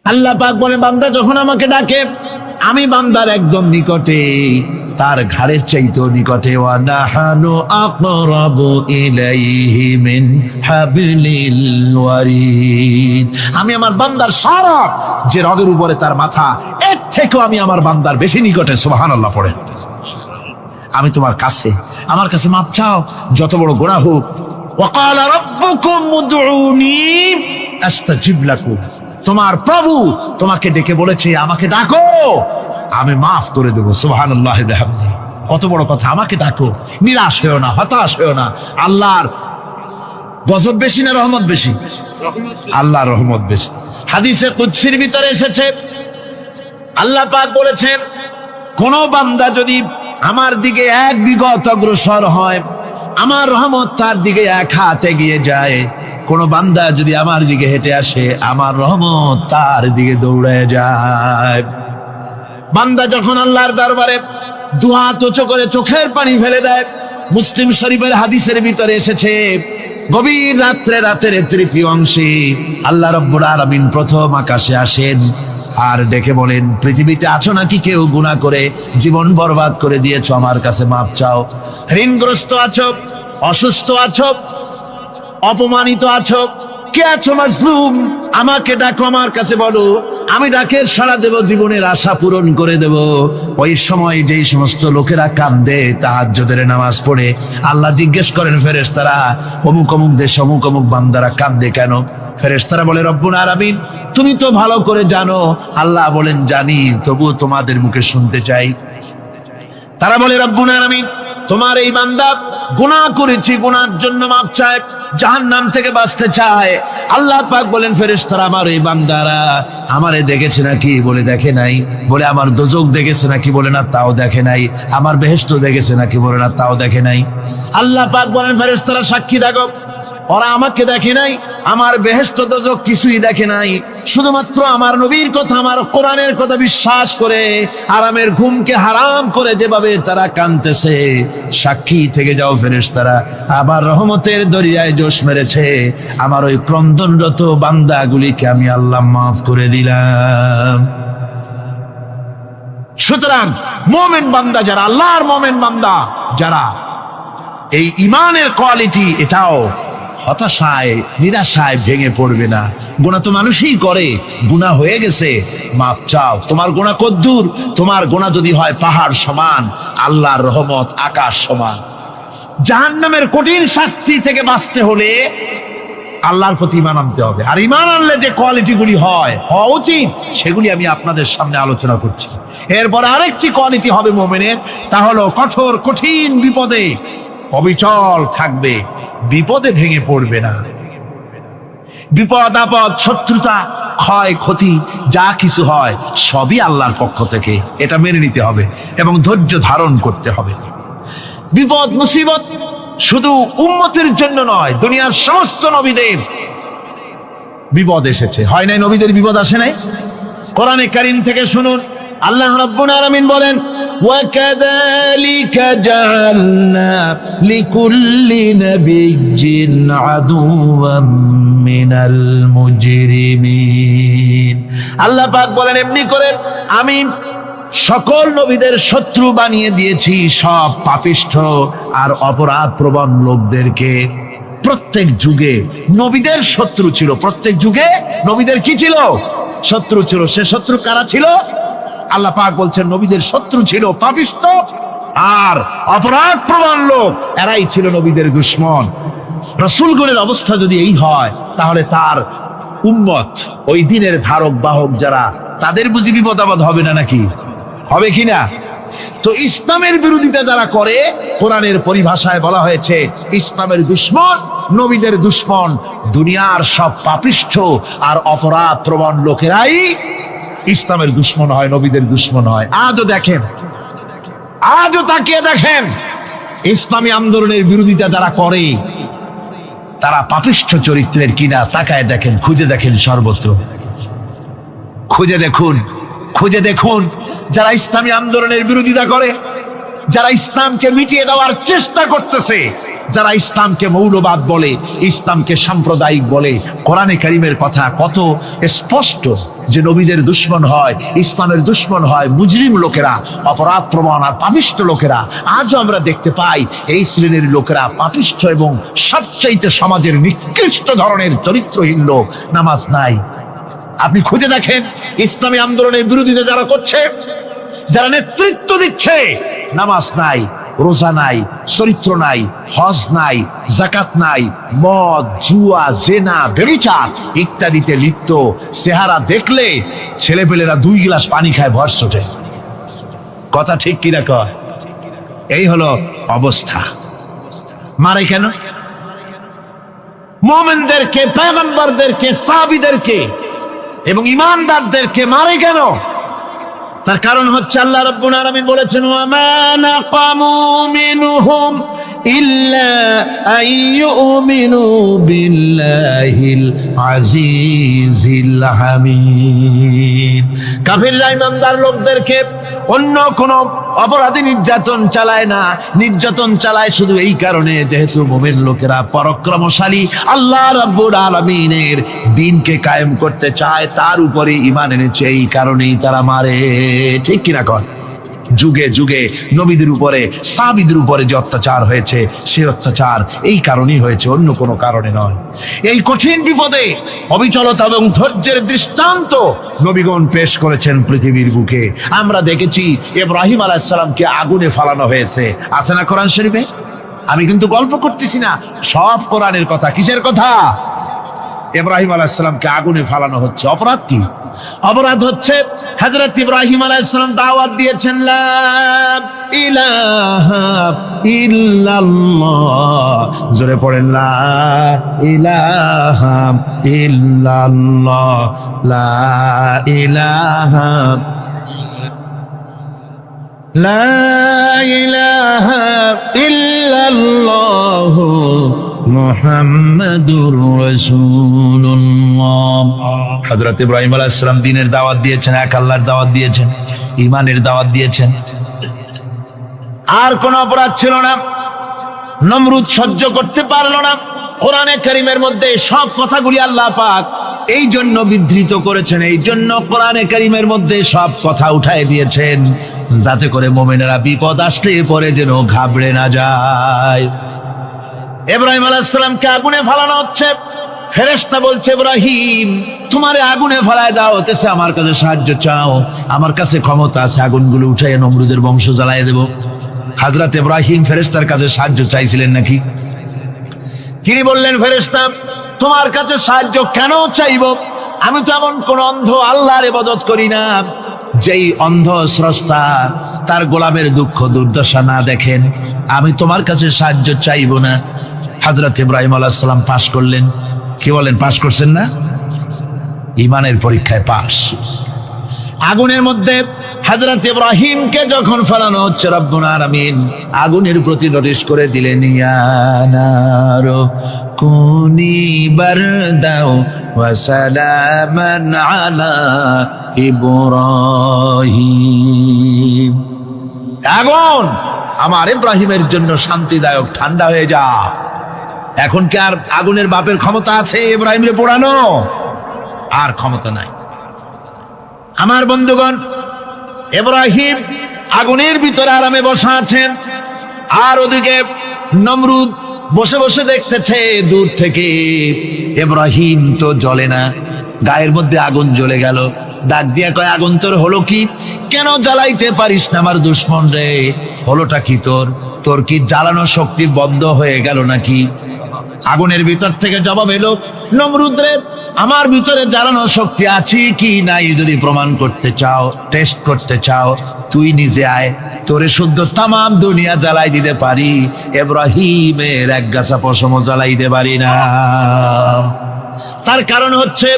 আল্লাহ পাক বলে, বান্দা যখন আমাকে ডাকে আমি বান্দার একদম নিকটে, তার ঘাড়ের চাইতেও নিকটে। ওয়া নাহানু আকরাবু ইলাইহি মিন হাবলিল ওয়ারিদ। আমি আমার বান্দার সারা যে রগের উপরে তার মাথা, এর থেকেও আমি আমার বান্দার বেশি নিকটে। সুবহানাল্লাহ পড়েন। আমি তোমার কাছে, আমার কাছে মাপ চাও, যত বড় গুনাহ হোক। ওয়া ক্বালা রাব্বুকুম উদউনি আস্তাজিব লাকুম। তোমার প্রভু তোমাকে ডেকে বলেছে আমাকে ডাকো, আমি মাফ করে দেবো। সুবহানাল্লাহ বিহামদিহি। কত বড় কথা, আমাকে ডাকো, নিরাশ হয়েও না, হতাশ হয়েও না। আল্লাহর গজব বেশি না রহমত বেশি? আল্লাহর রহমত বেশি। হাদিসে কুদসির ভিতরে এসেছে, আল্লাহ পাক বলেছেন, কোন বান্দা যদি আমার দিকে এক বিগত অগ্রসর হয়, আমার রহমত তার দিকে এক হাত এগিয়ে যায়। কোন বান্দা যদি আমার দিকে হেঁটে আসে, আমার রহমত তার দিকে দৌড়ে যায়। বান্দা যখন আল্লাহর দরবারে দুহাত উঁচু করে চোখের পানি ফেলে দেয়, মুসলিম শরীফের হাদিসের ভিতরে এসেছে, গভীর রাত্রে, রাতের তৃতীয় অংশে আল্লাহ রাব্বুল আলামিন প্রথম আকাশে আসেন আর ডেকে বলেন, পৃথিবীতে আছো নাকি কেউ গুনাহ করে জীবন বরবাদ করে দিয়েছো, আমার কাছে মাফ চাও। ঋণগ্রস্ত আছো, অসুস্থ আছো, অপমানিত আছো, কে আছো মাজলুম, আমাকে ডাকো, আমার কাছে বলো, আমি ডাকের সাড়া দেব, জীবনের আশা পূরণ করে দেব। ওই সময় যেই সমস্ত লোকেরা কাঁদে তাহাজ্জুদের নামাজ পড়ে, আল্লাহ জিজ্ঞেস করেন ফেরেশতারা, অমুক অমুক দেশ অমুক অমুক বান্দারা কাঁদে কেন? ফেরেশতারা বলে, রব্বুল আলামিন তুমি তো ভালো করে জানো। আল্লাহ বলেন, জানি, তবুও তোমাদের মুখে শুনতে চাই। তারা বলে, রব্বুল আলামিন তোমার এই বান্দা গুনাহ করেছি, গুনার জন্য মাফ চায়, জাহান্নাম থেকে বাঁচতে চায়। আল্লাহ পাক বলেন, ফেরেশতারা আমার এই বান্দারা আমারে দেখেছে নাকি? বলে দেখে নাই। বলে আমার দোজখ দেখেছে নাকি? বলে না, তাও দেখে নাই। আমার বেহেশত দেখেছে নাকি? বলে না, তাও দেখে নাই। আল্লাহ পাক বলেন, ফেরেশতারা সাক্ষী থাকো, ওরা আমাকে দেখে নাই, আমার বেহেশত দোজখ কিছুই দেখে নাই, শুধুমাত্র আমার নবীর কথা, আমার কোরআনের কথা বিশ্বাস করে আরামের ঘুমকে হারাম করে যেভাবে তারা কাঁদতেছে, সাক্ষী থেকে যাও ফেরেশতারা, আবার রহমতের দরিয়ায় জোশ মেরেছে, আমার ওই ক্রন্দনরত বান্দাগুলিকে আমি আল্লাহ মাফ করে দিলাম। সুতরাং মুমিন বান্দা যারা, আল্লাহর মুমিন বান্দা যারা, এই ইমানের কোয়ালিটি, এটাও হতাশায় নিরাশায় ভেঙে পড়বে না। গুনাহ তো মানুষই করে, গুনাহ হয়ে গেছে, মাপ চাও। তোমার গুনাহ কদ্দুর? তোমার গুনাহ যদি হয় পাহাড় সমান, আল্লাহর রহমত আকাশ সমান। জাহান্নামের কঠিন শাস্তি থেকে বাঁচতে হলে আল্লাহর প্রতি ঈমান আনতে হবে। আর ঈমান আনলে যে কোয়ালিটি গুলি হওয়া উচিত, সেগুলি আমি আপনাদের সামনে আলোচনা করছি। এরপর আরেকটি কোয়ালিটি হবে মুমিনের, তা হলো কঠোর কঠিন বিপদে অবিচল থাকবে, বিপদে ভেঙে পড়বে না। বিপদ আপদ, শত্রুতা, ক্ষয় ক্ষতি যা কিছু হয় সবই আল্লাহর পক্ষ থেকে, এটা মেনে নিতে হবে এবং ধৈর্য ধারণ করতে হবে। বিপদ মুসিবত শুধু উম্মতের জন্য নয়, দুনিয়ার সমস্ত নবীদের বিপদ এসেছে, হয় নাই? নবীদের বিপদ আসে নাই? কোরআনে কারীম থেকে শুনুন, আল্লাহ রাব্বুল আলামিন বলেন, وَكَذَلِكَ جَعَلْنَا لِكُلِّ نَبِيٍّ عَدُوًّا مِنَ الْمُجْرِمِينَ। আল্লাহ পাক বলেন, এমনি করে আমি সকল নবীদের শত্রু বানিয়ে দিয়েছি, সব পাপিষ্ঠ আর অপরাধ প্রবণ লোকদেরকে। প্রত্যেক যুগে নবীদের শত্রু ছিল, প্রত্যেক যুগে নবীদের কি ছিল? শত্রু ছিল। সে শত্রু কারা ছিল? আল্লাহ পাক বলছেন, নবীদের শত্রু ছিল পাপিষ্ঠ আর অপরাধ প্রবণ লোক, এরাই ছিল নবীদের দুশমন। রাসূলগণের অবস্থা যদি এই হয়, তাহলে তার উম্মত, ওই দিনের ধারক বাহক যারা, তাদের বুঝি বিপদ আপদ হবে না নাকি? হবে কিনা? তো ইসলামের বিরোধিতা যারা করে, কোরআনের পরিভাষায় বলা হয়েছে ইসলামের দুশমন, নবীদের দুশমন। দুনিয়ার সব পাপিষ্ঠ আর অপরাধ প্রবণ লোকেরাই ইসলামের দুশমন হয়, নবীদের দুশমন হয়। আজও দেখেন, আজও তাকিয়ে দেখেন, ইসলামী আন্দোলনের বিরোধিতা যারা করে তারা পাপিষ্ঠ চরিত্রের কিনা, তাকায় দেখেন, খুঁজে দেখেন, সর্বত্র খুঁজে দেখুন, খুঁজে দেখুন। যারা ইসলামী আন্দোলনের বিরোধিতা করে, যারা ইসলামকে মিটিয়ে দেওয়ার চেষ্টা করতেছে, যারা ইসলামকে মৌলবাদ বলে, ইসলামকে সাম্প্রদায়িক বলে। কোরআনে কারীমের কথা কত স্পষ্ট যে নবীদের দুশমন হয়, ইসলামের দুশমন হয় মুজরিম লোকেরা, অপরাধ প্রবণ আর পাপিষ্ঠ লোকেরা। আজও আমরা দেখতে পাই এই শ্রেণীর লোকেরা পাপিষ্ঠ এবং সবচাইতে সমাজের নিকৃষ্ট ধরনের চরিত্রহীন লোক। নামাজ নাই। আপনি খুঁজে দেখেন ইসলামী আন্দোলনের বিরোধিতা যারা করছে, যারা নেতৃত্ব দিচ্ছে, নামাজ নাই, রোজা নাই, চরিত্র নাই, হজ নাই, যাকাত নাই, মদ, জুয়া, জেনা, ব্যভিচার ইত্যাদিতে লিপ্ত। চেহারা দেখলে ছেলেপেলেরা 2 গ্লাস পানি খায় ভর ছোটে। কথা ঠিক কিনা কয়? এই হলো অবস্থা। মারে কেন? মুমিনদেরকে, পয়গম্বরদেরকে, সাহাবীদেরকে এবং ঈমানদারদেরকে মারে কেন? তার কারণ হচ্ছে আল্লাহ রাব্বুল আলামিন বলেছেন, ওয়া মা নাকামু মিনহুম ইল্লা আইয়ুমিনু বিল্লাহিল আজিজিল হামিদ। কাফিররা ঈমানদার লোকদেরকে অন্য কোন অপরাধী নির্যাতন চালায় না, নির্যাতন চালায় শুধু এই কারণে যেহেতু মুমিন লোকেরা পরাক্রমশালী, আল্লাহ রাব্বুল আলামিনের দ্বীনকে কায়েম করতে চায়, তার উপরে ঈমান এনেছে, এই কারণেই তারা মারে। ঠিক কিনা কর? যুগে যুগে নবীদের উপরে, সাহাবীদের উপরে যে অত্যাচার হয়েছে, সে অত্যাচার এই কারণেই হয়েছে, অন্য কোনো কারণে নয়। এই কঠিন বিপদে অবিচলতা এবং ধৈর্যের দৃষ্টান্ত নবীগণ পেশ করেছেন পৃথিবীর বুকে। আমরা দেখেছি ইব্রাহিম আলাইহিস সালামকে আগুনে ফালানো হয়েছে, আছে না কোরআন শরীফে? আমি কিন্তু গল্প করতেছি না, সব কোরআনের কথা। কিসের কথা? ইব্রাহিম আলাইহিস সালামকে আগুনে ফালানো হচ্ছে। অপরাধ কি? অপরাধ হচ্ছে হযরত ইব্রাহিম আলাইহিস সালাম দাওয়াত দিয়েছেন, লা ইলাহা ইল্লাল্লাহ। জোরে পড়েন, লা ইলাহা ইল্লাল্লাহ, লা ইলাহা, লা ইলাহা ইল্লাল্লাহ মুহাম্মাদুর রাসূলুল্লাহ। হযরত ইব্রাহিম আলাইহিস সালাম দ্বীনের দাওয়াত দিয়েছেন, এক আল্লাহর দাওয়াত দিয়েছেন, ঈমানের দাওয়াত দিয়েছেন। আর কোন অপরাধ ছিল না। নমরুদ সহ্য করতে পারল না। কোরআনে কারীমের মধ্যে সব কথাগুলি আল্লাহ পাক এই জন্য বিধৃত করেছেন, এই জন্য কোরআনে কারীমের মধ্যে সব কথা উঠায় দিয়েছেন, যাতে করে মুমিনেরা বিপদ আসলে পরে যেন ঘাবড়ে না যায়। ইব্রাহিম আলাইহিস সালামকে আগুনে ফালানো হচ্ছে। ফেরেশতা বলছে, ইব্রাহিম তোমারে আগুনে ফালায় দাও হতেছে, আমার কাছে সাহায্য চাও, আমার কাছে ক্ষমতা আছে, আগুনগুলো উঠাইয়া নমরুদের বংশ জ্বালাইয়া দেব। হযরত ইব্রাহিম ফেরেশতার কাছে সাহায্য চাইছিলেন নাকি? তিনি বললেন, ফেরেশতা তোমার কাছে সাহায্য কেন চাইব? আমি তো এমন কোন অন্ধ আল্লাহর ইবাদত করি না যেই অন্ধ স্রষ্টা তার গোলামের দুঃখ দুর্দশা না দেখেন। আমি তোমার কাছে সাহায্য চাইব না। হযরত ইব্রাহিম আলাইহিস সালাম পাশ করলেন। কি বলেন, পাশ করছেন না? ঈমানের পরীক্ষায় পাশ। আগুনের মধ্যে হযরত ইব্রাহিমকে যখন ফেলানো হচ্ছে, রব্বুল আলামিন আগুনের প্রতি নোটিশ করে দিলেন, ইয়া নারু কুনি বারদাও ওয়া সালামান আলা ইব্রাহিম। আগুন আমার ইব্রাহিমের জন্য শান্তিদায়ক, ঠান্ডা হয়ে যা। এখন কি আর আগুনের বাপের ক্ষমতা আছে ইব্রাহিমরে পোড়ানো? আর ক্ষমতা নাই। আমার বন্ধুগণ, ইব্রাহিম আগুনের ভিতরে আরামে বসা আছেন, আর ওদিকে নমরুদ বসে বসে দেখতেছে দূর থেকে। ইব্রাহিম তো জ্বলে না, গায়ের মধ্যে আগুন জ্বলে গেল। ডাক দিয়া কয়, আগুন তোর হলো কি? কেন জ্বালাইতে পারিস না আমার দুশমন রে? হলোটা কি তোর? তোর কি জ্বালানো শক্তি বন্ধ হয়ে গেল নাকি? আগুনের ভিতর থেকে জবাব এলো, নমরুদ রে, আমার ভিতরে জ্বালানো শক্তি আছে কি নাই যদি প্রমাণ করতে চাও, টেস্ট করতে চাও, তুই নিজে আয়, তোরে শুদ্ধ তামাম দুনিয়া জ্বালাই দিতে পারি, ইব্রাহিমের এক গাছা পশমও জ্বালাই দিতে পারি না। তার কারণ হচ্ছে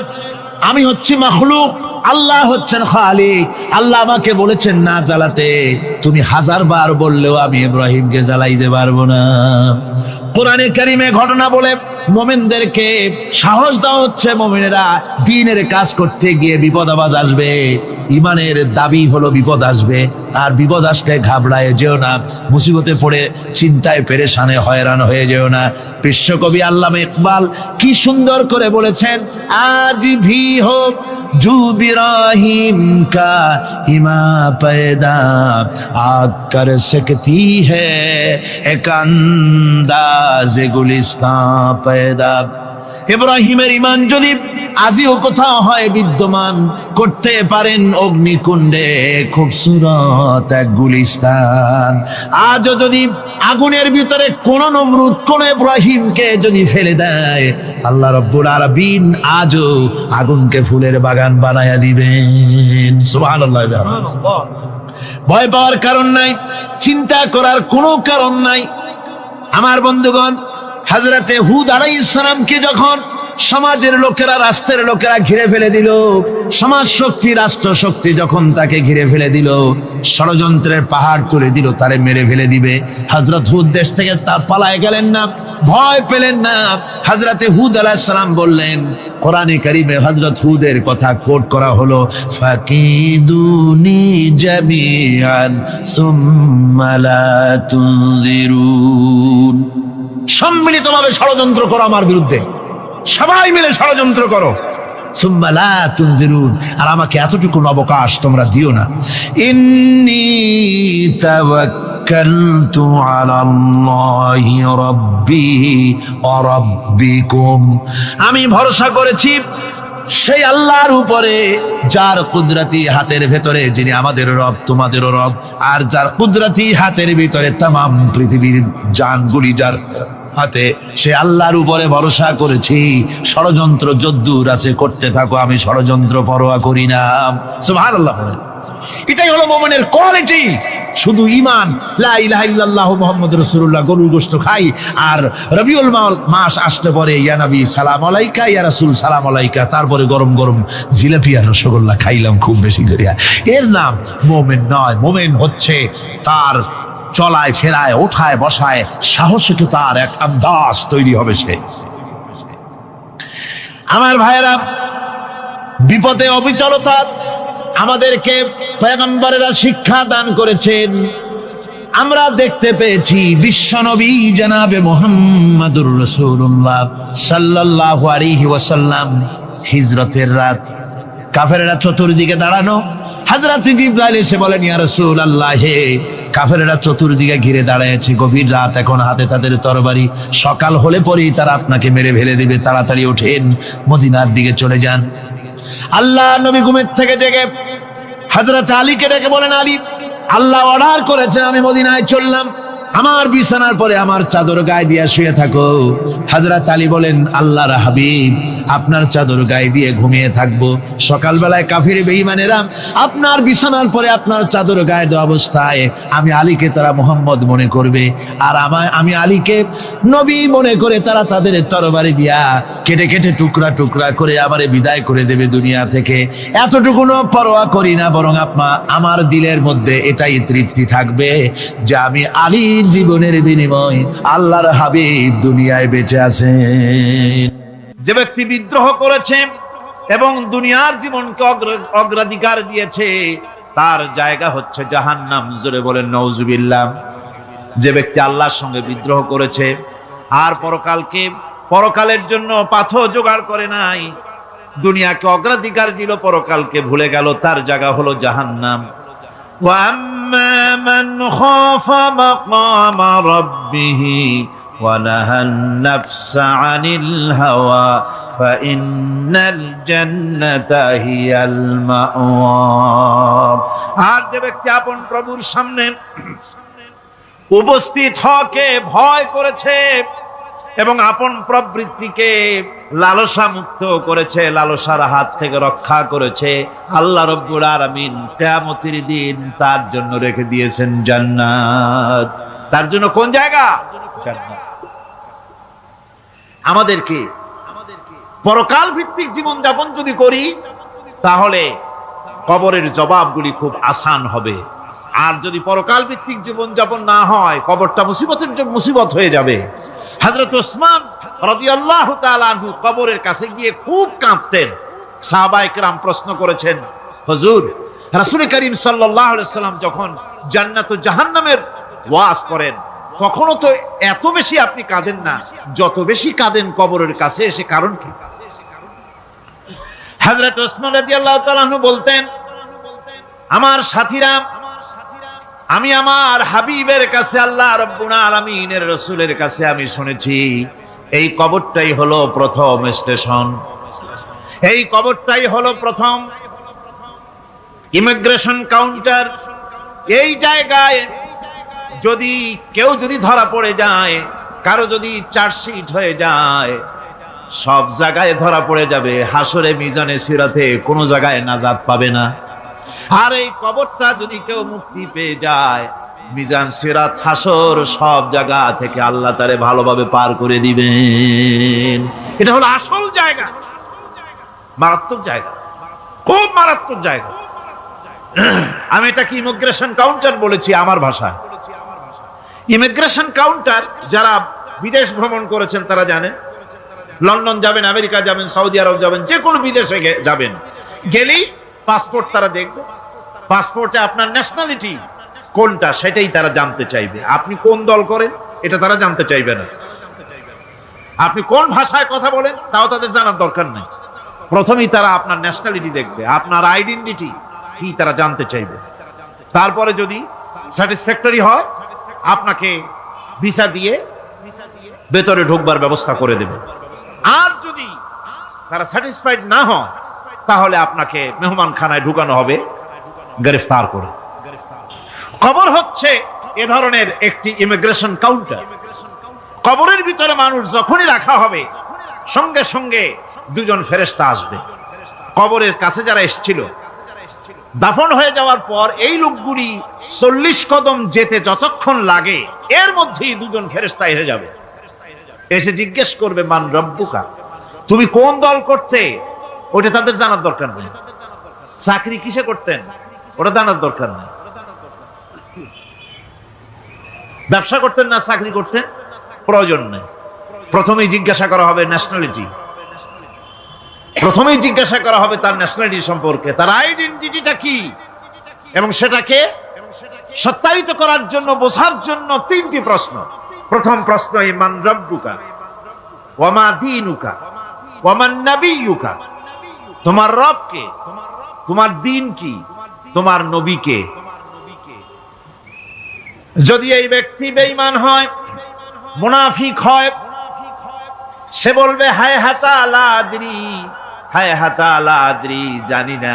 আমি হচ্ছি মাখলুক, আল্লাহ হচ্ছেন খালিক। আল্লাহ আমাকে বলেছেন না জ্বালাতে, তুমি 1000 বার বললেও আমি ইব্রাহিমকে জ্বালাইতে পারবো না। কোরআনে কারীমে ঘটনা বলে মুমিনদেরকে সাহস দেওয়া হচ্ছে, মুমিনেরা দ্বীনের কাজ করতে গিয়ে বিপদ আবাজ আসবে, ইমানের দাবি হলো বিপদ আসবে, আর বিপদ আসলে ঘাবড়ায় যেও না, মুসিবতে পড়ে চিন্তায় পেরেশানে হয়রান হয়ে যেও না। বিশ্বকবি আল্লামা ইকবাল কি সুন্দর করে বলেছেন, আজ ভি হোক জু বিরাহিম কা ইমা पैदा आग कर सकती है एक अंदाज गुलिस्तां पैदा। ইব্রাহিমের ইমান যদি আজিও কোথাও হয় বিদ্যমান, করতে পারেন অগ্নিকুণ্ডে খুবসুরত এক গুলিস্তান। আজও যদি আগুনের ভিতরে কোন নমরুদ কোন ইব্রাহিমকে যদি ফেলে দেয়, আল্লাহ রাব্বুল আলামিন আজও আগুনকে ফুলের বাগান বানায়া দিবেন। সুবহানাল্লাহ। ভয় পাওয়ার কারণ নাই, চিন্তা করার কোনো কারণ নাই। আমার বন্ধুগণ, হযরতে হুদ আলাইহিস সালামকে যখন সমাজের লোকেরা, রাষ্ট্রের লোকেরা ঘিরে ফেলে দিল, সমাজ শক্তি, রাষ্ট্র শক্তি যখন তাকে ঘিরে ফেলে দিল, ষড়যন্ত্রের পাহাড় তুলে দিল, তারে মেরে ফেলে দিবে, হযরত হুদ দেশ থেকে তা পালায় গেলেন না, ভয় পেলেন না। হযরতে হুদ আলাইহিস সালাম বললেন, কোরআনে কারীমে হযরত হুদের কথা কোট করা হলো, ফাকিদুনি জামিআন সুম্মা লা তুনজিরুন। সম্মিলিতভাবে ষড়যন্ত্র করো আমার বিরুদ্ধে, সবাই মিলে ষড়যন্ত্র করো, সুম্মা লা তুনজিরুন, আর আমাকে এতটুকু অবকাশ তোমরা দিও না। ইন্নী তাওয়াক্কালতু আলাল্লাহি রাব্বি ওয়া রাব্বিকুম, আমি ভরসা করেছি সেই আল্লাহর উপরে যার কুদরতি হাতের ভেতরে, যিনি আমাদের রব তোমাদেরও রব, আর যার কুদরতি হাতের ভিতরে তামাম পৃথিবীর জানগুলি যার হাতে, সে আল্লাহর উপরে ভরসা করেছি। ষড়যন্ত্র যদ্দূর আছে করতে থাকো, আমি ষড়যন্ত্র পরোয়া করি না। সুবহানাল্লাহ। এটাই হলো মুমিনের কোয়ালিটি। শুধু ঈমান, লা ইলাহা ইল্লাল্লাহু মুহাম্মাদুর রাসূলুল্লাহ, গরুর গোশত খাই, আর রবিউল মাস আসতে পরে ইয়া নবী সালাম আলাইকা, ইয়া রাসূল সালাম আলাইকা, তারপরে গরম গরম জিলাপি আর রসগোল্লা খাইলাম খুব বেশি করিয়া, এর নাম মুমিন নয়। মুমিন হচ্ছে তার চলায় ফেরায়, ওঠায় বসায় সাহসিকতার তার এক আন্দাজ তৈরি হবে সে। আমার ভাইয়েরা, বিপদে অবিচলতা আমাদেরকে পয়গম্বরেরা শিক্ষা দান করেছেন। আমরা দেখতে পেয়েছি বিশ্বনবী জনাবে মুহাম্মাদুর রাসূলুল্লাহ সাল্লাল্লাহু আলাইহি ওয়াসাল্লাম হিজরতের রাত, কাফেররা চতুর্দিকে দাঁড়ানো, হযরত জিবরাইল এসে বলেন, ইয়া রাসূলুল্লাহ, হে কাফেররা চতুর্দিকে ঘিরে দাঁড়িয়েছে, গভীর রাত, এখন হাতে তাদের তরবারি, সকাল হলে পরেই তারা আপনাকে মেরে ফেলে দিবে, তাড়াতাড়ি ওঠেন, মদিনার দিকে চলে যান। আল্লাহ নবী ঘুমের থেকে জেগে হযরত আলীকে ডেকে বলেন, আলী, আল্লাহ অর্ডার করেছেন, আমি মদিনায় চললাম, আমার বিছানার পরে আমার চাদর গায়ে দিয়ে শুয়ে থাকো। হযরত আলী বলেন, আল্লাহর হাবিব, আপনার চাদর গায়ে দিয়ে ঘুমিয়ে থাকবো, সকালবেলায় কাফির বেঈমানেরা আপনার বিছানার পরে আপনার চাদর গায়ে দেওয়া অবস্থায় আমি আলীকে তারা মুহাম্মদ মনে করবে, আর আমি আলীকে নবী মনে করে তারা তাদের তরবারি দিয়া কেটে কেটে টুকরা টুকরা করে আমারে বিদায় করে দেবে দুনিয়া থেকে। এতটুকুনো পরোয়া করি না, বরং আমার দিলের মধ্যে এটাই তৃপ্তি থাকবে যে আমি আলীর জীবনের বিনিময় আল্লাহর হাবিব দুনিয়ায় বেঁচে আছেন। যে ব্যক্তি বিদ্রোহ করেছে এবং দুনিয়ার জীবনকে অগ্রাধিকার দিয়েছে, তার জায়গা হচ্ছে জাহান্নাম। জোরে বলেন নাউজুবিল্লাহ। যে ব্যক্তি আল্লাহর সঙ্গে বিদ্রোহ করেছে আর পরকালের জন্য পাথর জোগাড় করে নাই, দুনিয়াকে অগ্রাধিকার দিল, পরকালকে ভুলে গেল, তার জায়গা হলো জাহান্নাম। وَأَمَّا مَنْ خَافَ مَقَامَ رَبِّهِ وَنَهَى النَّفْسَ عَنِ الْهَوَى فَإِنَّ الْجَنَّةَ هِيَ الْمَأْوَى। আর যে ব্যক্তি আপন প্রভুর সামনে উপস্থিত হওয়াকে ভয় করেছে এবং আপন প্রবৃত্তিকে লালসা মুক্ত করেছে, লালসার হাত থেকে রক্ষা করেছে, আল্লাহ রাব্বুল আলামিন কিয়ামতের দিন তার জন্য রেখে দিয়েছেন জান্নাত। তার জন্য কোন জায়গা? জান্নাত। আমাদেরকে পরকাল ভিত্তিক জীবন যাপন যদি করি, তাহলে কবরের জবাবগুলি খুব আসান হবে। আর যদি পরকাল ভিত্তিক জীবন যাপন না হয়, কবরটা মুসিবত হয়ে যাবে। হযরত ওসমান রাদিয়াল্লাহু তাআলা আনহু কবরের কাছে গিয়ে খুব কাঁদতেন। সাহাবায়ে কেরাম প্রশ্ন করেছেন, হুজুর, রাসূল করিম সাল্লাল্লাহু আলাইহি ওয়াসাল্লাম যখন জান্নাত ও জাহান্নামের ওয়াজ করেন, তখনও তো এত বেশি আপনি কাঁদেন না যত বেশি কাঁদেন কবরের কাছে এসে। কারণ কি? হযরত ওসমান রাদিয়াল্লাহু তাআলা আনহু বলতেন, আমার সাথীরা, আমি আমার হাবিবের কাছে, আল্লাহ রাব্বুল আলামিনের রাসূলের কাছে আমি শুনেছি এই কবরটাই হলো প্রথম স্টেশন, এই কবরটাই হলো প্রথম ইমিগ্রেশন কাউন্টার। এই জায়গায় যদি কেউ ধরা পড়ে যায়, কারো যদি চার্জশিট হয়ে যায়, সব জায়গায় ধরা পড়ে যাবে, হাসরে মিজানে সিরাতে কোনো জায়গায় নাজাত পাবে না। আর এই কবরটা যদি কেউ মুক্তি পেয়ে যায়, মিজান সিরাত হাসর সব জায়গা থেকে আল্লাহ তারে ভালোভাবে পার করে দিবেন। এটা হলো আসল জায়গা, মারাত্মক জায়গা, খুব মারাত্মক জায়গা। আমি এটাকে ইমিগ্রেশন কাউন্টার বলেছি আমার ভাষায়। ইমিগ্রেশন কাউন্টার যারা বিদেশ ভ্রমণ করেছেন তারা জানেন। লন্ডন যাবেন, আমেরিকা যাবেন, সৌদি আরব যাবেন, যে কোনো বিদেশে যাবেন, গেলেই পাসপোর্ট তারা দেখবে। পাসপোর্টে আপনার ন্যাশনালিটি কোনটা সেটাই তারা জানতে চাইবে। আপনি কোন দল করেন এটা তারা জানতে চাইবে না। আপনি কোন ভাষায় কথা বলেন তাও তাদের জানার দরকার নেই। প্রথমেই তারা আপনার ন্যাশনালিটি দেখবে, আপনার আইডেন্টিটি কি তারা জানতে চাইবে। তারপরে যদি স্যাটিসফ্যাক্টরি হয়, আপনাকে ভিসা দিয়ে ভেতরে ঢুকবার ব্যবস্থা করে দেবে। আর যদি তারা স্যাটিসফাইড না হয়, তাহলে আপনাকে মেহমানখানায় ঢুকানো হবে গ্রেফতার করে। কবর হচ্ছে এ ধরনের একটি ইমিগ্রেশন কাউন্টার। কবরের ভিতরে মানুষ যখনই রাখা হবে, সঙ্গে সঙ্গে দুজন ফেরেশতা আসবে। কবরের কাছে যারা এসেছিল, দাফন হয়ে যাওয়ার পর এই লোকগুলি 40 কদম যেতে যতক্ষণ লাগে, এর মধ্যেই দুজন ফেরেশতা এসে যাবে। এসে জিজ্ঞেস করবে, মান রব্বুকা, তুমি কোন দল করতে? ওটা তাদের জানার দরকার নেই। চাকরি কিসে করতেন ওটা জানার দরকার নেই। ব্যবসা করতেন না চাকরি করতেন প্রয়োজন নেই। প্রথমেই জিজ্ঞাসা করা হবে ন্যাশনালিটি, প্রথমেই জিজ্ঞাসা করা হবে তার ন্যাশনালিটি সম্পর্কে, তার আইডেন্টিটিটা কি, এবং সেটাকে সত্যায়িত করার জন্য, বোঝার জন্য 3টি প্রশ্ন। প্রথম প্রশ্ন, মান রব্বুকা ওয়া মা দীনুকা ওয়া মান নাবিয়্যুকা, তোমার রব কে, তোমার দ্বীন কি, তোমার নবী কে। যদি এই ব্যক্তি বেঈমান হয়, মুনাফিক হয়, সে বলবে হায় হাতা লা আদরি, হায় হাতা লা আদরি, জানি না,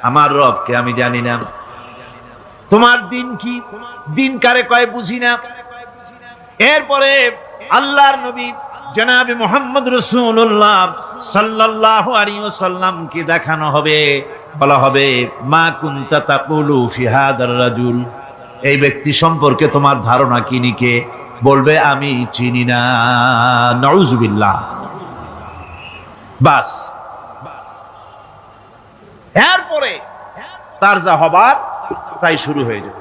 আমার রবকে আমি জানি না। তোমার দিন কি, দিন কারে কয় বুঝি না। এরপরে আল্লাহর নবী জনাবে মুহাম্মদ রাসূলুল্লাহ সাল্লাল্লাহু আলাইহি ওয়াসাল্লাম কে দেখানো হবে, বলা হবে মা কুনতা তাকুলু ফি হাদার রাজুল, এই ব্যক্তি সম্পর্কে তোমার ধারণা কি নিকে, বলবে আমি চিনি না। নাউযুবিল্লাহ। বাস, এরপরে তার যা হবার তাই শুরু হয়ে যাবে।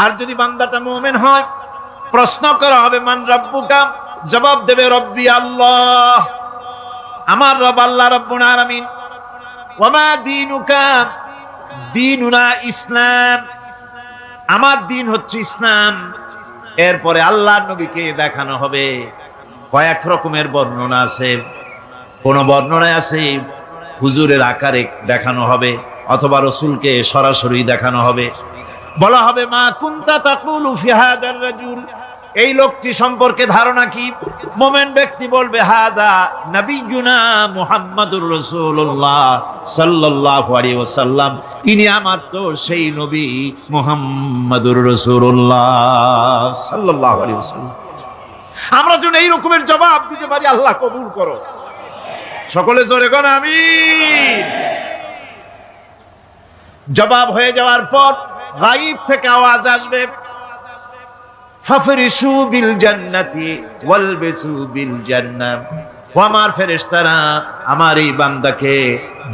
আর যদি বান্দাটা মুমিন হয়, প্রশ্ন করা হবে মান রব্বুকা, জবাব দেবে রব্বি আল্লাহ, আমার রব আল্লাহ রাব্বুল আলামিন। ওয়া মা দীনুকা, দীনুনা ইসলাম, আমার দিন হচ্ছে ইসলাম। এরপরে আল্লাহর নবীকে দেখানো হবে। কয়েক রকমের বর্ণনা আছে। কোন বর্ণনায় আছে হুজুরের আকারে দেখানো হবে, অথবা রাসূলকে সরাসরি দেখানো হবে। বলা হবে মা কুনতা তাকুলু ফি হাদার রাজুল, এই লোকটি সম্পর্কে ধারণা কি। মুমিন ব্যক্তি বলবে হাদা নবিয়ুনা মুহাম্মাদুর রাসূলুল্লাহ সাল্লাল্লাহু আলাইহি ওয়াসাল্লাম, ইনি আমার তো সেই নবী মুহাম্মাদুর রাসূলুল্লাহ সাল্লাল্লাহু আলাইহি ওয়াসাল্লাম। আমরা যেন এই রকমের জবাব দিতে পারি, আল্লাহ কবুল করো। সকলে জোরে কোন আমিন। জবাব হয়ে যাওয়ার পর গায়ব থেকে আওয়াজ আসবে, ফাফরিশু বিল জান্নাতি ওয়ালবিসু বিল জান্নাহ, ও আমার ফেরেশতারা, আমার এই বান্দাকে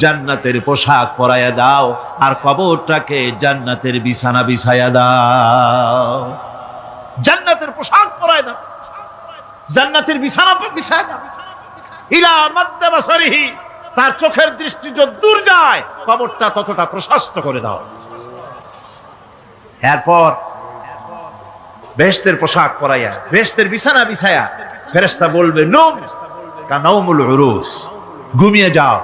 জান্নাতের পোশাক পরায়া দাও, আর কবরটাকে জান্নাতের বিছানা বিছায়া দাও। জান্নাতের পোশাক পরায়া দাও, জান্নাতের বিছানা বিছায়া দাও। ইলা মাদ্দা বাসারিহি, তার চোখের দৃষ্টি যত দূর যায় কবরটা ততটা প্রশস্ত করে দাও। এরপর বেহেশতের পোশাক পরাইয়া বেহেশতের বিছানা বিছায়া ফেরেশতা বলবে নূম কানাউমুল উরুস, ঘুমিয়ে যাও।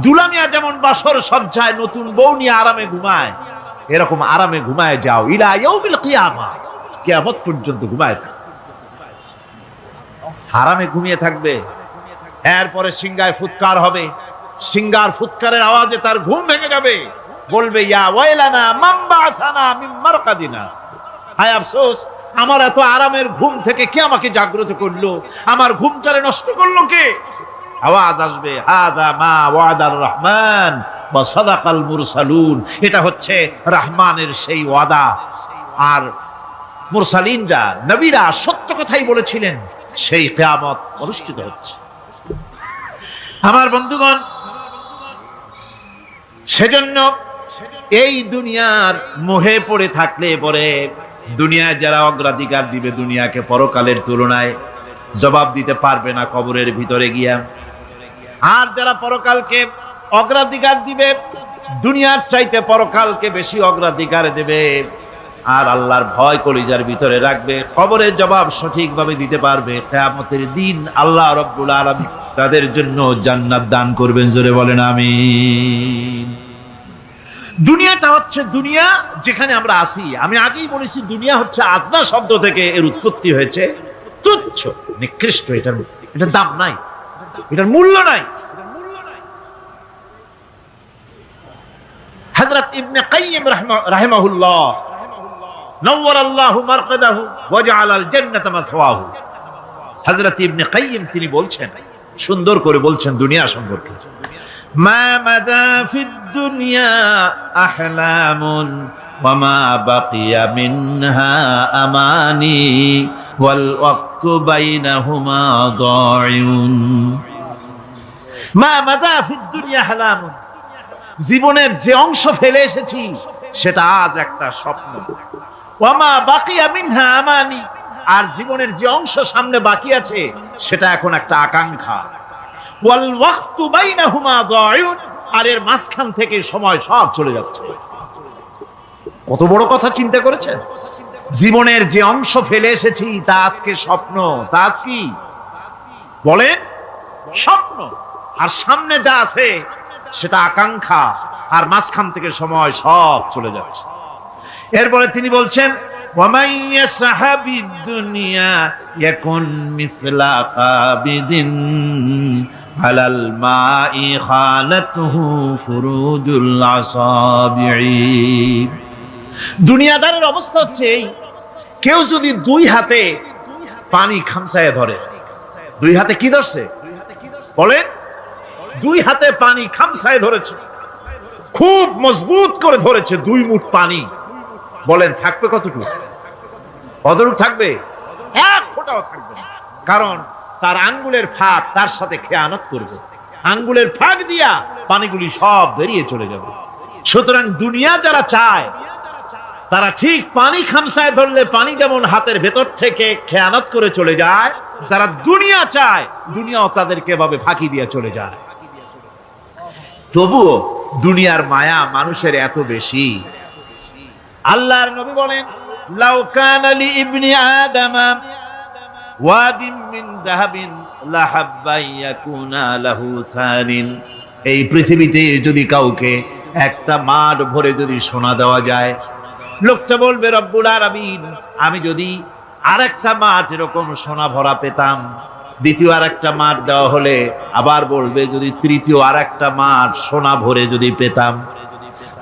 দুলামিয়া যেমন বাসর সজ্জায় নতুন বউ নিয়ে আরামে ঘুমায়, এরকম আরামে ঘুমায় যাও ইলা ইয়াউমিল কিয়ামা, কিয়ামত পর্যন্ত ঘুমায় থাকো, আরামে ঘুমিয়ে থাকবে। এরপরে সিংগায় ফুৎকার হবে, সিংগার ফুৎকারের আওয়াজে তার ঘুম ভেঙে যাবে, বলবে ইয়া ওয়াইলানা মান বাআসানা মিন মারকাদিনা, হায় আফসোস, আমার এত আরামের ঘুম থেকে কে আমাকে জাগ্রত করলো, আমার ঘুমটারে নষ্ট করলো কে? আওয়াজ আসবে হাযা মা ওয়াদার রহমান ওয়া সাদাকাল মুরসালুন, এটা হচ্ছে রহমানের সেই ওয়াদা, আর মুরসালিনরা নবীরা সত্য কথাই বলেছিলেন, সেই কিয়ামত অনুষ্ঠিত হচ্ছে। আমার বন্ধুগণ, সেজন্য এই দুনিয়ার মোহে পড়ে থাকলে পরে দুনিয়ায় যারা অগ্রাধিকার দিবে দুনিয়াকে পরকালের তুলনায়, জবাব দিতে পারবে না কবরের ভিতরে গিয়া। আর যারা পরকালকে অগ্রাধিকার দিবে, দুনিয়ার চাইতে পরকালকে বেশি অগ্রাধিকার দেবে, আর আল্লাহর ভয় কলিজার ভিতরে রাখবে, কবরের জবাব সঠিকভাবে দিতে পারবে, কিয়ামতের দিন আল্লাহ রাব্বুল আলামিন তাদের জন্য জান্নাত দান করবেন। জোরে বলেন আমিন। দুনিয়াটা হচ্ছে দুনিয়া যেখানে আমরা আছি। আমি আগেই বলেছি দুনিয়া হচ্ছে আদনা শব্দ থেকে এর উৎপত্তি হয়েছে, তুচ্ছ নিকৃষ্ট, এটার দাম নাই, এটার মূল্য নাই। হযরত ইবনে কাইয়িম রাহিমাহুল্লাহ নওয়ারাল্লাহু মারকাদাহু ওয়া জাআলাল জান্নাতা মাথওয়াহু, হযরত ইবনে কাইয়িম তিনি বলছেন, সুন্দর করে বলছেন দুনিয়া সম্পর্কে, মা মাদা ফিদ দুনিয়া আহলামুন ওয়া মা বাকিয়া মিনহা আমানি ওয়াল ওয়াক্তু বাইনাহুমা দাইউন। মা মাদা ফিদ দুনিয়া আহলামুন, জীবনের যে অংশ ফেলে এসেছি সেটা আজ একটা স্বপ্ন, ওয়া মা বাকিয়া মিনহা আমানি, আর জীবনের যে অংশ সামনে বাকি আছে সেটা এখন একটা আকাঙ্ক্ষা, ওয়াল ওয়াক্তু বাইনাহুমা দাইউন, আর এর মাঝখান থেকে সময় সব চলে যাচ্ছে। কত বড় কথা চিন্তা করেছেন? জীবনের যে অংশ ফেলে এসেছি তা আজকে স্বপ্ন, তা আজ কি বলেন? স্বপ্ন। আর সামনে যা আছে সেটা আকাঙ্ক্ষা, আর মাঝখান থেকে সময় সব চলে যাচ্ছে। এরপরে তিনি বলছেন وَمَنْ يَسْحَبِ الدُّنْيَا يَكُنْ مِثْلَ قَابِضٍ عَلَى الْمَاءِ خَانَتْهُ فُرُوجُ الْأَصَابِعِ। দুনিয়াদারের অবস্থা হচ্ছে এই, কেউ যদি দুই হাতে পানি খামসায় ধরে, দুই হাতে কি ধরছে বলেন? দুই হাতে পানি খামসায় ধরেছে, খুব মজবুত করে ধরেছে, 2 মুঠ পানি, বলেন থাকবে কতটুকু? কতটুকু থাকবে? 1 ফোঁটাও থাকবে না, কারণ তার আঙ্গুলের ফাঁক তার সাথে খেয়ানত করবে, আঙ্গুলের ফাঁক দিয়া পানিগুলি সব বেরিয়ে চলে যাবে। সুতরাং দুনিয়া যারা চায় তারা ঠিক পানি খামসায় ধরলে পানি যেমন হাতের ভেতর থেকে খেয়ানত করে চলে যায়, যারা দুনিয়া চায় দুনিয়াও তাদেরকে এভাবে ফাঁকি দিয়ে চলে যায়। তবুও দুনিয়ার মায়া মানুষের এত বেশি। আল্লাহর নবী বলেন লাউ কানা লি ইবনি আদামা ওয়াদিন মিন যাহাবিন লাহাব্বা ইয়াকুনা লাহু সানিন, এই পৃথিবীতে যদি কাউকে একটা মাঠ ভরে যদি সোনা দেওয়া যায়, লোকটা বলবে রব্বুল আলামিন, আমি যদি আরেকটা মাঠ এরকম সোনা ভরা পেতাম, দ্বিতীয় আরেকটা মাঠ দেওয়া হলে আবার বলবে যদি তৃতীয় আরেকটা মাঠ সোনা ভরে যদি পেতাম।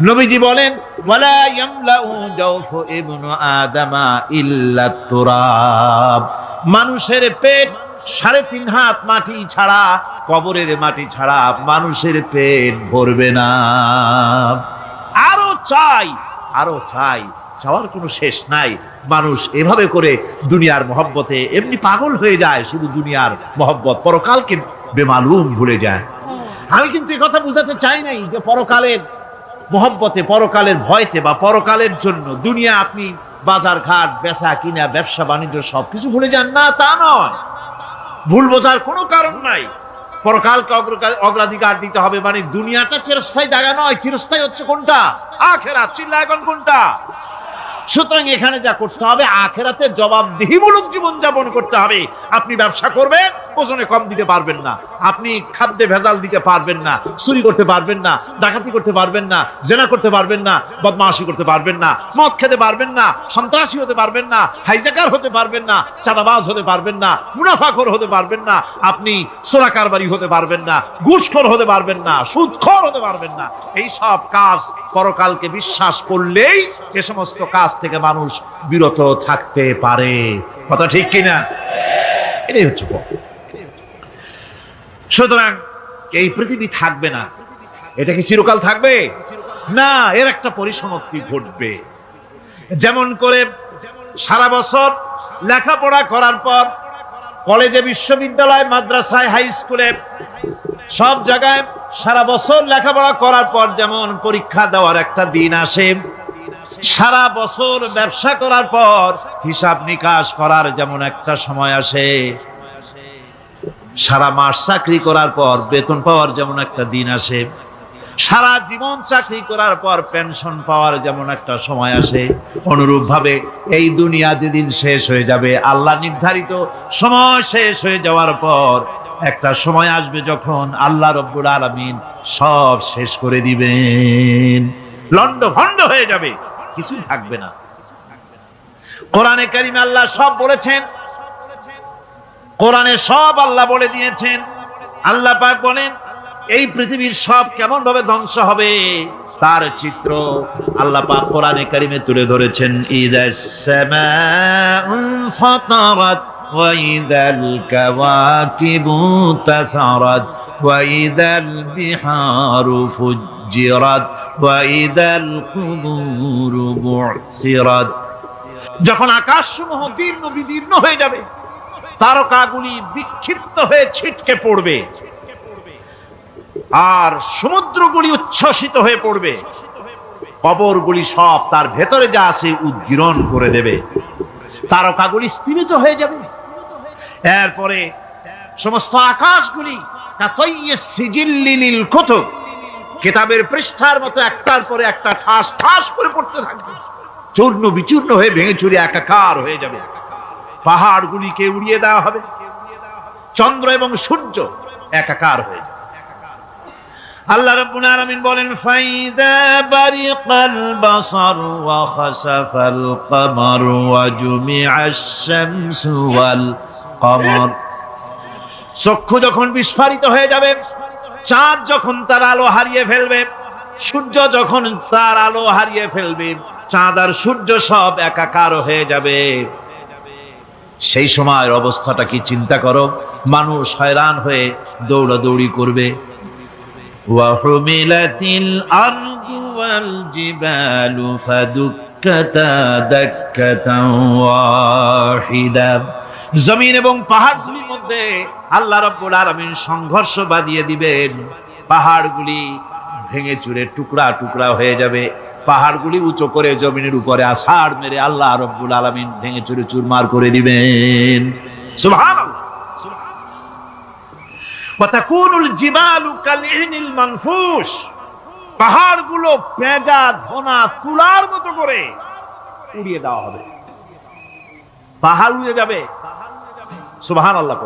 নবীজি বলেন ওয়ালা ইয়ামলাউ জাওফু ইবনু আদামা ইল্লা তুরাব, মানুষের পেট 3.5 হাত মাটি ছাড়া, কবরের মাটি ছাড়া মানুষের পেট ভরবে না। আরো চাই, আরো চাই, চাওয়ার কোনো শেষ নাই। মানুষ এভাবে করে দুনিয়ার মহব্বতে এমনি পাগল হয়ে যায়, শুধু দুনিয়ার মহব্বত, পরকালকে বেমালুম ভুলে যায়। আমি কিন্তু এই কথা বুঝাতে চাই নাই যে পরকালের মহব্বতে, পরকালের ভয়তে বা পরকালের জন্য দুনিয়া আপনি বাজার ঘাট বেচা কিনা ব্যবসা বাণিজ্য সবকিছু ভুলে যান, না তা নয়, ভুল বোঝার কোনো কারণ নাই। পরকালকে অগ্রাধিকার দিতে হবে। মানে দুনিয়াটা চিরস্থায়ী জায়গা নয়, চিরস্থায়ী হচ্ছে কোনটা? আখিরাত। চিল্লা এখন কোনটা? সুতরাং এখানে যা করতে হবে, আখিরাতে জবাবদিহিমূলক জীবন যাপন করতে হবে। আপনি ব্যবসা করবেন, ওজনে কম দিতে পারবেন না, আপনি খাদ্যে ভেজাল দিতে পারবেন না, চুরি করতে পারবেন না, ডাকাতি করতে পারবেন না, জেনা করতে পারবেন না, বদমাশি করতে পারবেন না, মদ খেতে পারবেন না, সন্ত্রাসী হতে পারবেন না, হাইজাকার হতে পারবেন না, চাঁদাবাজ হতে পারবেন না, মুনাফাখোর হতে পারবেন না, আপনি চোরা কারবারি হতে পারবেন না, ঘুষখোর হতে পারবেন না, সুদখোর হতে পারবেন না। এই সব কাজ পরকালকে বিশ্বাস করলেই এ সমস্ত কাজ থেকে মানুষ বিরত থাকতে পারে। কথা ঠিক কিনা? এটাই হচ্ছে। সুতরাং এই পৃথিবী থাকবে না, এটা কি চিরকাল থাকবে? না, এর একটা পরিসমাপ্তি ঘটবে। যেমন করে সারা বছর লেখাপড়া করার পর কলেজে, বিশ্ববিদ্যালয়, মাদ্রাসায়, হাই স্কুলে, সব জায়গায় সারা বছর লেখাপড়া করার পর যেমন পরীক্ষা দেওয়ার একটা দিন আসে, সারা বছর ব্যবসা করার পর হিসাব নিকাশ করার যেমন একটা সময় আসে, সারা মাস চাকরি করার পর বেতন পাওয়ার যেমন একটা দিন আসে, সারা জীবন চাকরি করার পর পেনশন পাওয়ার যেমন একটা সময় আসে, অনুরূপ ভাবে এই দুনিয়া যেদিন শেষ হয়ে যাবে, আল্লাহ নির্ধারিত সময় শেষ হয়ে যাওয়ার পর একটা সময় আসবে যখন আল্লাহ রব্বুল আলামিন সব শেষ করে দিবেন, লন্ড ভন্ড হয়ে যাবে, কিছুই থাকবে না। কোরআনে কারিমে আল্লাহ সব বলেছেন, কোরআনে সব আল্লাহ বলে দিয়েছেন। আল্লাহ পাক বলেন এই পৃথিবীর সব কেমন ভাবে ধ্বংস হবে তার চিত্র আল্লাহ পাক কোরআনে কারিমে তুলে ধরেছেন। ইযাস সামাউ ফাতারাত ওয়া ইযাল কাওয়াকিবু তাসারাত ওয়া ইযাল বিহারু ফুজ্জিরাত ওয়া ইযাল কুবুরু বু'সিরাত। যখন আকাশসমূহ দীর্ণ বিদীর্ণ হয়ে যাবে, তারকাগুলি বিক্ষিপ্ত হয়ে ছিটকে পড়বে, আর সমুদ্রগুলি উচ্ছ্বসিত হয়ে পড়বে, কবরগুলি সব তার ভেতরে যা আছে উদ্গীরণ করে দেবে, তারকাগুলি স্থিমিত হয়ে যাবে। এরপরে সমস্ত আকাশগুলি কাতাইয়িস সিজিল্লিল কুতুব, কিতাবের পৃষ্ঠার মতো একটার পরে একটা ঠাস ঠাস করে পড়তে থাকবে, চূর্ণ বিচূর্ণ হয়ে ভেঙে চুরে একাকার হয়ে যাবে। পাহাড়গুলিকে উড়িয়ে দেওয়া হবে, চন্দ্র এবং সূর্য একাকার হয়ে যাবে। আল্লাহ রাব্বুল আলামিন বলেন ফাইদা বারিকাল বাসার ওয়া খাসাফাল কমার ওয়া জুমিআশ শামসু ওয়াল কমর। চক্ষু যখন বিস্ফারিত হয়ে যাবে, চাঁদ যখন তার আলো হারিয়ে ফেলবে, সূর্য যখন তার আলো হারিয়ে ফেলবে, চাঁদ আর সূর্য সব একাকার হয়ে যাবে, সেই সময়ের অবস্থাটা কি চিন্তা করো। মানুষ হয়রান হয়ে দৌড়াদৌড়ি করবে। ওয়াহুমিলাতিল আরদু ওয়াল জিবালু ফাদুক্কাতা দাক্কাতান ওয়াহিদা। জমিন এবং পাহাড়গুলির মধ্যে আল্লাহ রাব্বুল আলামিন সংঘর্ষ বাঁধিয়ে দিবেন, পাহাড়গুলি ভেঙে চুরে টুকরা টুকরা হয়ে যাবে, পাহাড়গুলি উঁচু করে জমিনের উপরে আছাড় মেরে আল্লাহ রাব্বুল আলামিন ভেঙে চুরে চুরমার করে দিবেন। সুবহানাল্লাহ। ওয়া তাকুনুল জিবালু কালইহনিল মানফুশ, পাহাড়গুলো পেঁজা ধোনা তুলার মতো করে উড়িয়ে দেওয়া হবে, পাহাড় উড়ে যাবে। সুবহানাল্লাহ।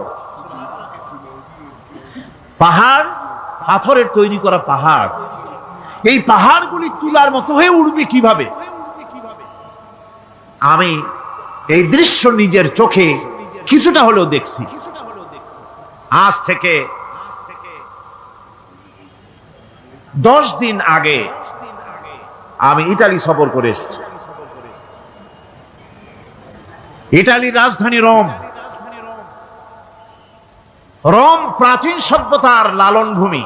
পাহাড় পাথরের তৈরি করা পাহাড়, এই পাহাড়গুলি তুলার মতো হয়ে উড়বে কিভাবে? আমি এই দৃশ্য নিজের চোখে কিছুটা হলেও দেখছি। আজ থেকে 10 দিন আগে আমি ইতালি সফর করে এসেছি। ইতালির রাজধানী রোম। রোম প্রাচীন সভ্যতার লালন ভূমি।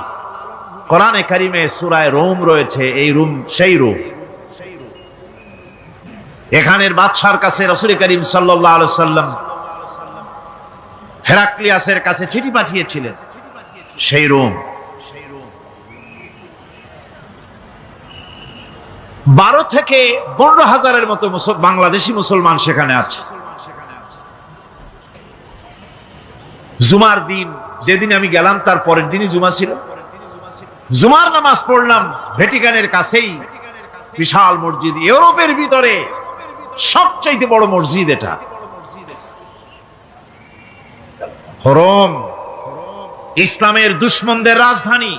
কোরআনে কারিমে সূরা রোম রয়েছে, এই রোম সেই রোম। এখানের বাদশার কাছে রাসূল করিম সাল্লাল্লাহু আলাইহি ওয়াসাল্লাম হেরাক্লিয়াসের কাছে চিঠি পাঠিয়েছিলেন, সেই রোম। 12 থেকে 15 হাজারের মতো বাংলাদেশি মুসলমান সেখানে আছে। জুমার দিন যেদিন আমি গেলাম তার পরের দিনই জুমা ছিল। জুমার নামাজ পড়লাম ভ্যাটিকানের কাছেই বিশাল মসজিদ, ইউরোপের ভিতরে সবচাইতে বড় মসজিদ এটা। রোম ইসলামের দুশমনদের রাজধানী।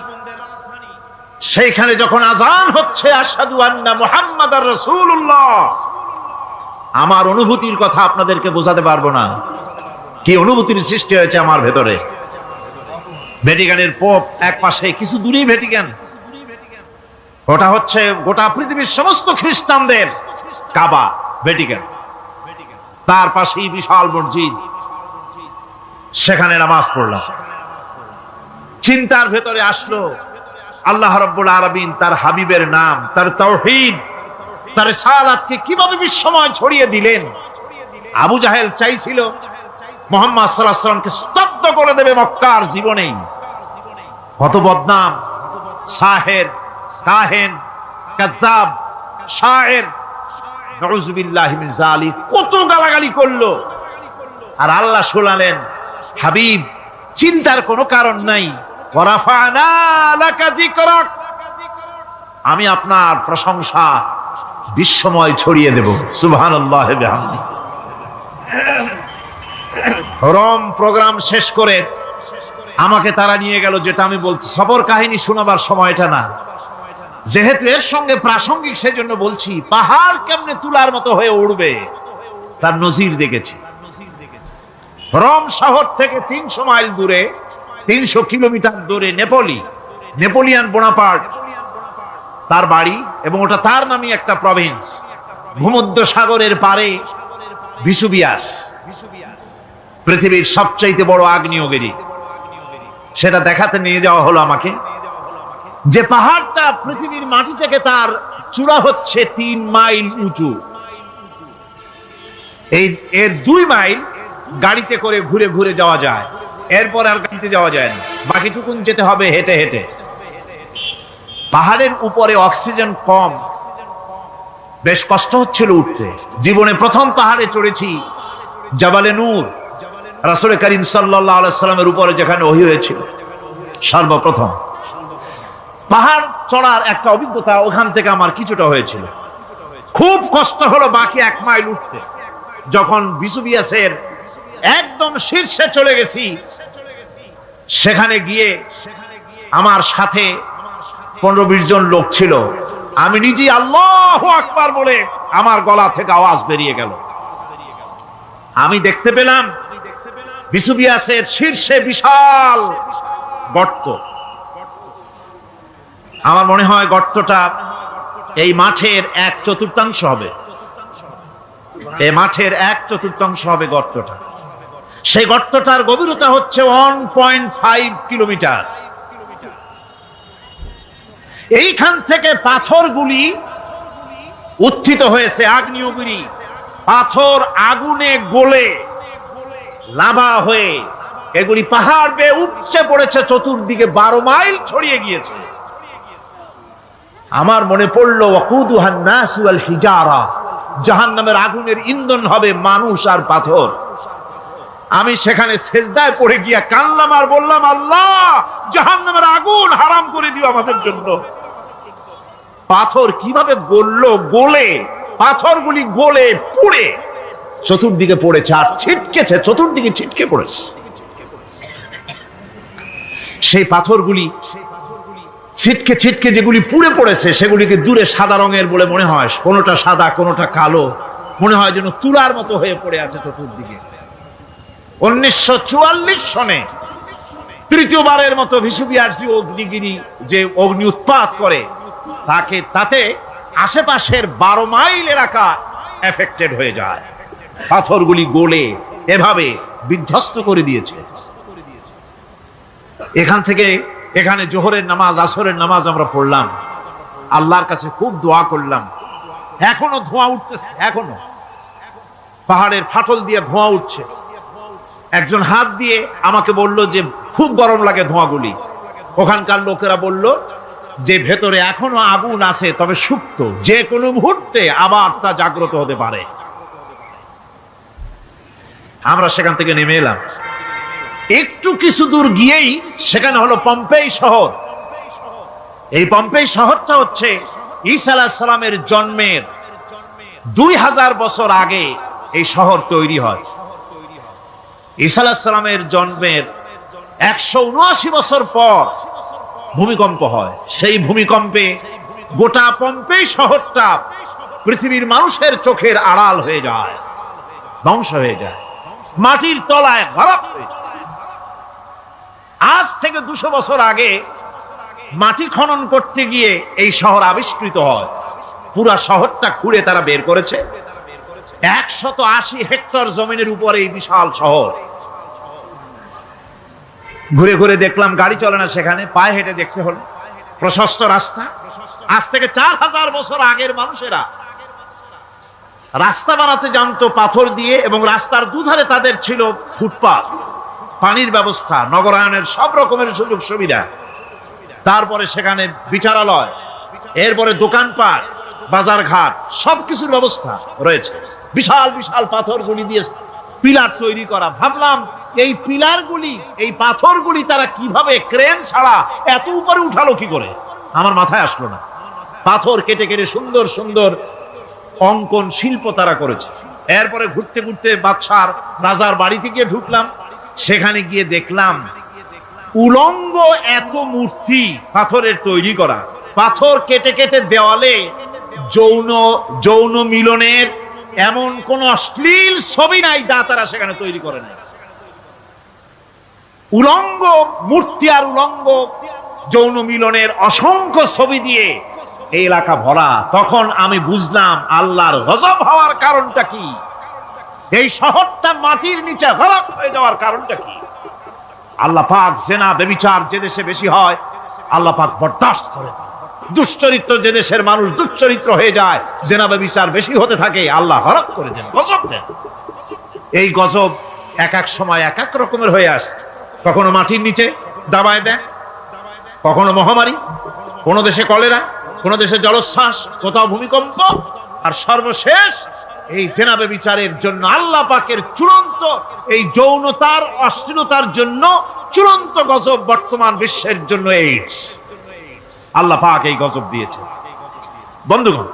সেইখানে যখন আযান হচ্ছে আশহাদু আন্না মুহাম্মাদার রাসূলুল্লাহ, আমার অনুভূতির কথা আপনাদেরকে বোঝাতে পারবো না, কি অনুভূতির সৃষ্টি হয়েছে আমার ভেতরে। ভ্যাটিকানের পোপ এক পাশে, কিছু দূরেই ভ্যাটিকান, ওটা হচ্ছে গোটা পৃথিবীর সমস্ত খ্রিস্টানদের কাবা ভ্যাটিকান, তার পাশেই বিশাল মসজিদ, সেখানে নামাজ পড়লাম। চিন্তার ভেতরে আসলো আল্লাহ রাব্বুল আলামিন তার হাবিবের নাম, তার তাওহীদ, তার রিসালাতকে কিভাবে বিশ্বময় ছড়িয়ে দিলেন। আবু জাহেল চাইছিল মুহাম্মদ সাল্লাল্লাহু আলাইহি ওয়াসাল্লামকে স্তব্ধ করে দেবে মক্কার জীবনেই। কত বদনাম, সাহের, কাহেন, কাযযাব, শায়ের, নাউযুবিল্লাহি মিন যালিক, কত গালাগালি করলো। আর আল্লাহ শোনালেন, হাবিব চিন্তার কোনো কারণ নাই, ওয়ারাফা'না লাকা যিকরাক, আমি আপনার প্রশংসা বিশ্বময় ছড়িয়ে দেব। সুবহানাল্লাহি ওয়া বিহামদিহি। রোম প্রোগ্রাম শেষ করে আমাকে তারা নিয়ে গেল, যেটা আমি বলছি সফর কাহিনী শোনাবার সময়টা না, যেহেতু এর সঙ্গে প্রাসঙ্গিক সেজন্য বলছি। পাহাড় কেমনে তুলার মতো হয়ে উঠবে তার নজির দেখেছি। রোম শহর থেকে 300 মাইল দূরে, 300 কিলোমিটার দূরে নেপোলিয়ান বোনাপার্ট তার বাড়ি, এবং ওটা তার নামে একটা প্রভিন্স। ভূমধ্য সাগরের পারে ভিসুভিয়াস, পৃথিবীর সবচাইতে বড় আগ্নেয়গিরি, সেটা দেখাতে নিয়ে যাওয়া হলো আমাকে। যে পাহাড়টা পৃথিবীর মাটি থেকে তার চূড়া হচ্ছে 3 মাইল উঁচু, এর 2 মাইল গাড়িতে করে ঘুরে ঘুরে যাওয়া যায়, এরপর আর গাড়িতে যাওয়া যায় না, বাকিটুকুন যেতে হবে হেঁটে হেঁটে। পাহাড়ের উপরে অক্সিজেন কম, বেশ কষ্ট হচ্ছিল উঠতে। জীবনে প্রথম পাহাড়ে চড়েছি জাবালে নূর, রাসূল করিম সাল্লাল্লাহু আলাইহি ওয়াসাল্লামের উপরে যেখানে ওহী হয়েছিল সর্বপ্রথম। পাহাড় চড়ার একটা অভিজ্ঞতা ওখান থেকে আমার কিছুটা হয়েছিল। খুব কষ্ট হলো বাকি 1 মাইল উঠতে। যখন ভিসুভিয়াসের একদম শীর্ষে চলে গেছি, সেখানে গিয়ে আমার সাথে 15-20 জন লোক ছিল। আমি নিজেই আল্লাহু আকবার বলে আমার গলা থেকে আওয়াজ বেরিয়ে গেল। আমি দেখতে পেলাম ভিসুভিয়াসের শীর্ষে বিশাল গর্ত। আমার মনে হয় গর্তটা এই মাঠের 1/4 হবে, এই মাঠের 1/4 হবে গর্তটা। সেই গর্তটার গভীরতা হচ্ছে 1.5 কিলোমিটার। এইখান থেকে পাথরগুলি উত্থিত হয়েছে, আগ্নেয়গিরি পাথর আগুনে গলে লাভা হয়ে এগুলি পাহাড় বেয়ে উপচে পড়েছে, চতুর্দিকে 12 মাইল ছড়িয়ে গিয়েছে। আমার মনে পড়লো ওয়াকুদুহান নাস ওয়াল হিজারা, জাহান্নামের আগুনের ইন্ধন হবে মানুষ আর পাথর। আমি সেখানে সেজদায় পড়ে গিয়া কানলাম আর বললাম, আল্লাহ জাহান্নামের আগুন হারাম করে দিও আমাদের জন্য। পাথর কিভাবে গললো, গলে পাথরগুলি গলে পুড়ে চতুর্দিকে পড়েছে আর ছিটকেছে, চতুর্দিকে ছিটকে পড়েছে। সেই পাথরগুলি ছিটকে ছিটকে যেগুলি পুড়ে পড়েছে, সেগুলিকে দূরে সাদা রঙের বলে মনে হয়, কোনোটা সাদা কোনোটা কালো, মনে হয় যেন তুলার মতো হয়ে পড়ে আছে চতুর্দিকে। 1944 সনে তৃতীয়বারের মতো ভিসুভিয়াস অগ্নিগিরি যে অগ্নি উৎপাত করে, তাতে আশেপাশের 12 মাইল এলাকা এফেক্টেড হয়ে যায়। পাথরগুলি গলে এভাবে বিধ্বস্ত করে দিয়েছে। এখান থেকে এখানে জোহরের নামাজ, আসরের নামাজ আমরা পড়লাম, আল্লাহর কাছে খুব দোয়া করলাম। এখনো ধোঁয়া উঠতেছে, এখনো পাহাড়ের ফাটল দিয়ে ধোঁয়া উঠছে। একজন হাত দিয়ে আমাকে বলল যে খুব গরম লাগে ধোঁয়াগুলি। ওখানকার লোকেরা বলল যে ভেতরে এখনো আগুন আছে, তবে সুপ্ত, যে কোনো মুহূর্তে আবার তা জাগ্রত হতে পারে। আমরা সেখান থেকে নেমে এলাম। একটু কিছু দূর গিয়েই সেখানে হলো পম্পেই শহর। এই পম্পেই শহরটা হচ্ছে ঈসা আলাইহিস সালামের জন্মের 2000 বছর আগে এই শহর তৈরি হয়। ঈসা আলাইহিস সালামের জন্মের 179 বছর পর ভূমিকম্প হয়। সেই ভূমিকম্পে গোটা পম্পেই শহরটা পৃথিবীর মানুষের চোখের আড়াল হয়ে যায়, ধ্বংস হয়ে যায়, মাটির তলায় গরক হয়ে যায়। আজ থেকে 200 বছর আগে মাটি খনন করতে গিয়ে এই শহর আবিষ্কৃত হয়। পুরা শহরটা খুঁড়ে তারা বের করেছে। 180 হেক্টর জমিনের উপরে এই বিশাল শহর। ঘুরে ঘুরে দেখলাম, গাড়ি চলে না সেখানে, পায়ে হেঁটে দেখতে হলো। প্রশস্ত রাস্তা। আজ থেকে 4000 বছর আগের মানুষেরা রাস্তা বানাতে জানতো পাথর দিয়ে, এবং রাস্তার দুধারে তাদের ছিল ফুটপাত, পানির ব্যবস্থা, নগরায়নের সব রকমের সুযোগ সুবিধা। তারপরে সেখানে বিচারালয়, এরপরে দোকানপাট, বাজার ঘাট, সবকিছুর ব্যবস্থা রয়েছে। বিশাল বিশাল পাথরগুলি দিয়ে পিলার তৈরি করা। ভাবলাম এই পিলারগুলি, এই পাথরগুলি তারা কিভাবে ক্রেন ছাড়া এত উপরে উঠালো কি করে, আমার মাথায় আসলো না। পাথর কেটে কেটে সুন্দর সুন্দর অঙ্কন শিল্প তারা করেছে। এরপরে ঘুরতে ঘুরতে বাদশার রাজার বাড়িতে গিয়ে ঢুকলাম। সেখানে গিয়ে দেখলাম উলঙ্গ এত মূর্তি পাথরের তৈরি করা। পাথর কেটে কেটে দেওয়ালে যৌন মিলনের এমন কোন অশ্লীল ছবি নাই যা তারা সেখানে তৈরি করে নাই। উলঙ্গ মূর্তি আর উলঙ্গ যৌন মিলনের অসংখ্য ছবি দিয়ে এই এলাকা ভরা। তখন আমি বুঝলাম আল্লাহর গজব হওয়ার কারণটা কি, এই শহরটা মাটির নিচে গরক হয়ে যাওয়ার কারণটা কি। আল্লাহ পাক জেনা ব্যভিচার যে দেশে বেশি হয় আল্লাহ পাক বরদাস্ত করে। দুশ্চরিত্র যে দেশের মানুষ দুশ্চরিত্র হয়ে যায়, জেনা ব্যভিচার বেশি হতে থাকে, আল্লাহ গরক করে দেন, গজব দেন। এই গজব এক এক সময় এক এক রকমের হয়ে আসে। কখনো মাটির নিচে দাবায় দেন, কখনো মহামারী, কোন দেশে কলেরা, কোন দেশে জলোচ্ছ্বাস, কোথাও ভূমিকম্প, আর সর্বশেষ এই জেনা ব্যভিচারের জন্য আল্লাহ পাকের চূড়ান্ত এই যৌনতার অশ্লীলতার জন্য চূড়ান্ত গজব বর্তমান বিশ্বের জন্য এইডস। আল্লাহ পাক এই গজব দিয়েছে। বন্ধুগণ,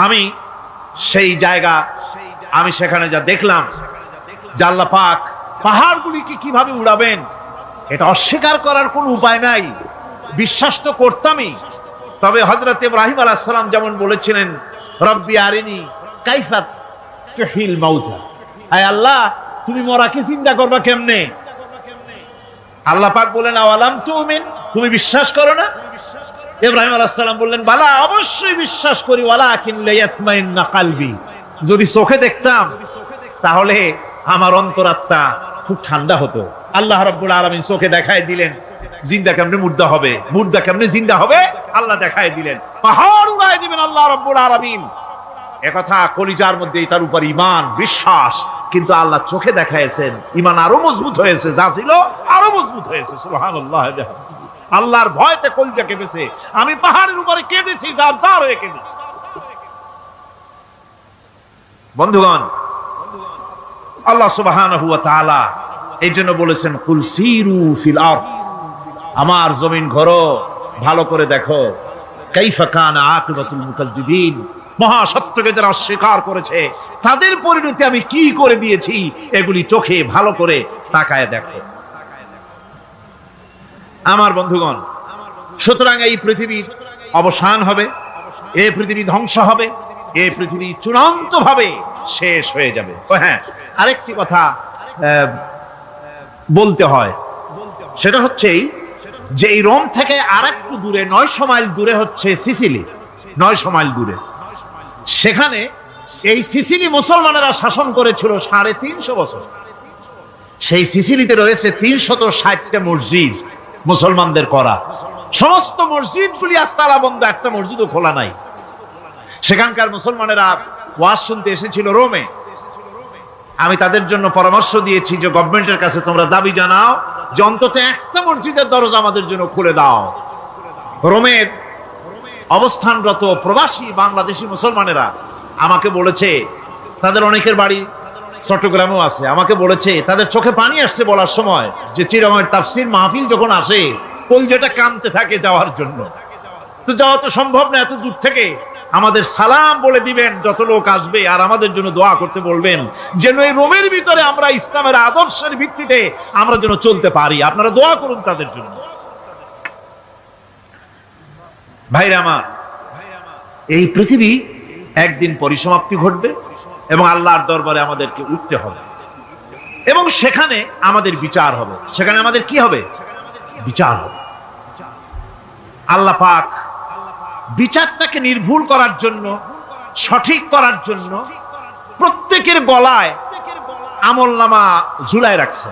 আমি সেই জায়গা, আমি সেখানে যা দেখলাম যে আল্লাহ পাক পাহাড়গুলিকে কিভাবে উড়াবেন, এটা অস্বীকার করার কোনো উপায় নাই। বিশ্বাস তো করতামই। তবে হযরত ইব্রাহিম আলাইহিস সালাম যেমন বলেছিলেন, রব্বি আরিনি কাইফা তুহিল মাউতা, আয় আল্লাহ তুমি মরাকে চিন্তা করবা কেমনে। আল্লাহ পাক বলেন, আওয়ালাম তুমিন, তুমি বিশ্বাস করো না? ইব্রাহিম আলাইহিস সালাম বললেন, বালা, অবশ্যই বিশ্বাস করি, ওয়ালাকিন লিয়াতমাইন্না কলবি, যদি চোখে দেখতাম তাহলে আমার অন্তরাত্মা খুব ঠান্ডা হতো। আল্লাহ রাব্বুল আলামিন চোখে দেখায় দিলেন জিন্দা কেমনে মুর্দা হবে, মুর্দা কেমনে জিন্দা হবে, আল্লাহ দেখায় দিলেন। পাহাড় উড়ায় দিবেন আল্লাহ রাব্বুল আলামিন। একথা কলিজার মধ্যে এটার উপর ঈমান বিশ্বাস, কিন্তু আল্লাহ চোখে দেখাইছেন, ঈমান আরো মজবুত হয়েছে, যা ছিল আরো মজবুত হয়েছে। সুবহানাল্লাহ। আল্লাহর ভয়তে কলিজা কেঁপেছে। আমি পাহাড়ের উপরে কেঁদেছি, যার যার হয়ে কেঁদেছি। বন্ধুগণ, আল্লাহ সুবহানাহু ওয়া তাআলা এই জন্য বলেছেন, কুল সিরু ফিল আরদ, আমার জমিন ঘোরো, ভালো করে দেখো, কাইফা কানা আকিবাতুল মুকাজ্জিবিন, মহা সত্যকে যারা অস্বীকার করেছে তাদের পরিণতি আমি কি করে দিয়েছি, এগুলি চোখে ভালো করে তাকায় দেখো। আমার বন্ধুগণ, সুতরাং এই পৃথিবীর অবসান হবে, এই পৃথিবী ধ্বংস হবে, এই পৃথিবী চূড়ান্ত ভাবে শেষ হয়ে যাবে। হ্যাঁ, আরেকটি কথা বলতে হয়, সেটা হচ্ছে যে এই রোম থেকে আরেকটু দূরে 900 মাইল দূরে হচ্ছে সিসিলি। 900 মাইল দূরে, সেখানে এই সিসিলি মুসলমানেরা শাসন করেছিল 350 বছর। সেই সিসিলিতে রয়েছে 360টা মসজিদ মুসলমানদের করা। সমস্ত মসজিদগুলি আজ তালা বন্ধ, একটা মসজিদও খোলা নাই। সেখানকার মুসলমানেরা ওয়াজ শুনতে এসেছিল রোমে। আমি তাদের জন্য পরামর্শ দিয়েছি যে গভর্নমেন্টের কাছে তোমরা দাবি জানাও যে অন্তত একটা মসজিদের দরজা আমাদের জন্য খুলে দাও। রোমের অবস্থানরত প্রবাসী বাংলাদেশি মুসলমানেরা আমাকে বলেছে তাদের অনেকের বাড়ি চট্টগ্রামেও আছে, আমাকে বলেছে তাদের চোখে পানি আসছে বলার সময় যে চিরঙের তাফসীর মাহফিল যখন আসে কলজাটা কাঁদতে থাকে যাওয়ার জন্য। তো যাওয়া তো সম্ভব না এত দূর থেকে, আমাদের সালাম বলে দিবেন যত লোক আসবে, আর আমাদের জন্য দোয়া করতে বলবেন যেন এই রোমের ভিতরে আমরা ইসলামের আদর্শের ভিত্তিতে আমরা যেন চলতে পারি। আপনারা দোয়া করুন তাদের জন্য। ভাইরা আমার, এই পৃথিবী একদিন পরিসমাপ্তি ঘটবে এবং আল্লাহর দরবারে আমাদেরকে উঠতে হবে এবং সেখানে আমাদের বিচার হবে। সেখানে আমাদের কি হবে? বিচার হবে। আল্লাহ পাক বিচারটাকে নির্ভুল করার জন্য, সঠিক করার জন্য প্রত্যেকের গলায় আমলনামা ঝুলায় রাখছে,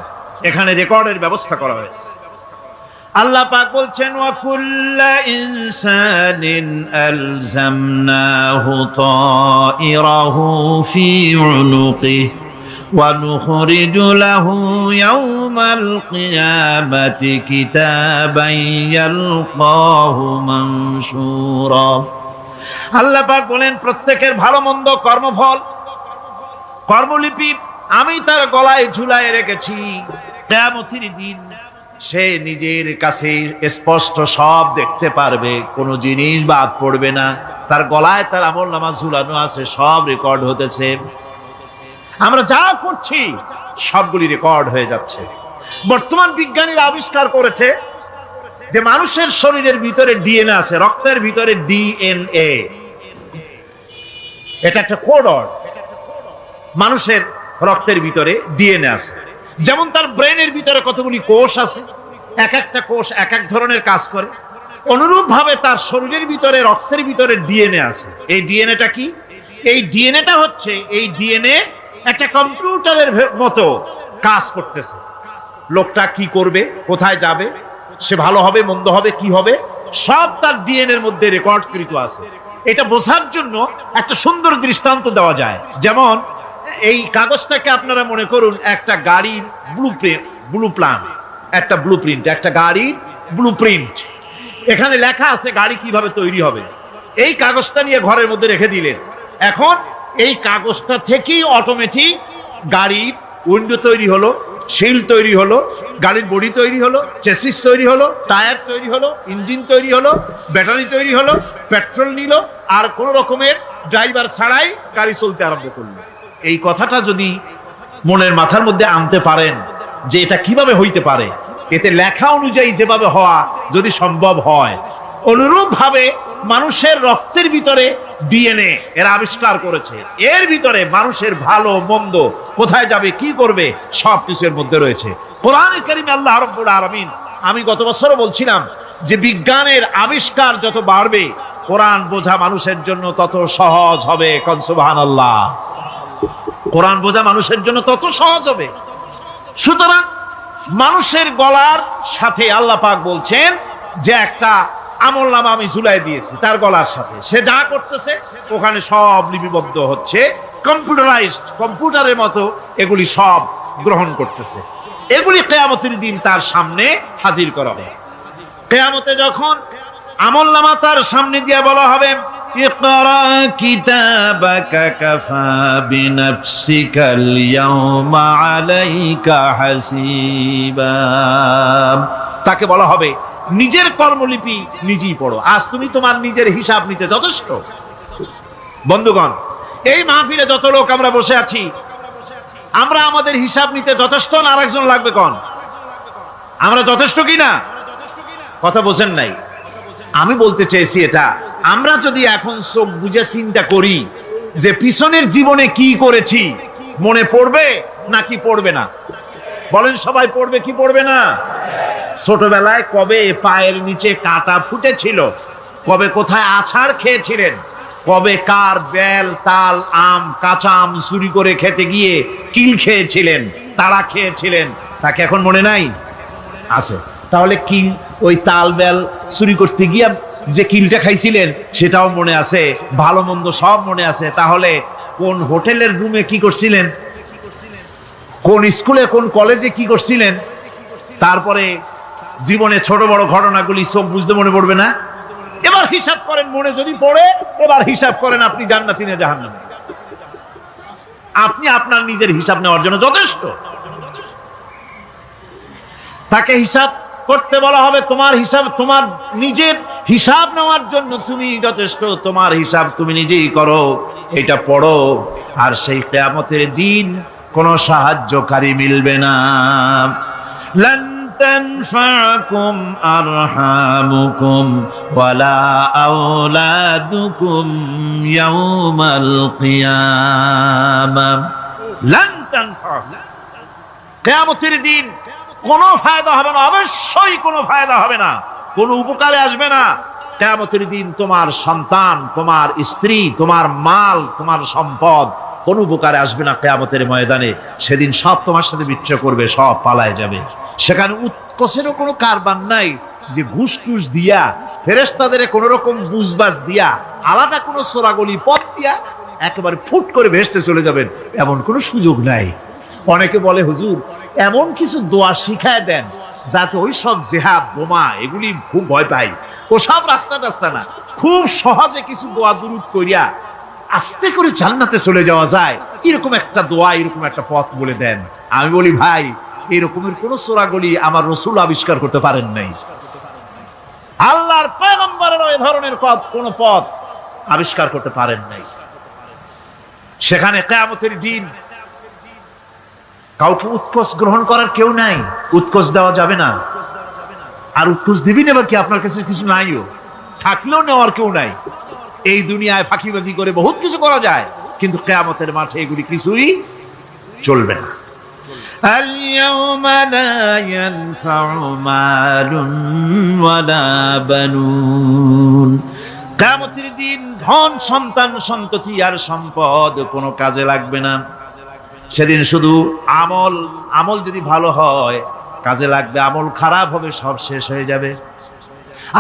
এখানে রেকর্ডের ব্যবস্থা করা হয়েছে। আল্লাহ পাক বলছেন ওয়া কুল্লা ইনসানিন আলজামনাহু তাইরাহু ফি উনুকিহি ওয়া নুখরিজু লাহু ইয়াওমাল কিয়ামাতি কিতাবান ইয়ালকাহু মানশুরা। আল্লাহ পাক বলেন প্রত্যেকের ভালো মন্দ কর্মফল, কর্মলিপি আমি তার গলায় ঝুলায় রেখেছি। কিয়ামতের দিন সে নিজের কাছে স্পষ্ট সব দেখতে পারবে, কোনো জিনিস বাদ পড়বে না। তার গলায় তার আমলনামা ঝুলানো আছে, সব রেকর্ড হতেছে। আমরা যা করছি সবগুলি রেকর্ড হয়ে যাচ্ছে। বর্তমান বিজ্ঞানীরা আবিষ্কার করেছে যে মানুষের শরীরের ভিতরে ডিএনএ আছে, রক্তের ভিতরে ডিএনএ, এটা একটা কোড। মানুষের রক্তের ভিতরে ডিএনএ আছে। যেমন তার ব্রেনের ভিতরে কতগুলি কোষ আছে, এক একটা কোষ এক এক ধরনের কাজ করে, অনুরূপ ভাবে তার শরীরের ভিতরে রক্তের ভিতরে ডিএনএ আছে। এই ডিএনএটা কি? এই ডিএনএটা হচ্ছে, এই ডিএনএ একটা কম্পিউটারের মতো কাজ করতেছে। লোকটা কি করবে, কোথায় যাবে, সে ভালো হবে মন্দ হবে কি হবে, সব তার ডিএনএ এর মধ্যে রেকর্ডকৃত আছে। এটা বোঝার জন্য একটা সুন্দর দৃষ্টান্ত দেওয়া যায়। যেমন এই কাগজটাকে আপনারা মনে করুন একটা গাড়ির একটা ব্লুপ্রিন্ট, একটা গাড়ির ব্লুপ্রিন্ট। এখানে লেখা আছে গাড়ি কিভাবে তৈরি হবে। এই কাগজটা নিয়ে ঘরের মধ্যে রেখে দিলেন, এখন এই কাগজটা থেকেই অটোমেটিক গাড়ির উইন্ডো তৈরি হলো, শিল তৈরি হলো, গাড়ির বডি তৈরি হলো, চেসিস তৈরি হলো, টায়ার তৈরি হলো, ইঞ্জিন তৈরি হলো, ব্যাটারি তৈরি হলো, পেট্রোল নিল, আর কোন রকমের ড্রাইভার ছাড়াই গাড়ি চলতে আরম্ভ করলো। এই কথাটা যদি মনের মাথার মধ্যে আনতে পারেন যে এটা কিভাবে হইতে পারে, এতে লেখা অনুযায়ী যেভাবে হওয়া যদি সম্ভব হয়, অনুরূপ ভাবে মানুষের রক্তের ভিতরে ডিএনএ এরা আবিষ্কার করেছে। এর ভিতরে মানুষের ভালো মন্দ, কোথায় যাবে কি করবে, সবকিছুর মধ্যে রয়েছে। কোরআনে কারীমে আল্লাহ রাব্বুল আলামিন, আমি গত বছরও বলছিলাম যে বিজ্ঞানের আবিষ্কার যত বাড়বে কোরআন বোঝা মানুষের জন্য তত সহজ হবে। কোন সুবহানাল্লাহ। কোরআন বোঝা মানুষের জন্য তত সহজ হবে। সুতরাং মানুষের গলার সাথে আল্লাহ পাক বলছেন যে একটা আমলনামা আমি ঝুলাই দিয়েছি তার গলার সাথে, সে যা করতেছে ওখানে সব লিপিবদ্ধ হচ্ছে, কম্পিউটারাইজড, কম্পিউটারের মতো এগুলি সব গ্রহণ করতেছে। এগুলি কিয়ামতের দিন তার সামনে হাজির করা হবে। কিয়ামতে যখন আমলনামা তার সামনে দিয়ে বলা হবে ইকরা কিতাবাকা কাফা বিনাফসিকাল ইয়াওমা আলাইকা হাসিবা, তাকে বলা হবে নিজের কর্মলিপি নিজেই পড়ো, আজ তুমি তোমার নিজের হিসাব নিতে যথেষ্ট। বন্ধুগণ, এই মাহফিলে যত লোক আমরা বসে আছি, আমরা আমাদের হিসাব নিতে যথেষ্ট না আরেকজন লাগবে? কোন আমরা যথেষ্ট কিনা? কথা বোঝেন নাই। আমি বলতে চেয়েছি এটা, আমরা যদি এখন চোখ বুঝে চিন্তা করি যে পিছনের জীবনে কি করেছি, মনে পড়বে নাকি পড়বে না? বলেন সবাই, পড়বে কি পড়বে না? ছোটবেলায় কবে পায়ের নিচে কাঁটা ফুটেছিল, কবে কোথায় আছাড় খেয়েছিলেন, কবে কার বেল তাল আম কাঁচা আম চুরি করে খেতে গিয়ে কিল খেয়েছিলেন, তারা খেয়েছিলেন, তাকে এখন মনে নাই? আছে। তাহলে কিল, ওই তাল বেল চুরি করতে গিয়ে যে কিলটা খাইছিলেন সেটাও মনে আছে, ভালো মন্দ সব মনে আছে। তাহলে কোন হোটেলের রুমে কি করছিলেন, কোন স্কুলে কোন কলেজে কি করছিলেন, তারপরে জীবনে ছোট বড় ঘটনাগুলি সব বুঝতে মনে পড়বে না? এবার হিসাব করেন, মনে যদি পড়ে এবার হিসাব করেন আপনি জান্নাতি না জাহান্নামী। আপনি আপনার নিজের হিসাব নেওয়ার জন্য যথেষ্ট। তাকে হিসাব করতে বলা হবে, তোমার হিসাব, তোমার নিজের হিসাব নেওয়ার জন্য তুমি যথেষ্ট, তোমার হিসাব তুমি নিজেই করো, এটা পড়ো। আর সেই কিয়ামতের দিন কোনো সাহায্যকারী মিলবে না। লান তানফাকুম আরহামুকুম ওয়ালা আওলাদুকুম ইয়াউমাল কিয়ামাহ। লান তানফাকুম, কিয়ামতের দিন কোনো ফায়দা হবে না, অবশ্যই কোনো ফায়দা হবে না, কোনো উপকারে আসবে না। কিয়ামতের দিন তোমার সন্তান, তোমার স্ত্রী, তোমার মাল, তোমার সম্পদ কোনো উপকারে আসবে না। কিয়ামতের ময়দানে সেদিন সব তোমার সাথে বিচ্ছেদ করবে, সব পালায় যাবে। সেখানে উৎকোষেরও কোনো কারবার নাই যে ঘুষ টুস দিয়া, ফেরেশতাদের কোন রকম বুঝবাজ দিয়া, আলাদা কোনো চোরাগলি পথ দিয়া একেবারে ফুট করে ভেস্তে চলে যাবেন, এমন কোনো সুযোগ নাই। অনেকে বলে, হুজুর এমন কিছু দোয়া শিখায় দেন যাতে ওই সব জেহাদ বোমা এগুলি খুব ভয় পাই, ওসব রাস্তা টাস্তা না, খুব সহজে কিছু দোয়া দুরূদ করিয়া আস্তে করে জান্নাতে চলে যাওয়া যায়, এরকম একটা দোয়া, এরকম একটা পথ বলে দেন। আমি বলি, ভাই এরকমের কোন চোরাগলি আমার রাসূল আবিষ্কার করতে পারেন নাই, আল্লাহর পয়গম্বরের ওই ধরনের কোন পথ আবিষ্কার করতে পারেন নাই। সেখানে কিয়ামতের দিন কাউকে উৎকোষ গ্রহণ করার কেউ নাই, উৎকোষ দেওয়া যাবে না। আর উৎকোষ দিবি না কি, আপনার কাছে কিছু নাইও, থাকলেও নেওয়ার কেউ নাই। এই দুনিয়ায় ফাঁকিবাজি করে বহুত কিছু করা যায়, কিন্তু কিয়ামতের মাঠে এগুলি কিছুই চলবে না। আল-ইয়াওমা লা ইয়ানফা'ু মালুন ওয়ালা বানুন, কিয়ামতের দিন ধন সন্তান সন্ততি আর সম্পদ কোনো কাজে লাগবে না। সেদিন শুধু আমল যদি ভালো হয় কাজে লাগবে, আমল খারাপ হবে সব শেষ হয়ে যাবে।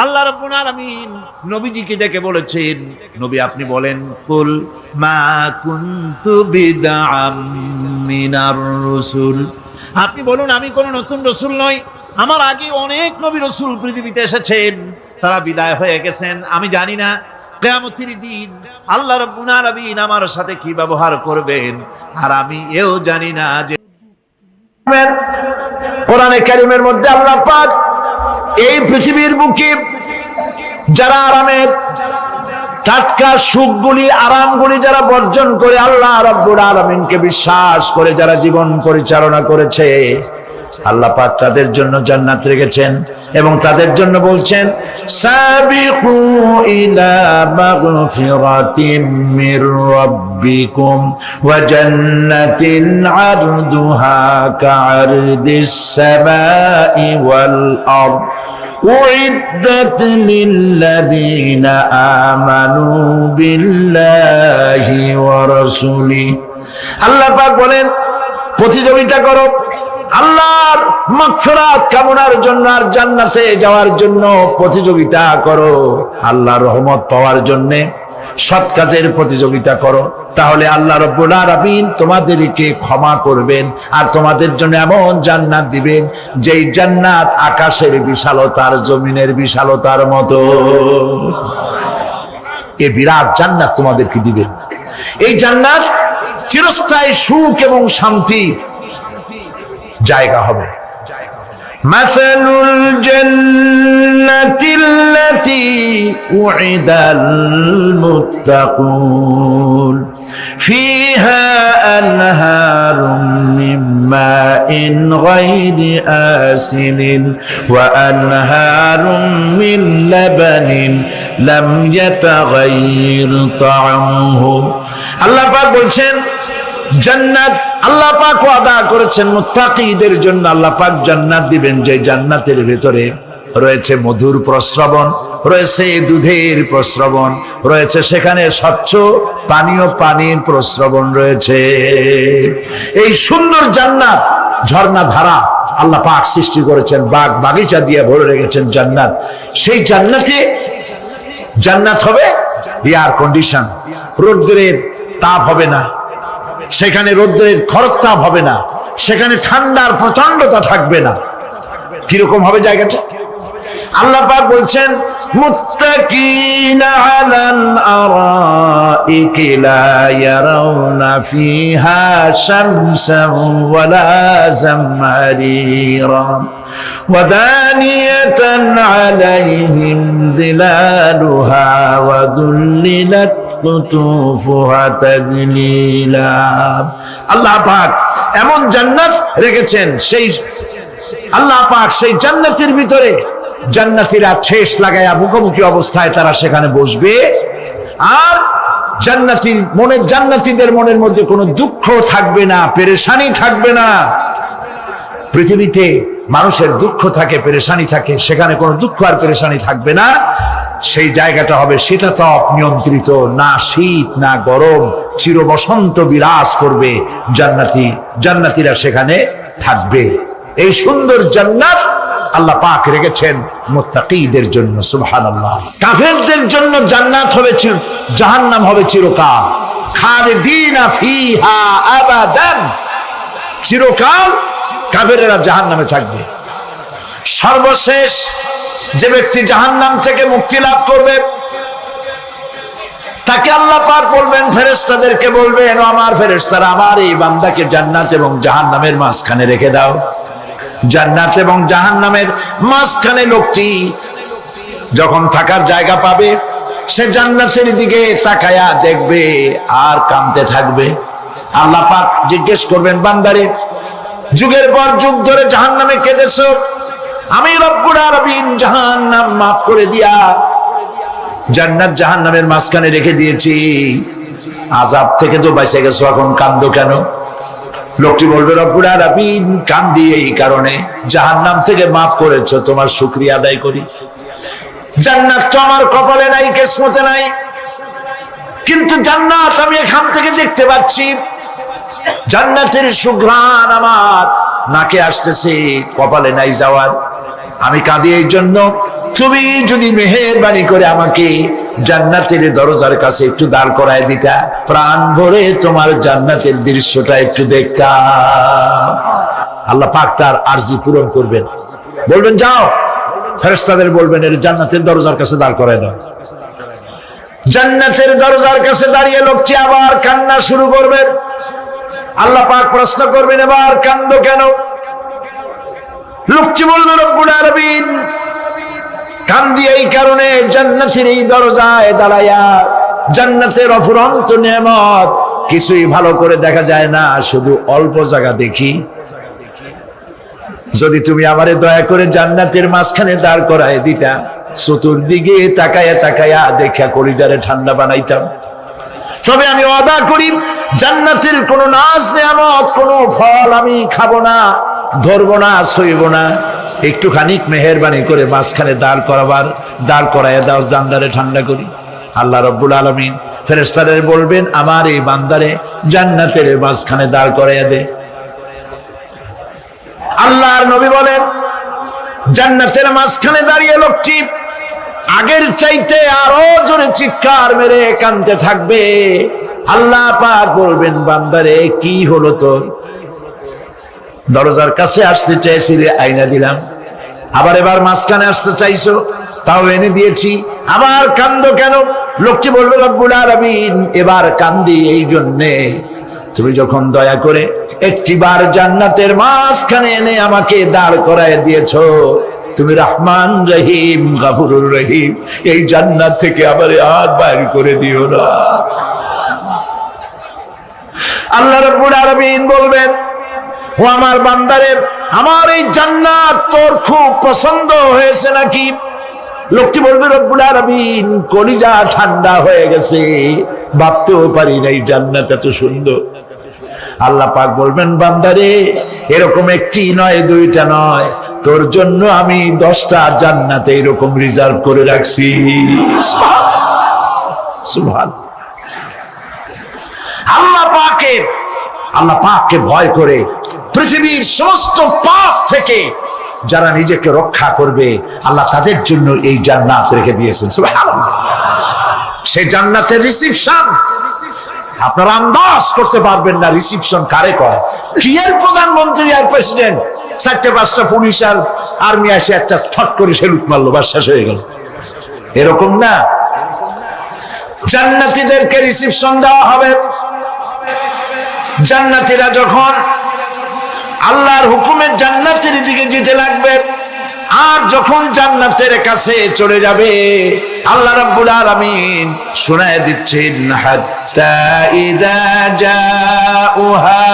আল্লাহ রাব্বুল আলামিন নবীজিকে ডেকে বলেছেন, নবী আপনি বলেন, কুল মা কুনতু বিদআম মিনার রাসূল, আপনি বলুন আমি কোন নতুন রাসূল নই, আমার আগে অনেক নবী রাসূল পৃথিবীতে এসেছেন, তারা বিদায় হয়ে গেছেন। আমি জানি না কিয়ামতের দিন আল্লাহ রাব্বুল আলামিন আমার সাথে কি ব্যবহার করবেন, আর আমি এও জানি না যে কোরআনে কারীমের মধ্যে আল্লাহ পাক এই পৃথিবীর বুকে যারা আরামের টাটকা সুখগুলি, আরামগুলি যারা বর্জন করে আল্লাহ রাব্বুল আলামিনকে বিশ্বাস করে যারা জীবন পরিচালনা করেছে, আল্লাহ পাক তাদের জন্য জান্নাত রেখেছেন এবং তাদের জন্য বলছেন, সাবিকু ইলা মাগফিরাতিম মির রাব্বিকুম ওয়া জান্নাতিন আরদুহা কাআরদিস সামাই ওয়াল আরদ উইদ্দাত লিল্লাযীনা আমানু বিল্লাহি ওয়া রাসূলিহি। আল্লাহ পাক বলেন, প্রতিযোগিতা করো আল্লাহর মাগফিরাত কামনার জন্য আর জান্নাতে যাওয়ার জন্য প্রতিযোগিতা করো, আল্লাহর রহমত পাওয়ার জন্য সৎ কাজের প্রতিযোগিতা করো, তাহলে আল্লাহ রাব্বুল আলামিন তোমাদেরকে ক্ষমা করবেন আর তোমাদের জন্য এমন জান্নাত দিবেন যেই জান্নাত আকাশের বিশালতার জমিনের বিশালতার মতো। এই বিরাট জান্নাত তোমাদেরকে দিবেন। এই জান্নাত চিরস্থায়ী সুখ এবং শান্তি জায়গা হবে। মাসালুল জান্নাতিল্লাতী উইদাল মুত্তাকুন ফিহা আনহারুম মিন মাইন গায়রি আসিনিন ওয়া আনহারুম মিন লাবানিন লাম ইয়াতাগায়্যার তা'আমুহু। আল্লাহ পাক বলছেন, জান্নাত আল্লাহ পাক ওয়াদা করেছেন মুত্তাকীদের জন্য। আল্লাহ পাক জান্নাত দিবেন, যে জান্নাতের ভিতরে রয়েছে মধুর প্রস্রবণ, রয়েছে দুধের প্রস্রবণ, রয়েছে সেখানে স্বচ্ছ পানীয় পানির প্রস্রবণ রয়েছে। এই সুন্দর জান্নাত, ঝর্ণা ধারা আল্লাহ পাক সৃষ্টি করেছেন, বাগ বাগিচা দিয়ে ভরে রেখেছেন জান্নাত। সেই জান্নাতে জান্নাত হবে এয়ার কন্ডিশন, রৌদ্রের তাপ হবে না সেখানে, রৌদ্রের খরতাপ হবে না সেখানে, ঠান্ডার প্রচন্ডতা থাকবে না। কিরকম হবে জায়গাটা? আল্লাহ পাক বলছেন, মুত্তাকিনা আলাল আরাই الأرائك لا يرون فيها شمسا ولا زمهريرا ودانية عليهم ظلالها وذللت قطوفها تذليلا আল্লাহ পাক এমন জান্নাত রেখেছেন, সেই আল্লাহ পাক সেই জান্নাতের ভিতরে জান্নাতীরা ঠেস লাগায়া মুখোমুখি অবস্থায় তারা সেখানে বসবে, আর জান্নাতীদের মনের মধ্যে কোনো দুঃখ থাকবে না, পেরেশানি থাকবে না। পৃথিবীতে মানুষের দুঃখ থাকে, পেরেশানি থাকে, সেখানে কোনো দুঃখ আর পেরেশানি থাকবে না। সেই জায়গাটা হবে শীতাতপ নিয়ন্ত্রিত, না শীত না গরম, চির বসন্ত বিরাজ করবে। জান্নাতীরা সেখানে থাকবে। এই সুন্দর জান্নাত আল্লাহ পাক রেখেছেন মুত্তাকীদের জন্য। সুবহানাল্লাহ। কাফেরদের জন্য জান্নাত হবে, জাহান্নাম হবে চিরকাল। খালিদিনা ফিহা আবাদান, চিরকাল কাফেরেরা জাহান্নামে থাকবে। সর্বশেষ যে ব্যক্তি জাহান্নাম থেকে মুক্তি লাভ করবে তাকে আল্লাহ পাক বলবেন, ফেরেশতাদেরকে বলবেন, ও আমার ফেরেশতারা, আমার এই বান্দাকে জান্নাত এবং জাহান্নামের মাঝখানে রেখে দাও। জান্নাত এবং জাহান্নামের মাঝখানে লোকটি যখন থাকার জায়গা পাবে, সে জান্নাতের দিকে তাকায়া দেখবে আর কাঁদতে থাকবে। আল্লাহ পাক জিজ্ঞেস করবেন, বান্দারে, যুগের পর যুগ ধরে জাহান্নামে কেঁদেছো, আমি রব্বুল আলামিন জাহান্নাম মাফ করে দিয়া জান্নাত জাহান্নামের মাঝখানে রেখে দিয়েছি, আযাব থেকে তো বেঁচে গেছো, এখন কাঁদো কেন? লোকটি বলবে, রব্বুল আলামিন কান্দি এই কারণে, জাহান্নাম থেকে মাফ করেছো, তোমার শুকরিয়া আদায় করি। জান্নাত তো আমার কপালে নাই, কিসমতে নাই, কিন্তু জান্নাত আমি এখান থেকে দেখতে পাচ্ছি। জান্নাতের সুঘ্রাণ আমার নাকে আসতেছে, কপালে নাই যাওয়ার। আমি কাঁদি এই জন্য, তুমি যদি মেহেরবানি করে আমাকে জান্নাতের দরজার কাছে একটু দাঁড় করায় দিতা, প্রাণ ভরে তোমার জান্নাতের দৃশ্যটা একটু দেখতাম। আল্লাহ পাক তার আরজি পূরণ করবেন, বলবেন যাও, ফেরেশতাদের বলবেন এর জান্নাতের দরজার কাছে দাঁড় করায় দাও। জান্নাতের দরজার কাছে দাঁড়িয়ে লোকটি আবার কান্না শুরু করবেন। আল্লাহ পাক প্রশ্ন করবেন, এবার কান্দো কেন? লোকটি বলবে, রব্বুল আলামিন কান্দি এই কারণে, জান্নাতের এই দরজায় দাঁড়ায়া জান্নাতের অফুরন্ত নেয়ামত কিছুই ভালো করে দেখা যায় না, শুধু অল্প জায়গা দেখি। যদি তুমি আমারে দয়া করে জান্নাতের মাঝখানে দাঁড় করায় দিতা, চতুর্দিকে তাকায়া তাকায়া দেখা কলিজারে ঠান্ডা বানাইতাম। তবে আমি ওয়াদা করি, জান্নাতের কোন নাজ নেয়ামত, কোন ফল আমি খাবো না, ধরবো না, সইব না। একটুখানি মেহেরবানি করে মাঝখানে দাঁড় করাইয়া দাও, জান্নারে ঠান্ডা করি। আল্লাহ রব্বুল আলামিন ফেরেশতাদের বলবেন, আমার এই বান্দারে জান্নাতের মাঝখানে দাঁড় করাইয়া দে। আল্লাহর নবী বলেন, জান্নাতের মাঝখানে দাঁড়িয়ে লোকটি আগের চাইতে আরো জোরে চিৎকার মেরে কাঁদতে থাকবে। আল্লাহ পাক বলবেন, বান্দারে কি হলো তোর? দরজার কাছে আসতে চাইছিলে, আইনা দিলাম। আবার এবার মাঝখানে আসতে চাইছো, তাও এনে দিয়েছি, আবার কান্দো কেন? লোকটি বলবে, রব্বুল আলামিন এবার কান্দি এই জন্যে, তুমি যখন দয়া করে একটিবার জান্নাতের মাঝখানে এনে আমাকে দাঁড় করায় দিয়েছো, তুমি রহমান রহিম গফুরুর রহিম, এই জান্নাত থেকে আবার আর বাইর করে দিও না। আল্লাহ রাব্বুল আলামিন বলবেন, ও আমার বান্দারে, আমার এই জান্নাত তোর খুব পছন্দ হয়েছে নাকি? লোকটি বলবে, রব্বুল আলামিন কলিজা ঠান্ডা হয়ে গেছে, ভাবতেও পারি না এই জান্নাত এত সুন্দর। আল্লাহ পাক বলবেন, বান্দারে এরকম একটি নয়, দুইটা নয়, তোর জন্য আমি 10টা জান্নাতে এরকম রিজার্ভ করে রাখছি। সুবহান। আল্লাহ পাককে ভয় করে পৃথিবীর সমস্ত পাপ থেকে যারা নিজেকে রক্ষা করবে, আল্লাহ তাদের জন্য এই জান্নাত রেখে দিয়েছেন। সুবহানাল্লাহ। সেই জান্নাতের রিসিপশন আপনারা আন্দাজ করতে পারবেন না, রিসিপশন কারে কয়। কি এর প্রধানমন্ত্রী আর প্রেসিডেন্ট, 4-5টা পুলিশ আর আর্মি আসে একটা ফট করে সেলুট মারলো, বা শেষ হয়ে গেল, এরকম না। জান্নাতীদেরকে রিসিপশন দেওয়া হবে। জান্নাতীরা যখন আল্লাহর হুকুমে জান্নাতের দিকে যেতে লাগবে, আর যখন জান্নাতের কাছে চলে যাবে, আল্লাহ রাব্বুল আলামিন শোনায় দিচ্ছেন, হাত্তা ইযা জাউহা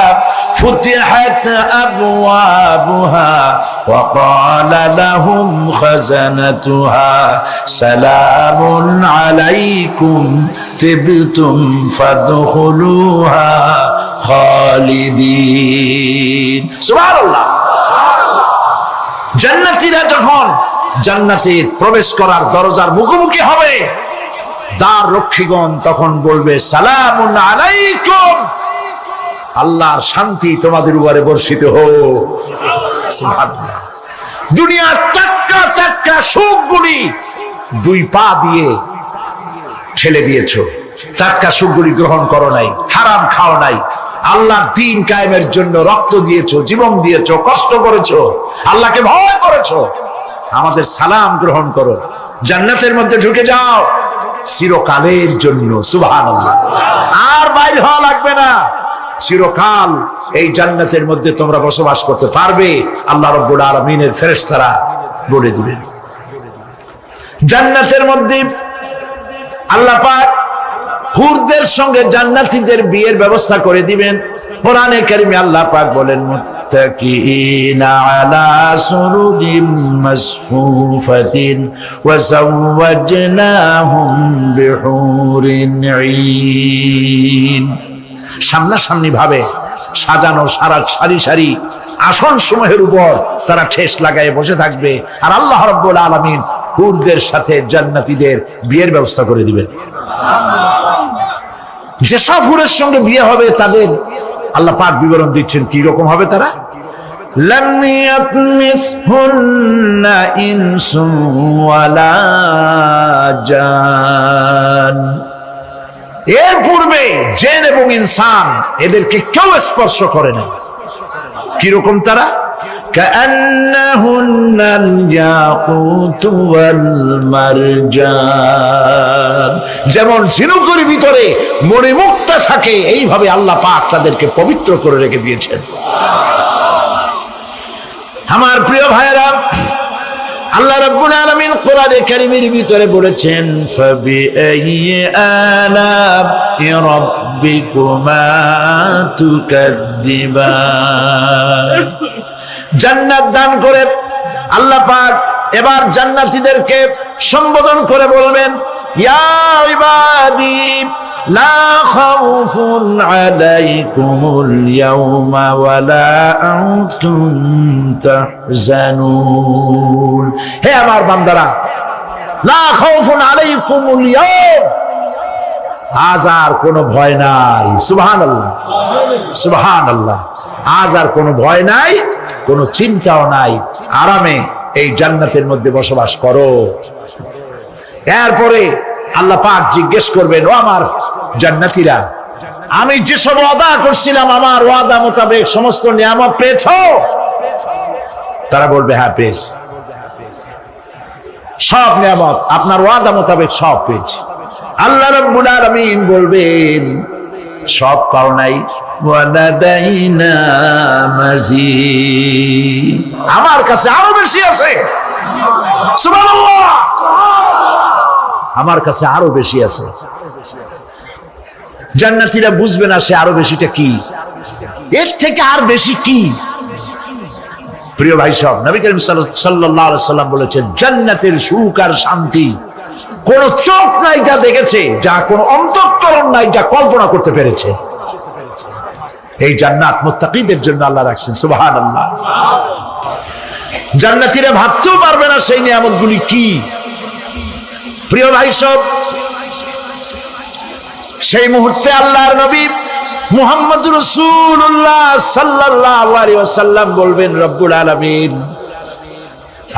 ফুতিহাত আবওয়াবুহা ওয়া ক্বালা লাহুম খাজানাতুহা সালামুন আলাইকুম তিবতুম ফাদখুলুহা খালিদিন। সুবহানাল্লাহ। জান্নাতীরা যখন জান্নাতে প্রবেশ করার দরজার মুখোমুখি হবে, দ্বার রক্ষীগণ তখন বলবে, সালামুন আলাইকুম, আল্লাহর শান্তি তোমাদের উপরে বর্ষিত হোক। সুবহানাল্লাহ। দুনিয়ার টাটকা টাটকা সুখগুলি দুই পা দিয়ে ঠেলে দিয়েছো, টাটকা সুখগুলি গ্রহণ করো নাই, হারাম খাও নাই, আল্লাহর দ্বীন কায়েমের জন্য রক্ত দিয়েছো, জীবন দিয়েছো, কষ্ট করেছো, আল্লাহকে ভয় করেছো। আমাদের সালাম গ্রহণ করো, জান্নাতের মধ্যে ঢুকে যাও চিরকালের জন্য। সুবহানাল্লাহ। আর বাইরে হওয়া লাগবে না, চিরকাল এই জান্নাতের মধ্যে তোমরা বসবাস করতে পারবে, আল্লাহ রাব্বুল আলামিনের ফেরেশতারা বলে দিবেন। জান্নাতের মধ্যে আল্লাহ পাক হুরদের সঙ্গে জান্নাতীদের বিয়ের ব্যবস্থা করে দিবেন। কোরআনে কারিমে আল্লাহ পাক বলেন, মুত্তাকিনা আলা সুরুজিম মাসফুফাতিন ওয়া যাওয়াজনাহুম বিহুরিন ঈন। সামনাসামনি ভাবে সাজানো সারি সারি আসন সমূহের উপর তারা ঠেস লাগায় বসে থাকবে, আর আল্লাহ রাব্বুল আলামিন হুরদের সাথে জান্নাতীদের বিয়ের ব্যবস্থা করে দিবেন। যেসব হুরের সঙ্গে বিয়ে হবে তাদের আল্লাহ পাক বিবরণ দিচ্ছেন কি রকম হবে তারা। লাম ইয়াতমিসহুন্না ইনসুন ওয়ালা জান। এর পূর্বে জিন এবং ইনসান এদেরকে কেউ স্পর্শ করে না। কি রকম তারা? কাআন্নাহুন্নাল ইয়াকুতু ওয়াল মারজান। যেমন ঝিনুকের ভিতরে মণিমুক্তা থাকে, এইভাবে আল্লাহ পাক তাদেরকে পবিত্র করে রেখে দিয়েছেন। আমার প্রিয় ভাইরা, আল্লাহ রাব্বুল আলামিন কোরআনে কারীমের ভিতরে বলেছেন, ফাবিআইয়ি আলা'i রাব্বিকুমা তুকাযযিবান। জান্নাত দান করে আল্লাহ পাক এবার জান্নাতীদেরকে সম্বোধন করে বলবেন, ইয়া ইবাদি লা খাউফুন আলাইকুমুল ইয়াওমা ওয়ালা আনতুম তাহজানুন। হে আমার বান্দারা, লা খাউফুন আলাইকুমুল ইয়াওম, আজ আর কোনো ভয় নাই। সুবহানাল্লাহ, সুবহানাল্লাহ। আজ আর কোনো ভয় নাই, কোনো চিন্তাও নাই, আরামে এই জান্নাতের মধ্যে বসবাস করো। এরপরে আল্লাহ পাক জিজ্ঞেস করবেন, ও আমার জান্নাতীরা, আমি যেসব ওয়াদা করছিলাম আমার ওয়াদা মোতাবেক সমস্ত নিয়ামত পেয়েছো? তারা বলবে, হ্যাঁ পেয়েছি, সব নিয়ামত আপনার ওয়াদা মোতাবেক সব পেয়েছি। আল্লাহ রাব্বুল আলামিন বলবেন, সব পাও নাই, ওয়ালাদাইনা মাজিদ, আমার কাছে আরো বেশি আছে। সুবহানাল্লাহ, আমার কাছে আরো বেশি আছে। জান্নাতীরা বুঝবে না সে আরো বেশিটা কি, এর থেকে আর বেশি কি। প্রিয় ভাই সব, নবী করিম সাল্লাল্লাহু আলাইহি সাল্লাম বলেছেন, জান্নাতের সুখ আর শান্তি কোন চোখ নাই যা দেখেছে, যা কোন অন্তঃকরণ নাই যা কল্পনা করতে পেরেছে। এই জান্নাত মুত্তাকিদের জন্য আল্লাহ রাখছেন। সুবহানাল্লাহ। জান্নাতীরা ভাবতেও পারবে না সেই নিয়ামতগুলি কি। প্রিয় ভাই সব, সেই মুহূর্তে আল্লাহর নবী মুহাম্মদুর রাসূলুল্লাহ সাল্লাল্লাহু আলাইহি ওয়াসাল্লাম বলবেন, রব্বুল আলামিন,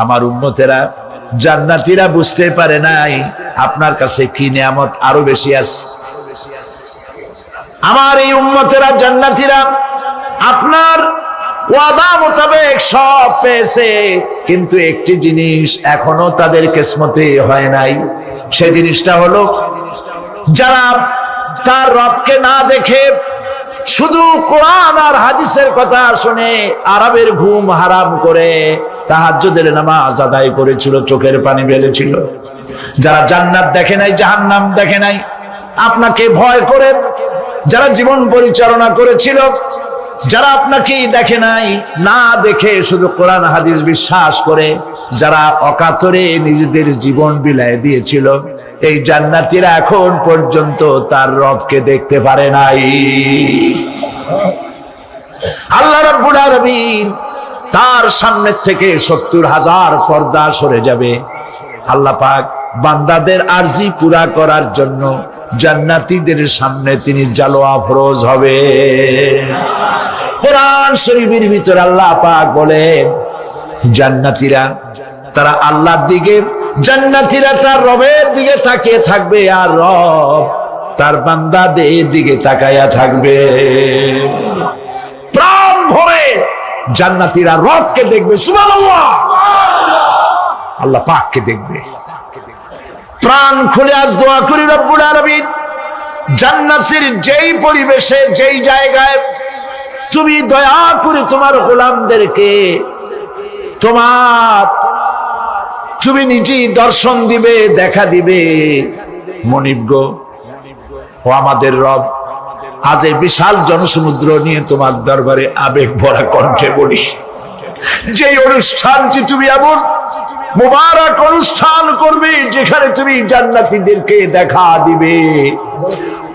আমার উম্মতেরা জান্নাতীরা বুঝতে পারে নাই আপনার কাছে কি নিয়ামত আরো বেশি আছে। আমার এই উম্মতেরা জান্নাতীরা আপনার ওয়াদা মোতাবেক সব পেয়েছে, কিন্তু একটি জিনিস এখনো তাদের কিসমতে হয় নাই। সেই জিনিসটা হলো যারা তার রবকে না দেখে শুধু কোরআন আর হাদিসের কথা শুনে আরবের ঘুম হারাম করে তাহাজ্জুদের নামাজ আদায় করেছিল, চোখের পানি ফেলেছিল, যারা জান্নাত দেখে নাই, জাহান্নাম দেখে নাই, আপনাকে ভয় করে যারা জীবন পরিচালনা করেছিল, যারা আপনাকে দেখে নাই, না দেখে শুধু কোরআন হাদিস বিশ্বাস করে যারা অকাতরে নিজেদের জীবন বিলায় দিয়েছিল, এই জান্নাতীরা এখন পর্যন্ত তার রবকে দেখতে পারে নাই। আল্লাহ রাব্বুল আলামিন তার সামনে থেকে 70,000 পর্দা সরে যাবে। আল্লাহ পাক বান্দাদের আরজি পুরা করার জন্য জান্নাতীদের সামনে তিনি জালোয়া ফরজ হবে। কোরআন শরীফের ভিতরে আল্লাহ পাক বলেন, জান্নাতীরা তারা আল্লাহর দিকে, জান্নাতীরা তার রবের দিকে তাকিয়ে থাকবে, আর রব তার বান্দাদের দিকে তাকায়া থাকবে। প্রাণ ভরে জান্নাতীরা রবকে দেখবে, সুবহানাল্লাহ, আল্লাহ পাককে দেখবে। প্রাণ খুলে আজ দোয়া করি রব্বুল আলামিন, জান্নাতের যেই পরিবেশে, যেই জায়গায় তুমি দয়া করে তোমার গোলামদেরকে তুমি নিজেই দর্শন দিবে, দেখা দিবে। মনিব গো, ও আমাদের রব, আজ এই বিশাল জনসমুদ্র নিয়ে তোমার দরবারে আবেগ ভরা কণ্ঠে বলি, যেই অনুষ্ঠানটি তুমি এমন মুবারক অনুষ্ঠান করবে যেখানে তুমি জান্নাতীদেরকে দেখা দিবে,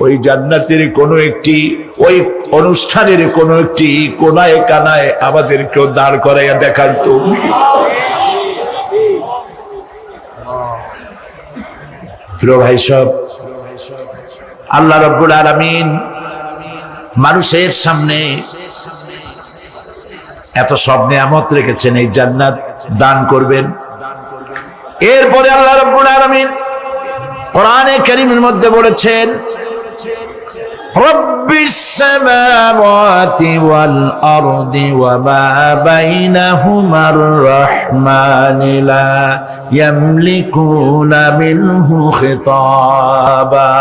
ওই জান্নাতের কোন একটি, ওই অনুষ্ঠানের কোন একটি কোনায় কানায় আমাদেরকেও দাঁড় করাইয়া দেখার তো। প্রিয় ভাই সব, আল্লাহ রাব্বুল আলামিন মানুষের সামনে এত সব নিয়ামত রেখেছেন, এই জান্নাত দান করবেন। এরপরে আল্লাহ রাব্বুল আলামিন কোরআনে কারীমের মধ্যে বলেছেন, রব্বিস সামাওয়াতি ওয়াল আরদি ওয়া মা বাইনাহুমার রাহমানি লা ইয়ামলিকুনা মিনহু খিতাবা।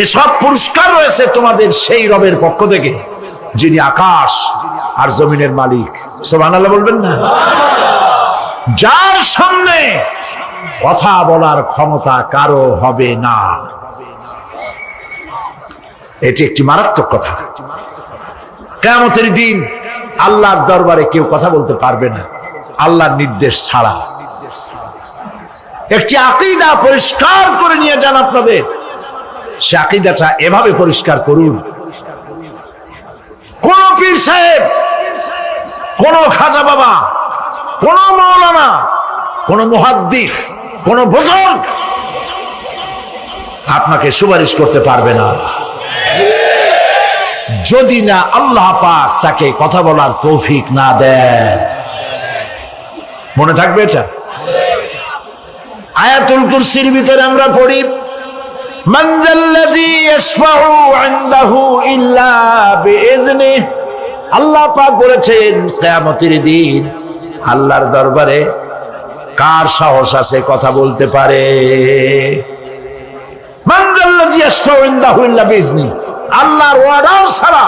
এসব পুরস্কার রয়েছে তোমাদের সেই রবের পক্ষ থেকে যিনি আকাশ আর জমিনের মালিক। সুবহানাল্লাহ বলবেন না? যার সামনে কথা বলার ক্ষমতা কারো হবে না। এটি একটি মারাত্মক কথা। কিয়ামতের দিন আল্লাহর দরবারে কেউ কথা বলতে পারবে না আল্লাহর নির্দেশ ছাড়া। একটি আকীদা পরিষ্কার করে নিয়ে যান আপনাদের, সে আকীদাটা এভাবে পরিষ্কার করুন, কোন পীর সাহেব, কোন খাজা বাবা, কোন মাওলানা, কোন মুহাদ্দিস, কোন বুজুর্গ আপনাকে সুপারিশ করতে পারবে না যদি না আল্লাহ পাক তাকে কথা বলার তৌফিক না দেন। মনে থাকবে এটা। আয়াতুল কুরসির ভিতরে আমরা পড়ি, মান যাল্লাযী ইয়াশফাউ ইনদাহু ইল্লা বিইযনিহি। আল্লাহ পাক বলেছেন কিয়ামতের দিন আল্লাহর দরবারে কার সাহস আছে কথা বলতে পারে? মান যাল্লাযী ইয়াশফাউ ইনদাহু ইল্লা বিইযনিহি। আল্লাহর ওয়ার্ডার ছাড়া,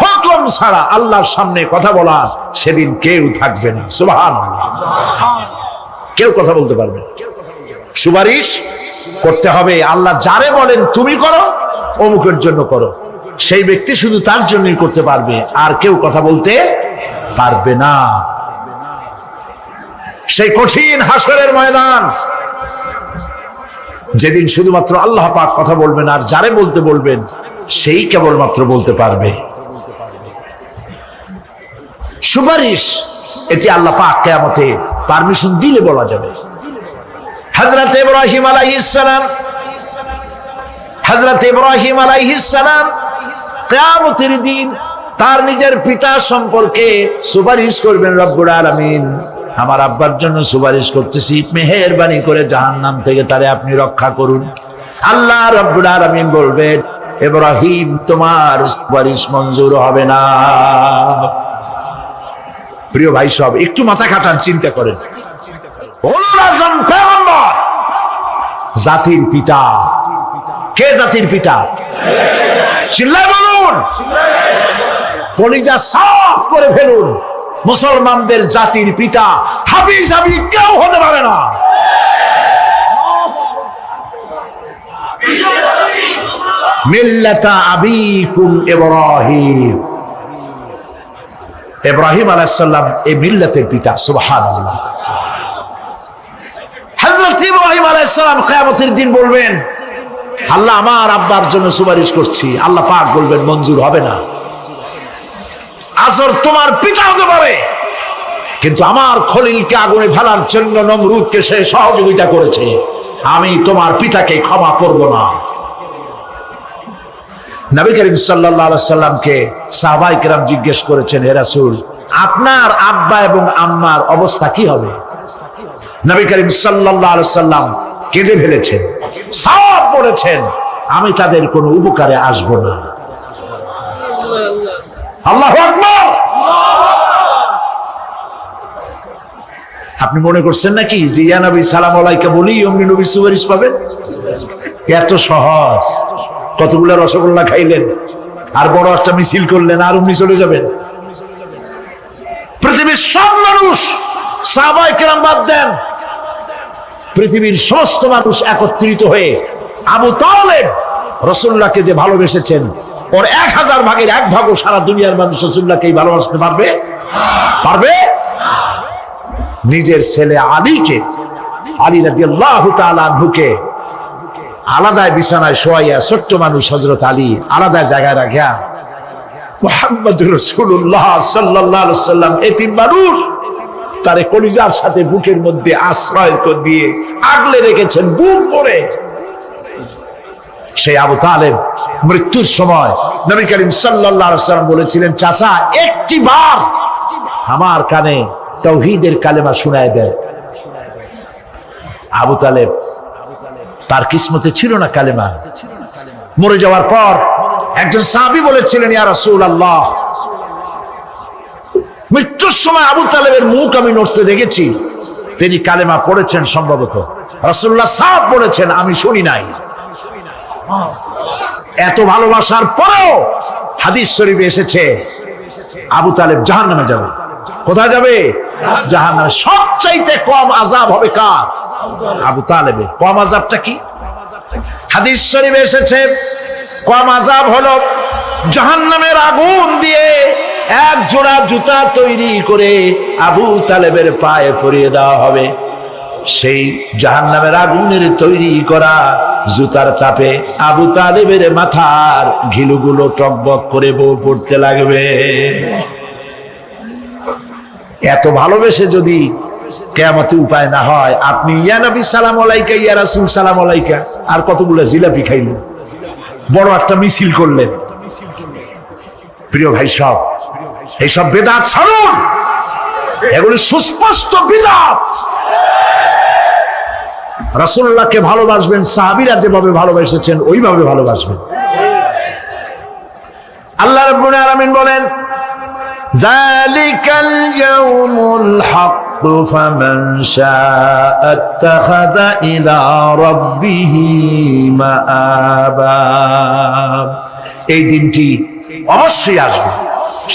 হুকুম ছাড়া আল্লাহর সামনে কথা বলার সেদিন কেউ থাকবে না। সুবহানাল্লাহ। কেউ কথা বলতে পারবে না। সুপারিশ করতে হবে আল্লাহ যারে বলেন তুমি করো, অমুকের জন্য করো, সেই ব্যক্তি শুধু তার জন্যই করতে পারবে, আর কেউ কথা বলতে পারবে না। সেই কঠিন হাসরের ময়দান, যেদিন শুধুমাত্র আল্লাহ পাক কথা বলবেন, আর যারে বলতে বলবেন সেই কেবলমাত্র বলতে পারবে। সুপারিশ এটি আল্লাহ পাক কিয়ামতে পারমিশন দিলে বলা যাবে। হযরত ইব্রাহিম আলাইহিস সালাম কিয়ামতের দিন তার নিজের পিতা সম্পর্কে সুপারিশ করবেন, রব্বুল আলামিন আমার আব্বার জন্য সুপারিশ করতেছি, মেহেরবানি করে জাহান্নাম থেকে তারে আপনি রক্ষা করুন। আল্লাহ রব্বুল আলামিন বলবেন, ইব্রাহিম তোমার সুপারিশ মঞ্জুর হবে না। প্রিয় ভাই সব, একটু মাথা খাটান, চিন্তা করেন। জাতির পিতা। কে জাতির পিতা? চিল্লায় বলুন, কলিজা সাফ করে ফেলুন। মুসলমানদের জাতির পিতা হাফিজ হাবিব কেউ হতে পারে না। মিল্লাতা আবিকুম ইব্রাহিম, ইব্রাহিম আলাইহিস সালাম এই মিল্লাতের পিতা। সুবহানাল্লাহ। হযরত ইব্রাহিম আলাইহিস সালাম কিয়ামতের দিন বলবেন, আল্লাহ আমার আব্বার জন্য সুপারিশ করছি। আল্লাহ পাক বলবেন মঞ্জুর হবে না। আসর তোমার পিতা হতে পারে, কিন্তু আমার খলিলকে আগুনে ফেলার জন্য নমরুদকে সে সহযোগিতা করেছে, আমি তোমার পিতাকে ক্ষমা করব না। নবী করিম সাল্লাল্লাহু আলাইহি সাল্লামকে সাহাবায়ে কেরাম জিজ্ঞেস করেছেন, হে রাসূল, আপনার আব্বা এবং আম্মার অবস্থা কি হবে? নবী করিম সাল্লাল্লাহু আলাইহি সাল্লাম কেঁদে ফেলেছেন, সব বলেছেন, আমি তাদের কোনো উপকারে আসব না। আল্লাহু আকবার। আপনি মনে করছেন নাকি যে ইয়া নবী সালাম আলাইকা বলি অমনি নবী সুপারিশ পাবেন? এত সহজ। কতগুলো রসগোল্লা খাইলেন আর বড় একটা মিছিল করলেন আর অমনি চলে যাবেন? পৃথিবীর সব মানুষ, সাহাবায়ে কেরাম বাদ দেন, পৃথিবীর সমস্ত মানুষ একত্রিত হয়ে আবু তালেব রাসূলুল্লাহকে যে ভালোবেসেছেন, ওর 1000 ভাগের 1 ভাগও সারা দুনিয়ার মানুষ রাসূলুল্লাহকেই ভালোবাসতে পারবে? পারবে? নিজের ছেলে আলীকে, আলী রাদিয়াল্লাহু তাআলা আনহুকে আলাদা বিছানায় শোয়াইয়া, ছোট্ট মানুষ হযরত আলী আলাদা জায়গায় রাখিয়া মুহাম্মদুর রাসূলুল্লাহ সাল্লাল্লাহু আলাইহি ওয়াসাল্লাম এতিম মানুষ তারে কলিজার সাথে বুকের মধ্যে আশ্রয় দিয়ে আগলে রেখেছেন বুক ভরে। সেই আবু তালেব মৃত্যুর সময় নবী করিম সাল্লাল্লাহু আলাইহি ওয়াসাল্লাম বলেছিলেন, চাচা একটি বার আমার কানে তাওহীদের কালেমা শোনায় দেন। আবু তালেব তার কিসমতে ছিল না কালেমা। মরে যাওয়ার পর একজন সাহাবী বলেছিলেন, ইয়া রাসূলুল্লাহ, মৃত্যুর সময় আবু তালেবের মুখ আমি নড়তে দেখেছি, তিনি কালেমা পড়েছেন সম্ভবত। রাসূলুল্লাহ সাফ বলেছেন, আমি শুনি নাই। এত ভালোবাসার পরেও হাদিস শরীফে এসেছে আবু তালেব জাহান্নামে যাবে। কোথায় যাবে? জাহান্নামে। সবচাইতে কম আযাব হবে কার? আবু তালেবের। কম আযাবটা কি? হাদিস শরীফে এসেছে কম আযাব হলো জাহান্নামের আগুন দিয়ে এক জোড়া জুতা তৈরি করে আবু তালেবের পায়ে পরিয়ে দেওয়া হবে। সেই জাহান্নামের আগুনের তৈরি করা জুতার তাপে আবু তালেবের মাথার ঘিলুগুলো টকবক করে বউ পড়তে লাগবে। এত ভালোবেসে যদি কিয়ামতে উপায় না হয়, আপনি ইয়া নবী সালাম আলাইকা, ইয়া রাসূল সালাম আলাইকা আর কতগুলো জিলাপি খাইলেন, বড় একটা মিছিল করলেন। প্রিয় ভাই সব, এইসব বেদাত ছাড়ুন, এগুলি সুস্পষ্ট বিদআত। রাসূলুল্লাহকে ভালোবাসবেন, সাহাবীরা যেভাবে ভালোবেসেছেন ওইভাবে ভালোবাসবেন। আল্লাহ রাব্বুল আলামিন বলেন, যালিকাল ইয়াউমুল হক ফামান শাআ আত্তাখাযা ইলা রাব্বিহি মাআবা। এই দিনটি অবশ্যই আসবে,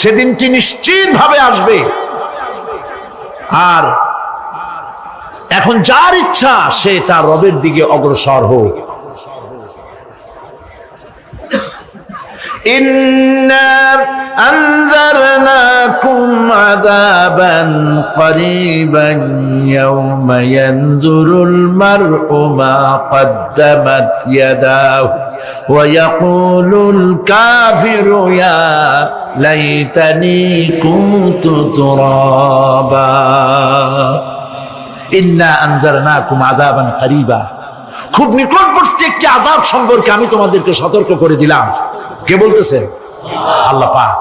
সেদিনটি নিশ্চিতভাবে আসবে। আর এখন যার ইচ্ছা সে তার রবের দিকে অগ্রসর হোক। ইন্না আনজারনাকুম আযাবান করিবান ইয়াওমা ইয়ানজুরুল মার'উ মা কদ্দামাত ইয়াদাহু ওয়া ইয়াকুলুল কাফিরু ইয়া লাইতানি কুনতু তুরাবা। ইন্না আনজারনাকুম আযাবান করিবা, খুব নিকটবর্তী একটি আযাব সম্পর্কে আমি তোমাদেরকে সতর্ক করে দিলাম। কে বলতেছেন? আল্লাহ পাক।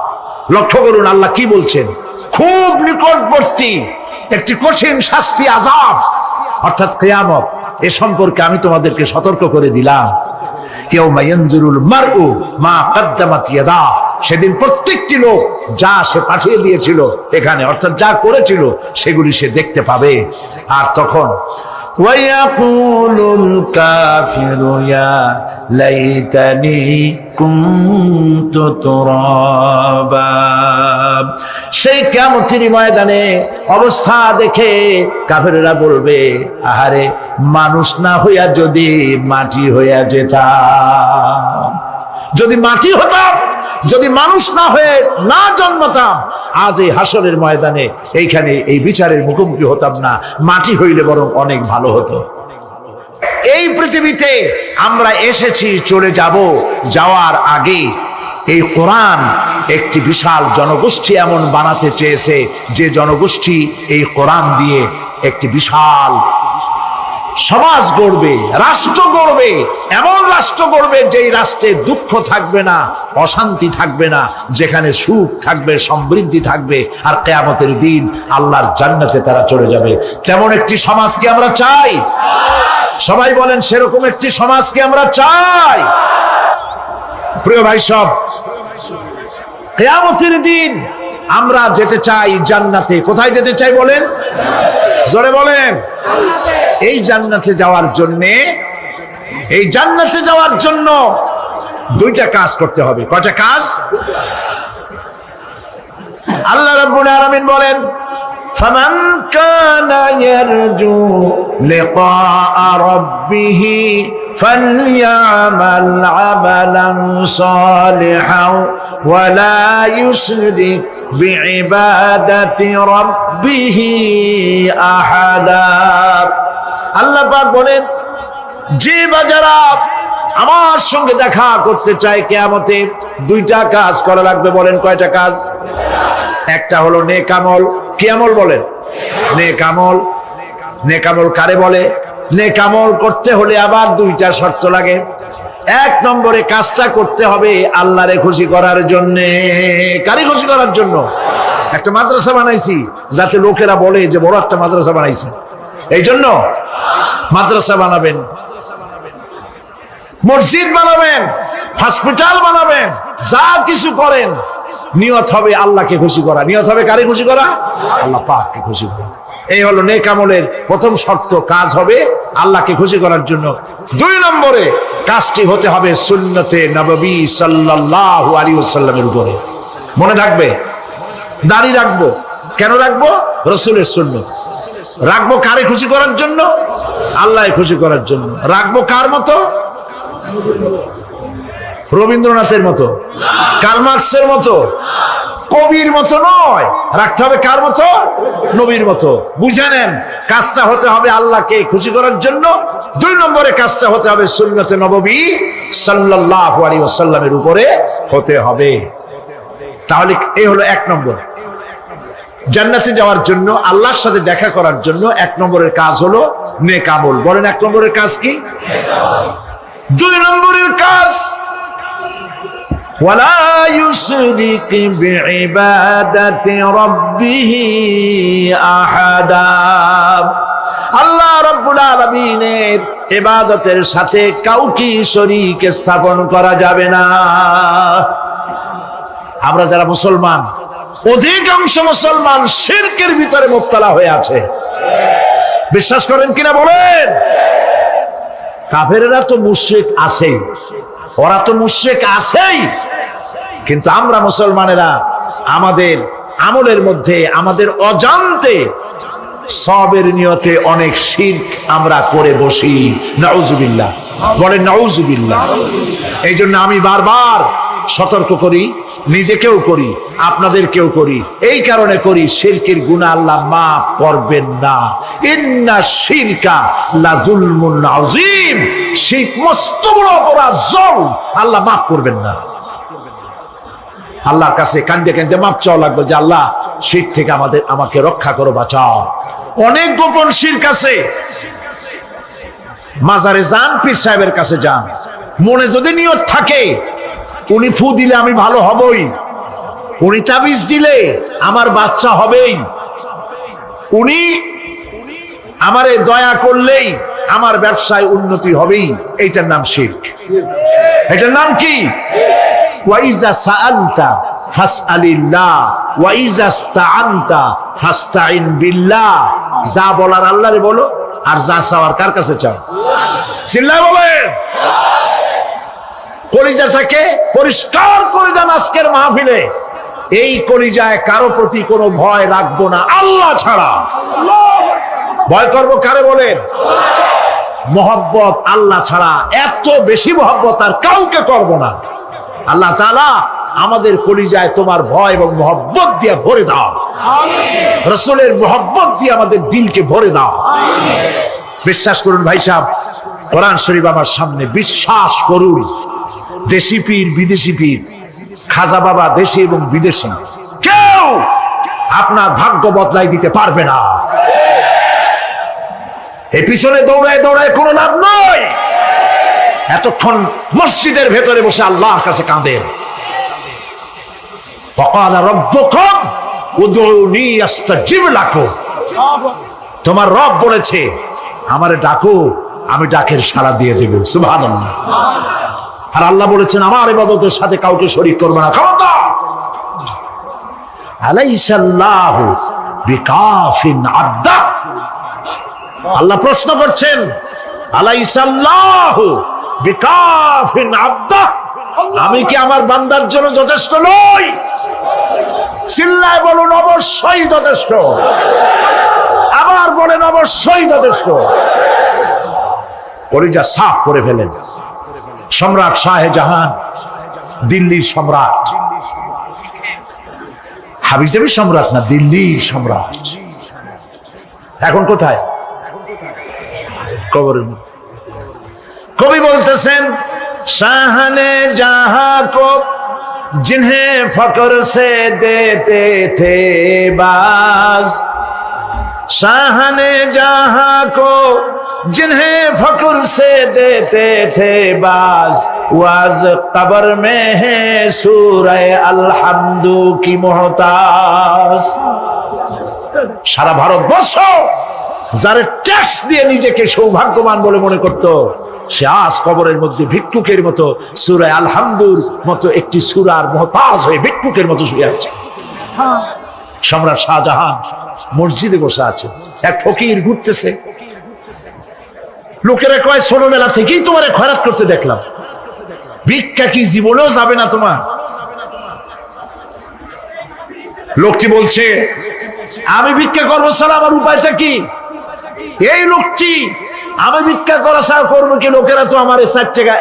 লক্ষ্য করুন আল্লাহ কি বলছেন, খুব নিকটবর্তী একটি কঠিন শাস্তি, আযাব অর্থাৎ কিয়ামত, এ সম্পর্কে আমি তোমাদেরকে সতর্ক করে দিলাম। ইয়াউমা ইয়ানজুরুল মার'উ মা কদ্দামাত ইয়াদা, সেদিন প্রত্যেকটি লোক যা সে পাঠিয়ে দিয়েছিল এখানে, অর্থাৎ যা করেছিল সেগুলি সে দেখতে পাবে। আর তখন ويقول الكافر يا ليتني كنت ترابا। সেই কিয়ামতের ময়দানে অবস্থা দেখে কাফেররা বলবে, আহারে মানুষ না হইয়া যদি মাটি হইয়া যেতাম, যদি মাটি হতাম, যদি মানুষ না হয়ে না জন্মতাম, আজ এই হাসরের ময়দানে এইখানে এই বিচারের মুখোমুখি হতাম না, মাটি হইলে বরং অনেক ভালো হতো। এই পৃথিবীতে আমরা এসেছি, চলে যাব, যাওয়ার আগে এই কোরআন একটি বিশাল জনগোষ্ঠী এমন বানাতে চেয়েছে যে জনগোষ্ঠী এই কোরআন দিয়ে একটি বিশাল সমাজ গড়বে, রাষ্ট্র গড়বে, এমন রাষ্ট্র গড়বে যেই রাষ্ট্রে দুঃখ থাকবে না, অশান্তি থাকবে না, যেখানে সুখ থাকবে, সমৃদ্ধি থাকবে, আর কিয়ামতের দিন আল্লাহর জান্নাতে তারা চলে যাবে। তেমন একটি সমাজ কি আমরা চাই? সবাই বলেন, সেরকম একটি সমাজ কি আমরা চাই? প্রিয় ভাই সব, কিয়ামতের দিন আমরা যেতে চাই জান্নাতে। কোথায় যেতে চাই বলেন? জোরে বলেন। এই জান্নাতে যাওয়ার জন্য দুইটা কাজ করতে হবে। কয়টা কাজ? আল্লাহ রাব্বুল আলামিন বলেন, ফামান কানা ইয়ারজু লিকাআ রাব্বিহি ফালইআমাল আমালান সালিহান ওয়া লা ইউশরিক বিইবাদাতি রাব্বিহি আহাদা। আল্লাহ পাক বলেন, যে বাজারা আমার সঙ্গে দেখা করতে চায় কিয়ামতে, দুইটা কাজ করা লাগবে। বলেন কয়টা কাজ? একটা হলো নেক আমল। কি আমল বলেন? নেক আমল। নেক আমল কারে বলে? নেক আমল করতে হলে আবার দুইটা শর্ত লাগে। এক নম্বরে কাজটা করতে হবে আল্লাহরে খুশি করার জন্য। কারে খুশি করার জন্য? একটা মাদ্রাসা বানাইছি যাতে লোকেরা বলে যে বড় একটা মাদ্রাসা বানাইছে, এই জন্য মাদ্রাসা বানাবেন, মসজিদ বানাবেন, হসপিটাল বানাবেন, যা কিছু করেন নিয়ত হবে আল্লাহকে খুশি করা। নিয়ত হবে কারে খুশি করা? আল্লাহ পাককে খুশি করা। এই হলো নেক আমলের প্রথম শর্ত। কাজ হবে আল্লাহকে খুশি করার জন্য। দুই নম্বরে কাজটি হতে হবে সুন্নতে নববী সাল্লাল্লাহু আলাইহি ওয়াসাল্লামের উপরে। মনে থাকবে, দাড়ি রাখবো। কেন রাখবো? রাসূলের সুন্নাত। রাখবো কারে খুশি করার জন্য? আল্লাহকে খুশি করার জন্য। রাখবো কার মতো? রবীন্দ্রনাথের মতো, কার্ল মার্কসের মতো, কবির মতো নয়। রাখতে হবে কার মতো? নবীর মতো। বুঝে নেন, কাজটা হতে হবে আল্লাহকে খুশি করার জন্য। দুই নম্বরে কাজটা হতে হবে সুন্নতে নববী সাল্লাল্লাহু আলাইহি ওয়াসাল্লামের উপরে হতে হবে। তাহলে এই হলো এক নম্বর। জান্নাতে যাওয়ার জন্য, আল্লাহর সাথে দেখা করার জন্য এক নম্বরের কাজ হলো নেক আমল। বলেন এক নম্বরের কাজ কি? দুই নম্বরের কাজ ওয়ালা ইউশরিক বিইবাদাতি রাব্বিহি আহাদা। আল্লাহ রাব্বুল আলামিনের ইবাদতের সাথে কাউকে শরীক স্থাপন করা যাবে না। আমরা যারা মুসলমান, অধিকাংশ মুসলমান শিরকের ভিতরে মুবতালা হয়ে আছে। বিশ্বাস করেন কিনা বলেন? কাফেররা তো মুশরিক আছেই, ওরা তো মুশরিক আছেই, কিন্তু আমরা মুসলমানেরা আমাদের আমলের মধ্যে, আমাদের অজান্তে সবের নিয়তে অনেক শিরক আমরা করে বসি। নাউজুবিল্লাহ। বলেন নাউজুবিল্লাহ। এই জন্য আমি বারবার সতর্ক করি, নিজেকেও করি, আপনাদেরকেও করি। এই কারণে করি, শিরকের গুনাহ আল্লাহ মাফ করবেন না। ইন্না শিরকা লাযুলমুন আযীম। শিরক মস্ত বড় অপরাধ, জুলম, আল্লাহ মাফ করবেন না। আল্লাহর কাছে কান্দে কান্দে মাফ চাওয়া লাগবে যে আল্লাহ শিরক থেকে আমাকে রক্ষা করো, বাঁচাও। অনেক গোপন শিরক আছে। মাজারে যান, পীর সাহেবের কাছে যান, মনে যদি নিয়ত থাকে উনি ফু দিলে আমি ভালো হবই, উনি তাবিজ দিলে আমার বাচ্চা হবেই, উনি আমারে দয়া করলেই আমার ব্যবসায় উন্নতি হবেই, এইটার নাম শিরক। এটার নাম কি? ওয়াইজা সাআলতা ফাসআলিল্লাহ ওয়াইজা ইসতাআনতা ফাসতাইন বিল্লাহ। যা বলার আল্লাহরে বলো, আর যা চাওয়ার কার কাছে চাও? চিল্লায় বলেন। কলিজাটাকে পরিষ্কার করে দেন আজকের মাহফিলে। এই কলিজায় কারো প্রতি কোনো ভয় রাখবো না আল্লাহ ছাড়া। ভয় করবো কারে বলেন? মহব্বত আল্লাহ ছাড়া, এত বেশি মহব্বত আর কাউকে করব না। আল্লাহ তাআলা আমাদের কলিজায় তোমার ভয় এবং মহব্বত দিয়ে ভরে দাও। রাসূলের মহব্বত দিয়ে আমাদের দিলকে ভরে দাও। বিশ্বাস করুন ভাই সাহেব, কোরআন শরীফ আমার সামনে, বিশ্বাস করুন। দেশি পীর, বিদেশি পীর, খাজা বাবা দেশি এবং বিদেশি, কেউ আপনার ভাগ্য বদলাই দিতে পারবে না। এই পিছনে দৌড়ায় দৌড়ায় কোনো লাভ নয়। এতক্ষণ মসজিদের ভেতরে বসে আল্লাহর কাছে কাঁদেন। ওয়াকালা রাব্বুকুম উদউনি আস্তাজিব লাকুম। তোমার রব বলেছে আমারে ডাকো, আমি ডাকের সাড়া দিয়ে দেব। সুবহানাল্লাহ। আর আল্লাহ বলেছেন আমার ইবাদতের সাথে কাউকে শরীক করবে না। খবরদার। আলাইসাল্লাহু বিকাফিন আবদা। আল্লাহ প্রশ্ন করছেন, আলাইসাল্লাহু বিকাফিন আবদা, আমি কি আমার বান্দার জন্য যথেষ্ট নই? চিল্লায় বলুন অবশ্যই যথেষ্ট। আবার বলেন অবশ্যই যথেষ্ট। কলিজা সাফ করে ফেলেন। সম্রাট শাহজাহান, দিল্লির সম্রাট, হাবিজাবি সম্রাট না, দিল্লির সম্রাট। এখন কোথায়? কবরের মধ্যে। কবি বলতেছেন, শাহনে জাহাं को जिन्हें फक्र से देते थे बाज, शाहने जहां को जिन्हें फक्र से देते थे बाज, वाज कब्र में है सूरह अलहम्दु की मोहताज। সারা ভারতবর্ষ যারা ট্যাক্স দিয়ে নিজেকে সৌভাগ্যবান বলে মনে করত, সে আজ কবরের মধ্যে ভিক্ষুকের মতো সূরা আলহামদুর মতো একটি সূরার মুহতাজ হয়ে ভিক্ষুকের মতো শুয়ে আছে। সম্রাট শাহজাহান মসজিদে বসে আছে, এক ফকির ঘুরতেছে। লোকেরা কয় ছোটবেলা থেকেই তোমারে খয়রাত করতে দেখলাম, ভিক্ষা কি জীবনেও যাবে না তোমার? লোকটি বলছে আমি ভিক্ষা করবো ছাড়া আমার উপায়টা কি? এই লোকটি আমি ভিক্ষা করা ছাড়া করবো কি? লোকেরা তো আমার 60 টাকা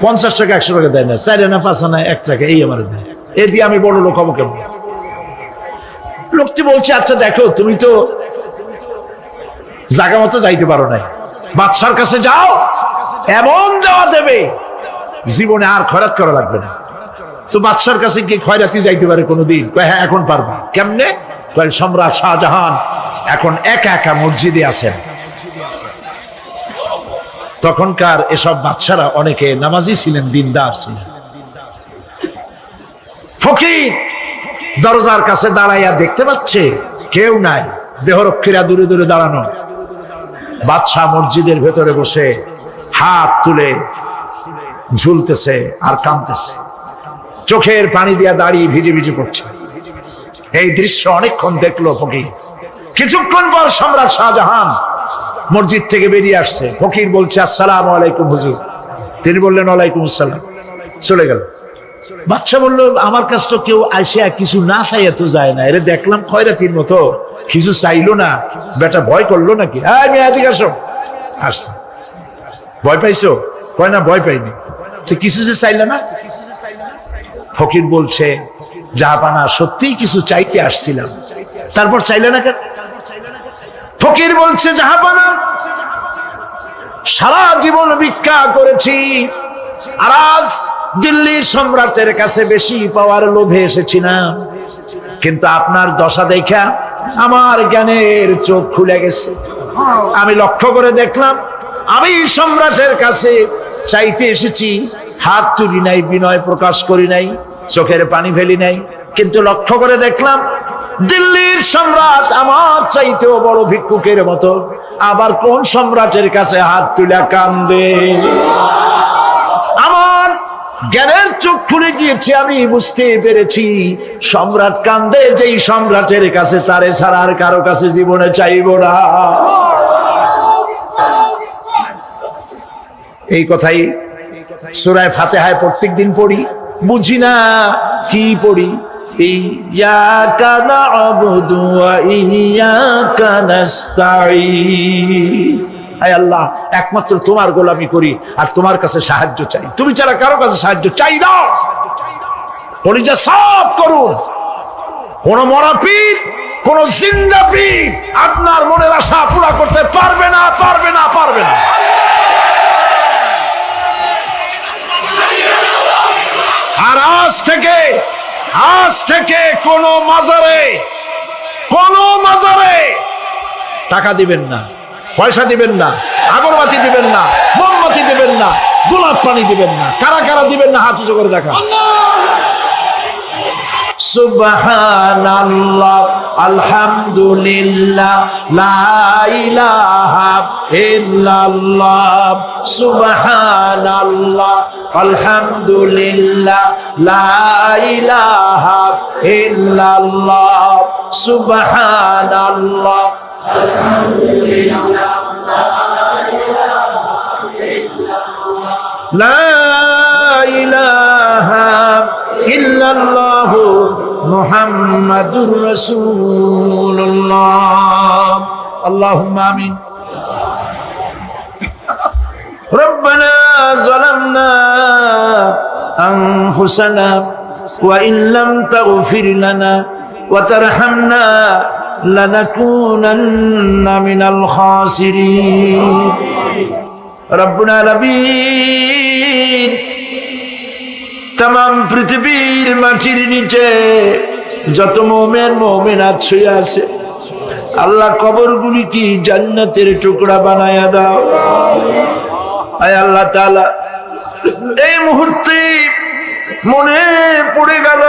50 টাকা 100 টাকা দেয় না, 4 আনা 5 আনা 1 টাকা এই আমার দেয়, এ দিয়ে আমি বড় লোক হবো কেমন? লোকটি বলছে আচ্ছা দেখো, তুমি তো জায়গা মতো যাইতে পারো না, বাদশার কাছে যাও, এমন যাওয়া দেবে জীবনে আর খয়রাত করা লাগবে না। তো বাদশার কাছে কি খয়রাতি যাইতে পারে কোনোদিন? হ্যাঁ এখন পারবা। কেমনে? সম্রাট শাহজাহান এখন একা একা মসজিদে আছেন। তখনকার এসব বাদশারা অনেকে নামাজি ছিলেন, দিনদার ছিলেন। ফকির দরজার কাছে দাঁড়াইয়া দেখতে পাচ্ছে কেউ নাই, দেহরক্ষীরা দূরে দূরে দাঁড়ানো। বাদশাহ মসজিদের ভেতরে বসে হাত তুলে ঝুলতেছে আর কাঁদতেছে, চোখের পানি দিয়া দাঁড়িয়ে ভিজে ভিজে পড়ছে। এই দৃশ্য অনেকক্ষণ দেখলো ফকির। কিছুক্ষণ পর সম্রাট শাহজাহান মসজিদ থেকে বেরিয়ে আসছে। ফকির বলছে আসসালামু আলাইকুম হুজুর। তিনি বললেন ওয়ালাইকুম আসসালাম, চলে গেল। বাদশা বলল আমার কাছে তো কেউ আসিয়া কিছু না চাইয়া তো যায় না, এরে দেখলাম খয়রাতির মতো কিছু চাইলো না, বেটা ভয় করলো নাকি? আমি এদিকে আসো। আসছে। ভয় পাইছো? কয় না ভয় পাইনি। তো কিছু যে চাইলে না? ফকির বলছে জাহাপানা সত্যিই কিছু চাইতে আসছিলাম, তারপর চাইলে না কেন? ফকির বলছে জাহাপানা সারা জীবন ভিক্ষা করেছি, আর আজ দিল্লির সম্রাটের কাছে বেশি পাওয়ার লোভে এসেছি না, কিন্তু আপনার দশা দেখা আমার জ্ঞানের চোখ খুলে গেছে। আমি লক্ষ্য করে দেখলাম আমি সম্রাটের কাছে চাইতে এসেছি, হাত তুলি নাই, বিনয় প্রকাশ করি নাই, চোখের পানি ফেলি নাই, কিন্তু লক্ষ্য করে দেখলাম দিল্লির সম্রাট আমার চাইতেও বড় ভিক্ষুকের মতো। আবার কোন সম্রাটের কাছে হাত তুলে কান্দে? আমার জ্ঞানের চোখ খুলে গিয়েছে, আমি বুঝতে পেরেছি সম্রাট কান্দে যেই সম্রাটের কাছে, তারে ছাড়া আর কারো কাছে জীবনে চাইব না। এই কথাই সূরা ফাতিহায় প্রত্যেকদিন পড়ি, বুঝি না কি পড়ি। ইয়াকা না'বুদু ওয়া ইয়াকা নাস্তাঈন। আয় আল্লাহ, একমাত্র তোমার গোলামি করি আর তোমার কাছে সাহায্য চাই, তুমি ছাড়া কারো কাছে সাহায্য চাই না। কলিজা সাফ করুন। কোন মরা পীর, কোন জিন্দা পীর আপনার মনের আশা পুরা করতে পারবে না, পারবে না, পারবে না। আর আজ থেকে কোন মাজারে টাকা দিবেন না, পয়সা দিবেন না, আগরবাতি দিবেন না, মোমবাতি দিবেন না, গোলাপ পানি দিবেন না। কারা কারা দিবেন না হাত উঁচু করে দেখা। সুবহানাল্লাহ, আলহামদুলিল্লাহ, লা ইলাহা ইল্লাল্লাহ। সুবহানাল্লাহ, আলহামদুলিল্লাহ, লা ইলাহা ইল্লাল্লাহ। সুবহানাল্লাহ, লা ইলাহা ইল্লাল্লাহ, মুহাম্মাদুর রাসূলুল্লাহ। আল্লাহুম্মা আমিন। রব্বানা যালামনা আনফুসানা ওয়া ইন লাম তাগফির লানা ওয়া তারহামনা লানাকুনান্না মিনাল খাসিরিন। রব্বুল আলামিন, তাম পৃথিবীর মাটির নিচে যত মুমিন মুমিনাত শুয়ে আছে, আল্লাহ কবরগুলি কি জান্নাতের টুকরা বানায়া দাও। আয় আল্লাহ তাআলা, এই মুহূর্তে মনে পড়ে গেল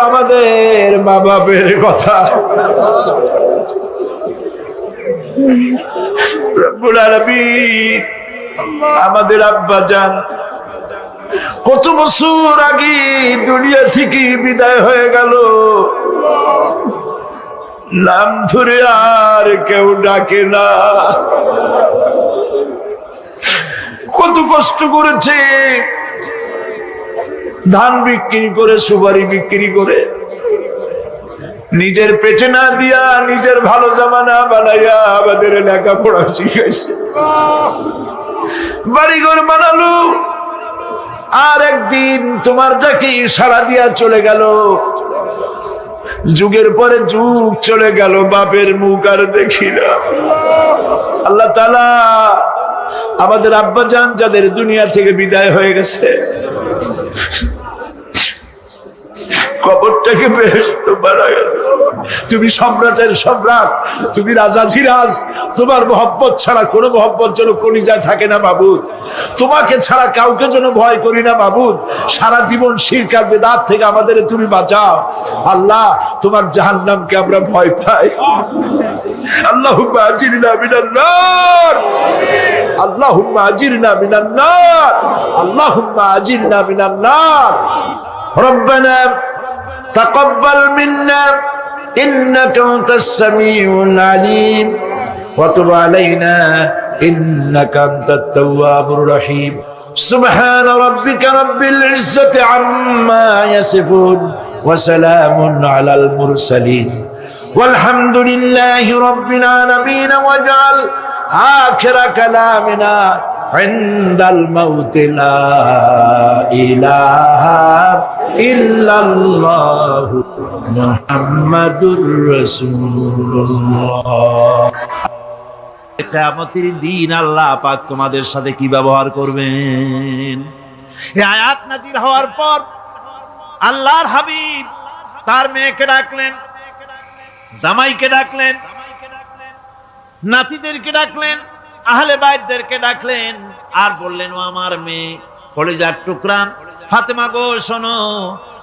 আমাদের মা বাপের কথা। রব্বুল আলামিন, আমাদের আব্বা জান কত বছর আগে দুনিয়া থেকে বিদায় হয়ে গেল, নাম ধরে আর কেউ ডাকে না। কত কষ্ট করেছে, ধান বিক্রি করে, সুপারি বিক্রি করে, নিজের পেটে না দিয়া নিজের ভালো জামা না বানাইয়া আমাদের লেখাপড়া শিখাইছে, বাড়িঘর বানালো। আর একদিন তোমার ডাকে সাড়া দিয়া চলে গেল। যুগের পরে যুগ চলে গেল, বাপের মুখ আর দেখি না। আল্লাহ তাআলা, আমাদের আব্বা জান যাদের দুনিয়া থেকে বিদায় হয়ে গেছে, কবরটাকে বেহেশত বানায় দাও। তুমি সম্রাটের সম্রাট, তুমি রাজাধিরাজ। তোমার মহব্বত ছাড়া কোনো মহব্বত যেন কলিজায় থাকে না মাবুদ। তোমাকে ছাড়া কাউকে যেন ভয় করি না মাবুদ। সারা জীবন শিরক আর বিদআত থেকে আমাদের তুমি বাঁচাও। আল্লাহ, তোমার জাহান্নামকে আমরা ভয় পাই। আল্লাহুম্মা আজিরনা মিনান নার, আল্লাহুম্মা আজিরনা মিনান নার, আল্লাহুম্মা আজিরনা মিনান নার। রব্বানা তাকাব্বাল মিন্না ইন্নাকা আনতাস সামিউল আলিম ওয়া তুব আলাইনা ইন্নাকা আনতাত তাওয়াবুর রহিম। সুবহানা রাব্বিকা রাব্বিল ইজ্জাতি আম্মা ইয়াসিফুন ওয়া সালামুন আলাল মুরসালিন ওয়ালহামদুলিল্লাহি রাব্বিল আলামিন। ওয়াজআল আখিরা কালামিনা ইনদাল মাউত লা ইলাহা ইল্লাল্লাহ মুহাম্মাদুর রাসূলুল্লাহ। কিয়ামতের দিন আল্লাহ পাক তোমাদের সাথে কি ব্যবহার করবেন। এই আয়াত নাযিল হওয়ার পর আল্লাহর হাবিব তার মেয়েকে ডাকলেন, জামাইকে ডাকলেন, নাতিদেরকে ডাকলেন, আহলে বাইতদেরকে ডাকলেন, আর বললেন, ও আমার মেয়ে, কলিজার টুকরা ফাতেমা গো, শোনো,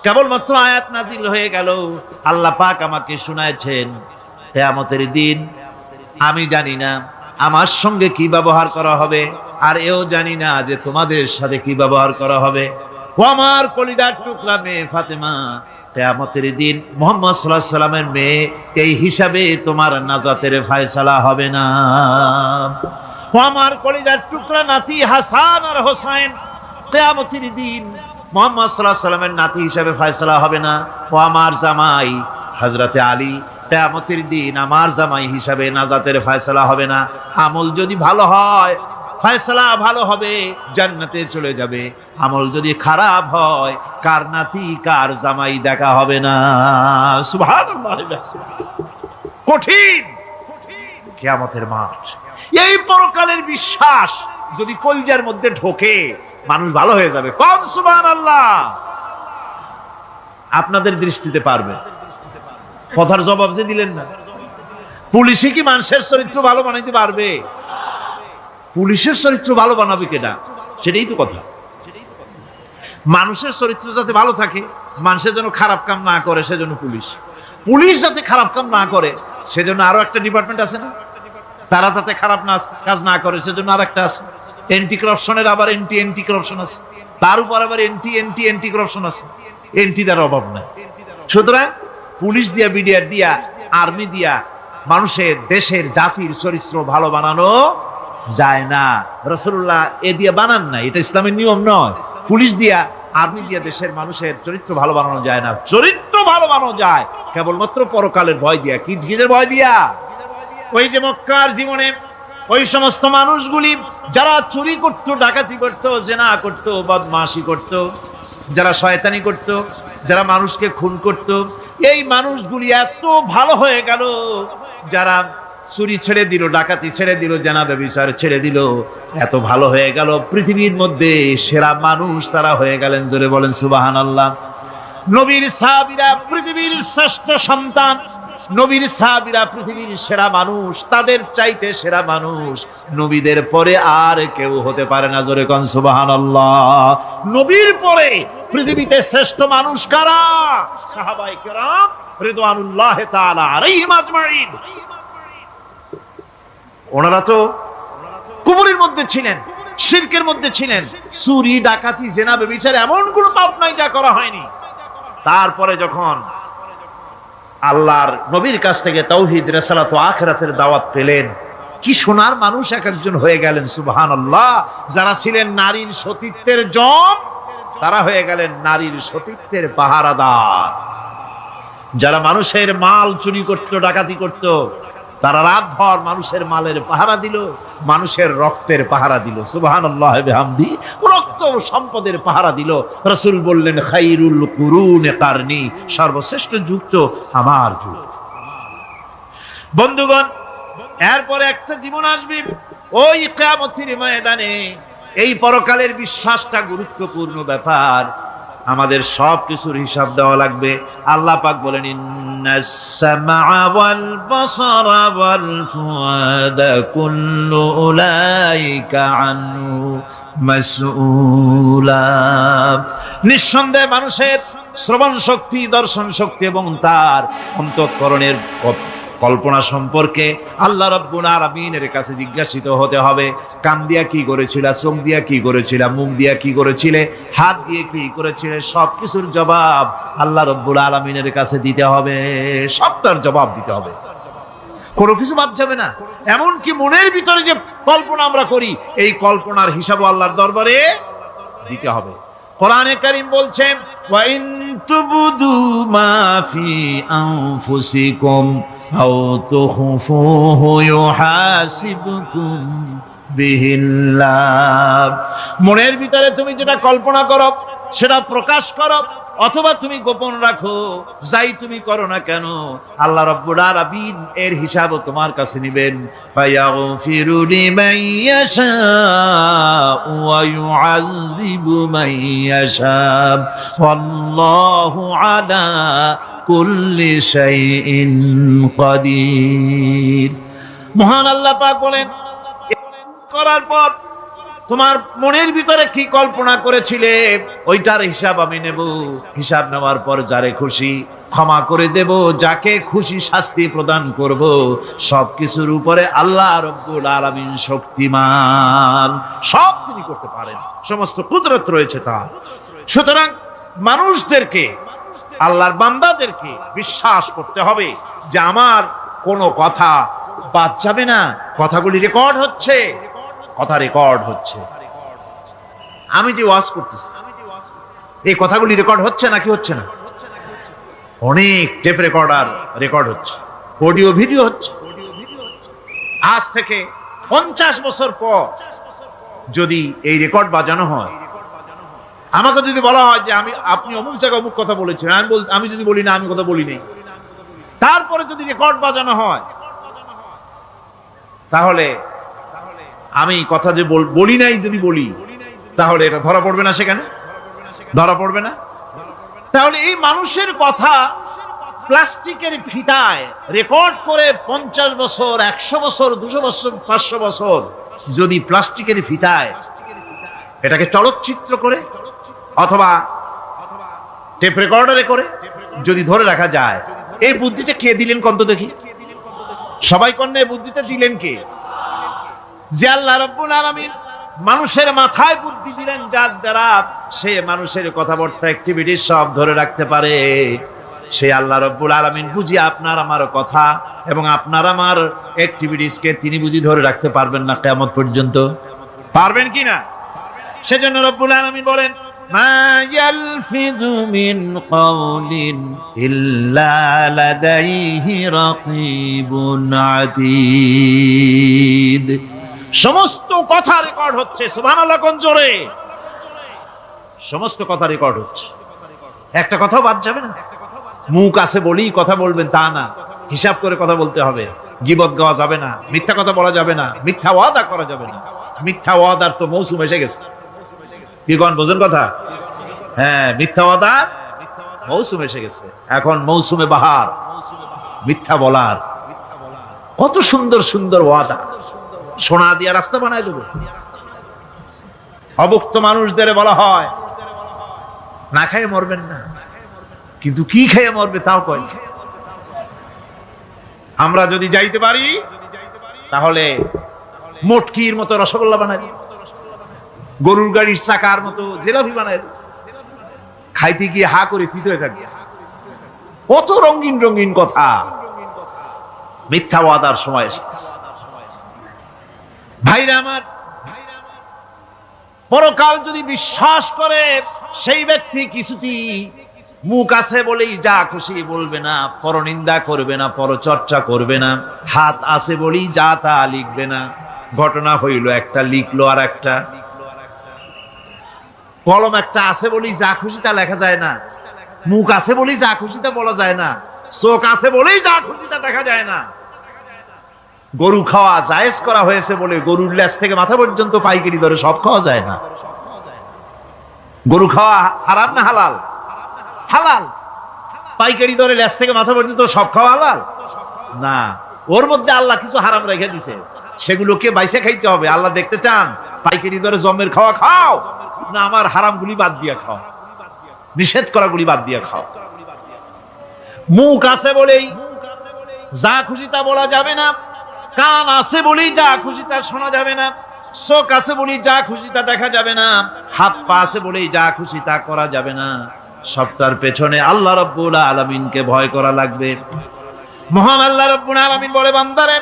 কেবলমাত্র আয়াত নাজিল হয়ে গেল, আল্লাহ পাক আমাকে শুনাইছেন, কিয়ামতের দিন আমি জানি না আমার সঙ্গে কি ব্যবহার করা হবে, আর এও জানি না যে তোমাদের সাথে কি ব্যবহার করা হবে। ও আমার কলিজার টুকরা মেয়ে ফাতেমা, কিয়ামতের দিন মুহাম্মদ সাল্লাল্লাহু আলাইহি সাল্লামের মেয়ে, এই হিসাবে তোমার নাজাতের ফয়সালা হবে না। ও আমার কলিজার টুকরা নাতি হাসান আর হোসেন, কিয়ামতের দিন মুহাম্মদ সাল্লাল্লাহু আলাইহি সাল্লামের নাতি হিসেবে ফয়সালা হবে না। ও আমার জামাই হযরতে আলী, কিয়ামতের দিন আমার জামাই হিসাবে নাজাতের ফয়সালা হবে না। আমল যদি ভালো হয় ফয়সালা ভালো হবে, জান্নাতে চলে যাবে। আমল যদি খারাপ হয় কার নাতি কার জামাই দেখা হবে না। সুবহানাল্লাহ। কঠিন কিয়ামতের মাঠ। এই পরকালের বিশ্বাস যদি কলিজার মধ্যে ঢোকে মানুষ ভালো হয়ে যাবে। কোন সুবহানাল্লাহ। আপনাদের দৃষ্টিতে পারবে। কথার জবাব যে দিলেন না। পুলিশে কি মানুষের চরিত্র ভালো বানাইতে পারবে? পুলিশের চরিত্র ভালো বানাবে কেনা, সেটাই তো কথা। মানুষের চরিত্র যাতে ভালো থাকে, মানুষের জন্য খারাপ কাম না করে সেজন্য পুলিশ। পুলিশ যাতে খারাপ কাম না করে সেজন্য আরো একটা ডিপার্টমেন্ট আছে না? তারা যাতে খারাপ কাজ না করে সেজন্য আর একটা আছে। এন্টি করাপশনের আবার এন্টি করাপশন আছে, তার উপর আবার এন্টি করাপশন আছে। এন্টিটার অভাব নাই। সুতরাং পুলিশ দিয়া, বিডিআর দিয়া, আর্মি দিয়া মানুষের, দেশের, জাতির চরিত্র ভালো বানানো যায় না। রাসূলুল্লাহ এ দিয়ে বানান না, এটা ইসলামের নিয়ম নয়। পুলিশ দিয়া, আর্মি দিয়া দেশের মানুষের চরিত্র ভালো বানানো যায় না। চরিত্র ভালো বানানো যায় কেবলমাত্র পরকালের ভয় দিয়া। কি কিসের ভয় দিয়া? ওই যে মক্কার জীবনে ওই সমস্ত মানুষগুলি যারা চুরি করত, ডাকাতি করত, জেনা করত, বদমাশি করত, যারা শয়তানি করত, যারা মানুষকে খুন করত, এই মানুষগুলি এত ভালো হয়ে গেল। যারা চুরি ছেড়ে দিল, ডাকাতি ছেড়ে দিল, জেনা ব্যভিচার ছেড়ে দিল, এত ভালো হয়ে গেল। পৃথিবীর মধ্যে সেরা মানুষ তারা হয়ে গেলেন। জোরে বলেন সুবহানাল্লাহ। নবীর সাহাবীরা পৃথিবীর শ্রেষ্ঠ সন্তান, নবীর সাহাবীরা পৃথিবীর সেরা মানুষ, তাদের চাইতে সেরা মানুষ নবীদের পরে আর কেউ হতে পারে না। জোরে কোন সুবহানাল্লাহ। নবীর পরে পৃথিবীতে শ্রেষ্ঠ মানুষ কারা? সাহাবায়ে কেরাম রিদওয়ানুল্লাহি তাআলা আলাইহিম আজমাইন। ওনারা তো কুফরের মধ্যে ছিলেন, শিরকের মধ্যে ছিলেন, চুরি, ডাকাতি, জেনা, ব্যভিচার এমন কোনো পাপ নাই যা করা হয়নি। তারপরে যখন আল্লাহর নবীর কাছ থেকে তাওহীদ, রিসালাত ও আখিরাতের দাওয়াত পেলেন, কি সোনার মানুষ এক একজন হয়ে গেলেন। সুবহানাল্লাহ। যারা ছিলেন নারীর সতীত্বের জম, তারা হয়ে গেলেন নারীর সতীত্বের পাহারাদার। যারা মানুষের মাল চুরি করত, ডাকাতি করত, তারা রাতভর মানুষের মালের পাহারা দিল, মানুষের রক্তের পাহারা দিল। সুবহানাল্লাহ বিহামদি। রক্ত সম্পদের পাহারা দিল। রাসূল বললেন খায়রুল কুরুনে কারনি, সর্বশ্রেষ্ঠ যুগ তো আমার যুগ। বন্ধুগণ, এরপরে একটা জীবন আসবে ওই কিয়ামতের ময়দানে। এই পরকালের বিশ্বাসটা গুরুত্বপূর্ণ ব্যাপার। আমাদের সব কিছুর হিসাব দেওয়া লাগবে। আল্লাহ পাক বলেন ইন্নাস সামআ ওয়াল বাসারা ওয়াল ফুআদা কুল্লু উলাইকা আনহু মাসউলা। নিঃসন্দেহে মানুষের শ্রবণ শক্তি, দর্শন শক্তি এবং তার অন্তঃকরণের কল্পনা সম্পর্কে আল্লাহ রাব্বুল আলামিনের কাছে জিজ্ঞাসিত হতে হবে। কান দিয়া কি করেছিলা, চোখ দিয়া কি করেছিলা, মুখ দিয়া কি করেছিলে, হাত দিয়ে কি করেছিলে, সবকিছুর জবাব আল্লাহ রাব্বুল আলামিনের কাছে দিতে হবে। সবটার জবাব দিতে হবে, কোনো কিছু বাদ যাবে না। এমনকি মনের ভিতরে যে কল্পনা আমরা করি, এই কল্পনার হিসাবও আল্লাহর দরবারে দিতে হবে। কোরআনে কারীম বলছেন ওয়া ইন তুবদু মা ফি আনফুসিকুম আও তুখফুহু ইউহাসিবকুম বিহিল্লাহ। মনের ভিতরে তুমি যেটা কল্পনা করো সেটা প্রকাশ করো, অথবা তুমি গোপন রাখো, যাই তুমি করো না কেন আল্লাহ রাব্বুল আলামিন এর হিসাবও তোমার কাছে নেবেন। ফায়াগফিরু লিমান ইয়াশাউ ওয়া ইউআযযিবু মান ইয়াশাউ ওয়াল্লাহু আলা কুল্লি শাইইন কাদির। মহান আল্লাহ পাক বলেন, করার পর তোমার মনের ভিতরে কি কল্পনা করেছিলে ওইটার হিসাব আমি নেব। হিসাব নেওয়ার পর যারে খুশি ক্ষমা করে দেব, যাকে খুশি শাস্তি প্রদান করব। সবকিছুর উপরে আল্লাহ রাব্বুল আলামিন শক্তিমান, সব তিনি করতে পারেন, সমস্ত কুদরত রয়েছে তার। সুতরাং মানুষদেরকে, আল্লাহর বান্দাদেরকে বিশ্বাস করতে হবে যে আমার কোনো কথা বাদ যাবে না, কথাগুলি রেকর্ড হচ্ছে, কথা রেকর্ড হচ্ছে। আমি যে ওয়াজ করতেছি এই কথাগুলি রেকর্ড হচ্ছে নাকি হচ্ছে না? অনেক টেপ রেকর্ডার রেকর্ড হচ্ছে, অডিও ভিডিও হচ্ছে। আজ থেকে 50 বছর পর যদি এই রেকর্ড বাজানো হয়, আমাকে যদি বলা হয় যে আপনি অমুক জায়গায় অমুক কথা বলেছেন, আমি যদি বলি না আমি কথা বলি নাই, তারপরে যদি রেকর্ড বাজানো হয়, তাহলে আমি কথা যে বলি নাই যদি বলি, তাহলে এটা ধরা পড়বে না? সেখানে ধরা পড়বে না? তাহলে এই মানুষের কথা প্লাস্টিকের ফিতায় রেকর্ড করে 50 বছর, 100 বছর, 200 বছর, 500 বছর যদি প্লাস্টিকের ফিতায় এটাকে চলচ্চিত্র করে অথবা টেপ রেকর্ডারে করে যদি ধরে রাখা যায়, এই বুদ্ধিটা কে দিলেন কন্ত দেখি? সবাই কন্যা বুদ্ধিটা দিলেন কে? যে আল্লাহ রাব্বুল আলামিন মানুষের মাথায় বুদ্ধি দিলেন, যার দ্বারা সে মানুষের কথাবার্তা অ্যাক্টিভিটি সব ধরে রাখতে পারে। সে আল্লাহ রাব্বুল আলামিন বুঝি আপনার আমার কথা এবং আপনার আমার অ্যাক্টিভিটিসকে তিনি বুঝি ধরে রাখতে পারবেন না কিয়ামত পর্যন্ত? পারবেন কি না? সেজন্য রাব্বুল আলামিন বলেন, মা ইয়ালফিযু মিন কাওলিন ইল্লা লাদাইহি রাকীবুন আতীদ। সমস্ত কথা রেকর্ড হচ্ছে। সুবহানাল্লাহ কোন জোরে! সমস্ত কথা রেকর্ড হচ্ছে, একটা কথাও বাদ যাবে না। মুখ আছে বলেই কথা বলবেন তা না, হিসাব করে কথা বলতে হবে। গীবত গাওয়া যাবে না, মিথ্যা কথা বলা যাবে না, মিথ্যা ওয়াদা করা যাবে না। মিথ্যা ওয়াদার তো মৌসুম এসে গেছে। কি কোন বোঝেন কথা? হ্যাঁ, মিথ্যা ওয়াদার মৌসুম এসে গেছে। এখন মৌসুমে বাহার, মিথ্যা বলার। কত সুন্দর সুন্দর ওয়াদা, সোনা দিয়া রাস্তা বানায় দেবো। অভুক্ত মানুষদের বলা হয় না খেয়ে মরবেন না, কিন্তু কি খেয়ে মরবে তাও কয়। আমরা যদি যাইতে পারি তাহলে মটকির মতো রসগোল্লা বানাই, গরুর গাড়ির চাকার মতো জিলাপি বানাই, খাইতে গিয়ে হা করে চিত হয়ে থাকবে। কত রঙিন রঙিন কথা। মিথ্যা ওয়াদার সময় এসেছে। ভাইরা আমার, পরকাল যদি বিশ্বাস করে সেই ব্যক্তি কিছুতেই মুখ আছে বলেই যা খুশি বলবে না, পরনিন্দা করবে না, পরচর্চা করবে না, হাত আছে বলেই যা তা লিখবে না। ঘটনা হইল একটা, লিখলো আর একটা। কলম একটা আছে বলেই যা খুশি তা লেখা যায় না, মুখ আছে বলেই যা খুশি তা বলা যায় না, চোখ আছে বলেই যা খুশি তা দেখা যায় না। গরু খাওয়া জায়েজ করা হয়েছে বলে গরুর লেজ থেকে মাথা পর্যন্ত পাইকারি দরে সব খাওয়া যায় না। গরু খাওয়া হারাম না হালাল? হালাল। পাইকারি দরে লেজ থেকে মাথা পর্যন্ত সব খাওয়া হালাল না। ওর মধ্যে আল্লাহ কিছু হারাম রেখে দিছে, সেগুলোকে বাইসে খাইতে হবে। আল্লাহ দেখতে চান পাইকারি দরে জমের খাওয়া খাও না আমার হারাম গুলি বাদ দিয়া খাও, নিষেধ করা গুলি বাদ দিয়া খাও। মুখ আছে বলেই যা খুশি তা বলা যাবে না, কান আছে বলেই যা খুশি তা শোনা যাবে না, চোখ আছে বলেই যা খুশি তা দেখা যাবে না, হাত পা আছে বলেই যা খুশি তা করা যাবে না। সবটার পেছনে আল্লাহ রাব্বুল আলামিনকে ভয় করা লাগবে। মহান আল্লাহ রাব্বুল আলামিন বলে, বান্দারে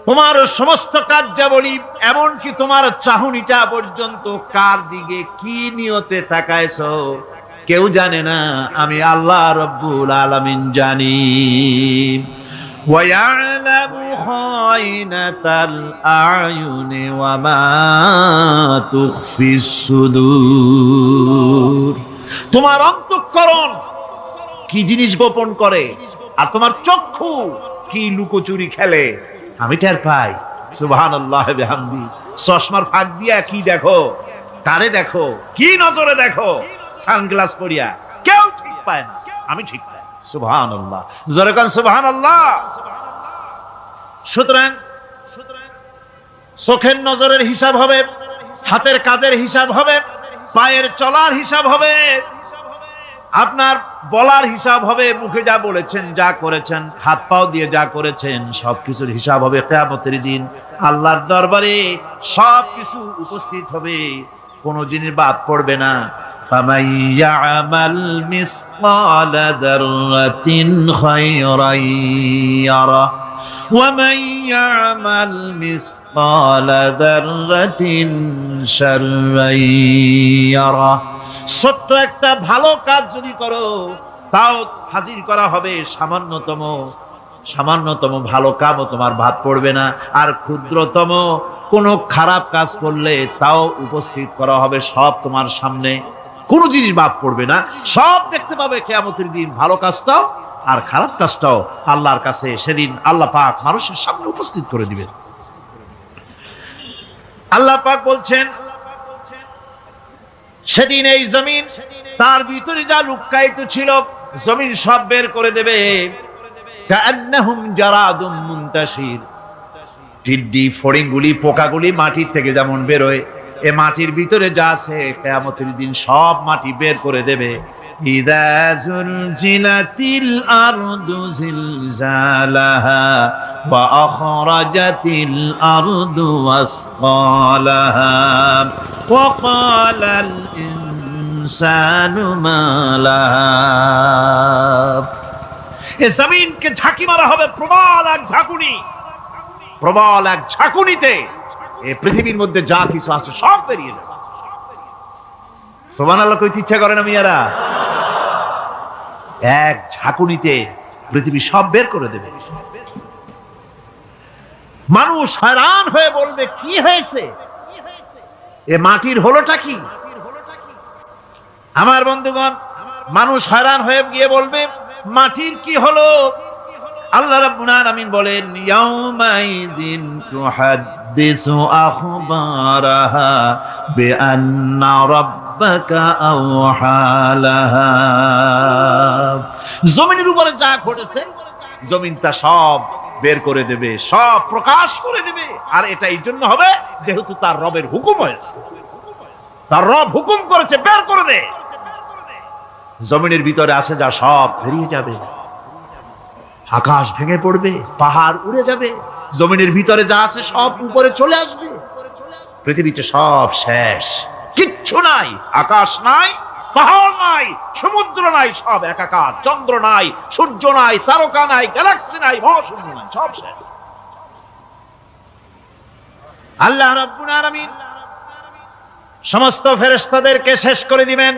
তোমার সমস্ত কার্যাবলী এমনকি তোমার চাহনিটা পর্যন্ত কার দিকে কি নিয়তে তাকায়ছো কেউ জানে না, আমি আল্লাহ রাব্বুল আলামিন জানি। وَيَعْلَمُ خَائِنَةَ الْأَعْيُنِ وَمَا تُخْفِي الصُّدُورُ। তোমার অন্তঃকরণ কি জিনিস গোপন করে আর তোমার চক্ষু কি লুকোচুরি খেলে আমি টের পাই। সুবহানাল্লাহ বিহামদি। চশমার ফাঁক দিয়া কি দেখো, কারে দেখো, কি নজরে দেখো, সানগ্লাস পরিয়া কেউ ঠিক পায় না, আমি ঠিক পাই। সুবহানাল্লাহ, জোরে কান সুবহানাল্লাহ। সুতরাং চোখের নজরের হিসাব হবে, হাতের কাজের হিসাব হবে, পায়ের চলার হিসাব হবে, আপনার বলার হিসাব হবে, মুখে যা বলেছেন, যা করেছেন, হাত পাও দিয়ে যা করেছেন, সবকিছুর হিসাব হবে কিয়ামতের দিন। আল্লাহর দরবারে সবকিছু উপস্থিত হবে, কোন জিনিস বাদ পড়বে না। فَمَن يَعْمَلْ مِثْقَالَ ذَرَّةٍ خَيْرًا يَرَهُ وَمَن يَعْمَلْ مِثْقَالَ মিসকালা যাররাতিন শাররান ইয়ারা। ছোট্ট একটা ভালো কাজ যদি করো তাও হাজির করা হবে সামান্যতম ভালো কামও তোমার বাদ পড়বে না। আর ক্ষুদ্রতম কোনো খারাপ কাজ করলে তাও উপস্থিত করা হবে, সব তোমার সামনে, কোনো জিনিস বাদ পড়বে না, সব দেখতে পাবে কিয়ামতের দিন। ভালো কাজটাও আর খারাপ কাজটাও আল্লাহর কাছে সেদিন আল্লাহ পাক মানুষের সামনে উপস্থিত করে দিবেন। আল্লাহ পাক বলছেন সেদিন এই জমিন তার ভিতরে যা লুকায়িত ছিল জমিন সব বের করে দেবে। কান্নাহুম জারাদুম মুনতাশির, টিড্ডি ফড়িংগুলি পোকাগুলি মাটির থেকে যেমন বেরোয়, এ মাটির ভিতরে যা আছে কিয়ামতের দিন সব মাটি বের করে দেবে। ইযা যুলজিলাতিল আরদু জিলজালাহা ওয়া আখরাজাতিল আরদু আসকালাহা ওয়া ক্বালাল ইনসানু মা লাহা। এ জমিনকে ঝাঁকি মারা হবে প্রবল এক ঝাঁকুনি, প্রবল এক ঝাঁকুনিতে এই পৃথিবীর মধ্যে যা কিছু আছে সব বেরিয়ে যাবে। সুবহানাল্লাহ কইতে ইচ্ছা করে না মিয়ারা? এক ঝাঁকুনিতে পৃথিবী সব বের করে দেবে। মানুষ হয়রান হয়ে বলবে কি হয়েছে, এ মাটির হলোটা কি? আমার বন্ধুগণ, মানুষ হয়রান হয়ে গিয়ে বলবে মাটির কি হলো? আল্লাহ রাব্বুল আলামিন বলেন ইয়াউমাইযিন তুহাদ্দিসু আখবারাহা বিআন্না রাব্বাকা আওহালাহা। জমিনের উপরে যা ঘটেছে জমিন তা সব বের করে দেবে, সব প্রকাশ করে দেবে। আর এটা এই জন্য হবে যেহেতু তার রবের হুকুম হয়েছে, তার রব হুকুম করেছে বের করে দে। জমিনের ভিতরে আছে যা সব বেরিয়ে যাবে, আকাশ ভেঙে পড়বে, পাহাড় উড়ে যাবে, জমিনের ভিতরে যা আছে সব উপরে চলে আসবে। পৃথিবীতে সব শেষ, কিচ্ছু নাই, আকাশ নাই, পাহাড় নাই, সমুদ্র নাই, সব একাকার, চন্দ্র নাই, সূর্য নাই, তারকা নাই, গ্যালাক্সি নাই, মহাশূন্য নাই, সব শেষ। আল্লাহ রাব্বুল আলামিন সমস্ত ফেরেশতাদেরকে শেষ করে দিবেন,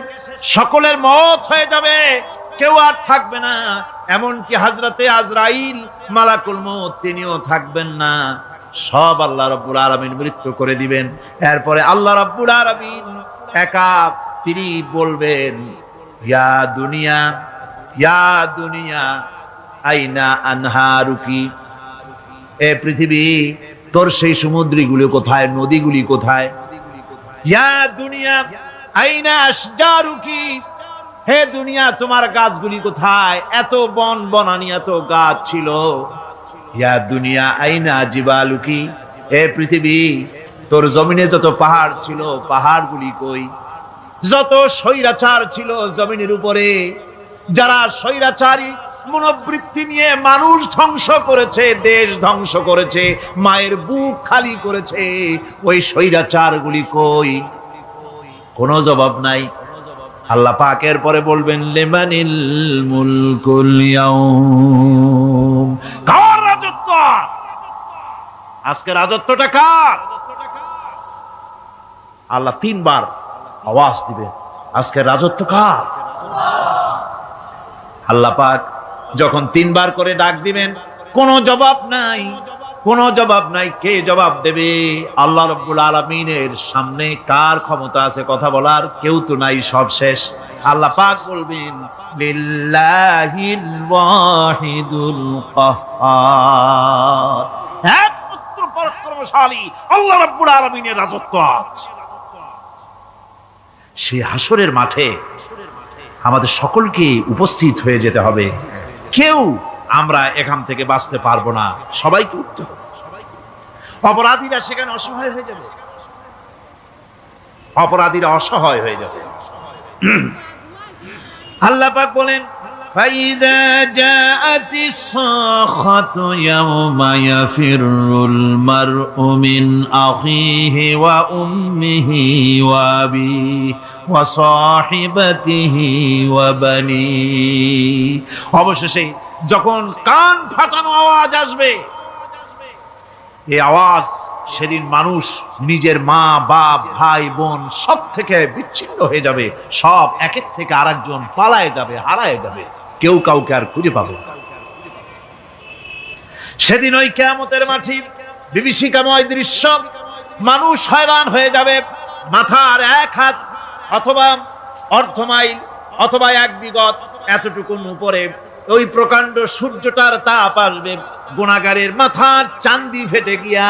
সকলের মওত হয়ে যাবে, কেউ আর থাকবে না। এমনকি হযরতে আজরাইল মালাকুল মউত তিনিও থাকবেন না, সব আল্লাহ রাব্বুল আলামিন মৃত্যু করে দিবেন। এরপরে আল্লাহ রাব্বুল আলামিন একা তিনি বলবেন ইয়া দুনিয়া আইনা আনহারুকি, এ পৃথিবী তোর সেই সমুদ্রগুলো কোথায়, নদীগুলি কোথায়? ইয়া দুনিয়া আইনা আশজারুকি, হে দুনিয়া তোমার গাছগুলি কোথায়? এত বন বনানি, এত গাছ ছিল। ইয়া দুনিয়া আইনা জিবালুকি, হে পৃথিবী তোর জমিনে যত পাহাড় ছিল পাহাড়গুলি কই? যত স্বৈরাচার ছিল জমিনের উপরে, যারা স্বৈরাচারী মনোবৃত্তি নিয়ে মানুষ ধ্বংস করেছে, দেশ ধ্বংস করেছে, মায়ের বুক খালি করেছে, ওই স্বৈরাচারগুলি কই? কোনো জবাব নাই। আল্লাহ পাক এর পরে বলবেন লিমানিল মুলকুল ইয়াউম, কার রাজত্ব আজকে? রাজত্বটা কার? আল্লাহ তিনবার আওয়াজ দিবেন আজকে রাজত্ব কার? আল্লাহ পাক যখন তিনবার করে ডাক দিবেন কোনো জবাব নাই, কোনো জবাব নাই। কে জবাব দেবে? আল্লাহ রাব্বুল আলামিনের সামনে কার ক্ষমতা আছে কথা বলার? কেউ তো নাই, সব শেষ। আল্লাহ পাক বলবেন লিল্লাহিল ওয়াহিদুল কাহ্হার, একমাত্র পরাক্রমশালী আল্লাহ রাব্বুল আলামিনের রাজত্ব আছে। সেই হাসরের মাঠে আমাদের সকলকে উপস্থিত হয়ে যেতে হবে। কেউ আমরা এখান থেকে বাঁচতে পারবো না, সবাইকে উঠতে হবে। অপরাধীরা সেখানে অসহায় হয়ে যাবে, অপরাধীরা অসহায় হয়ে যাবে। আল্লাহ পাক বলেন ফাইযা জাআতিস সাখাতু ইয়াওমা ইয়াফিরুল মারউ মিন আখিহি ওয়া উম্মিহি ওয়া আবিহি ওয়া সাহিবাতিহি ওয়া বানি। অবশেষে যখন কান ফাটানো আওয়াজ আসবে, এই আওয়াজ সেদিন মানুষ নিজের মা বাপ ভাই বোন সব থেকে বিচ্ছিন্ন হয়ে যাবে, সব একের থেকে আরেকজন পালায় যাবে, হারায় যাবে, কেউ কাউকে আর খুঁজে পাবে না। সেদিন ওই কিয়ামতের মাঠে বিভীষিকাময় দৃশ্য, মানুষ হয়রান হয়ে যাবে। মাথার এক হাত অথবা অর্ধ মাইল অথবা এক বিগত এতটুকুন উপরে ওই প্রকাণ্ড সূর্যটার তাপ আসবে, গুনাহগারের মাথার চান্দি ফেটে গিয়া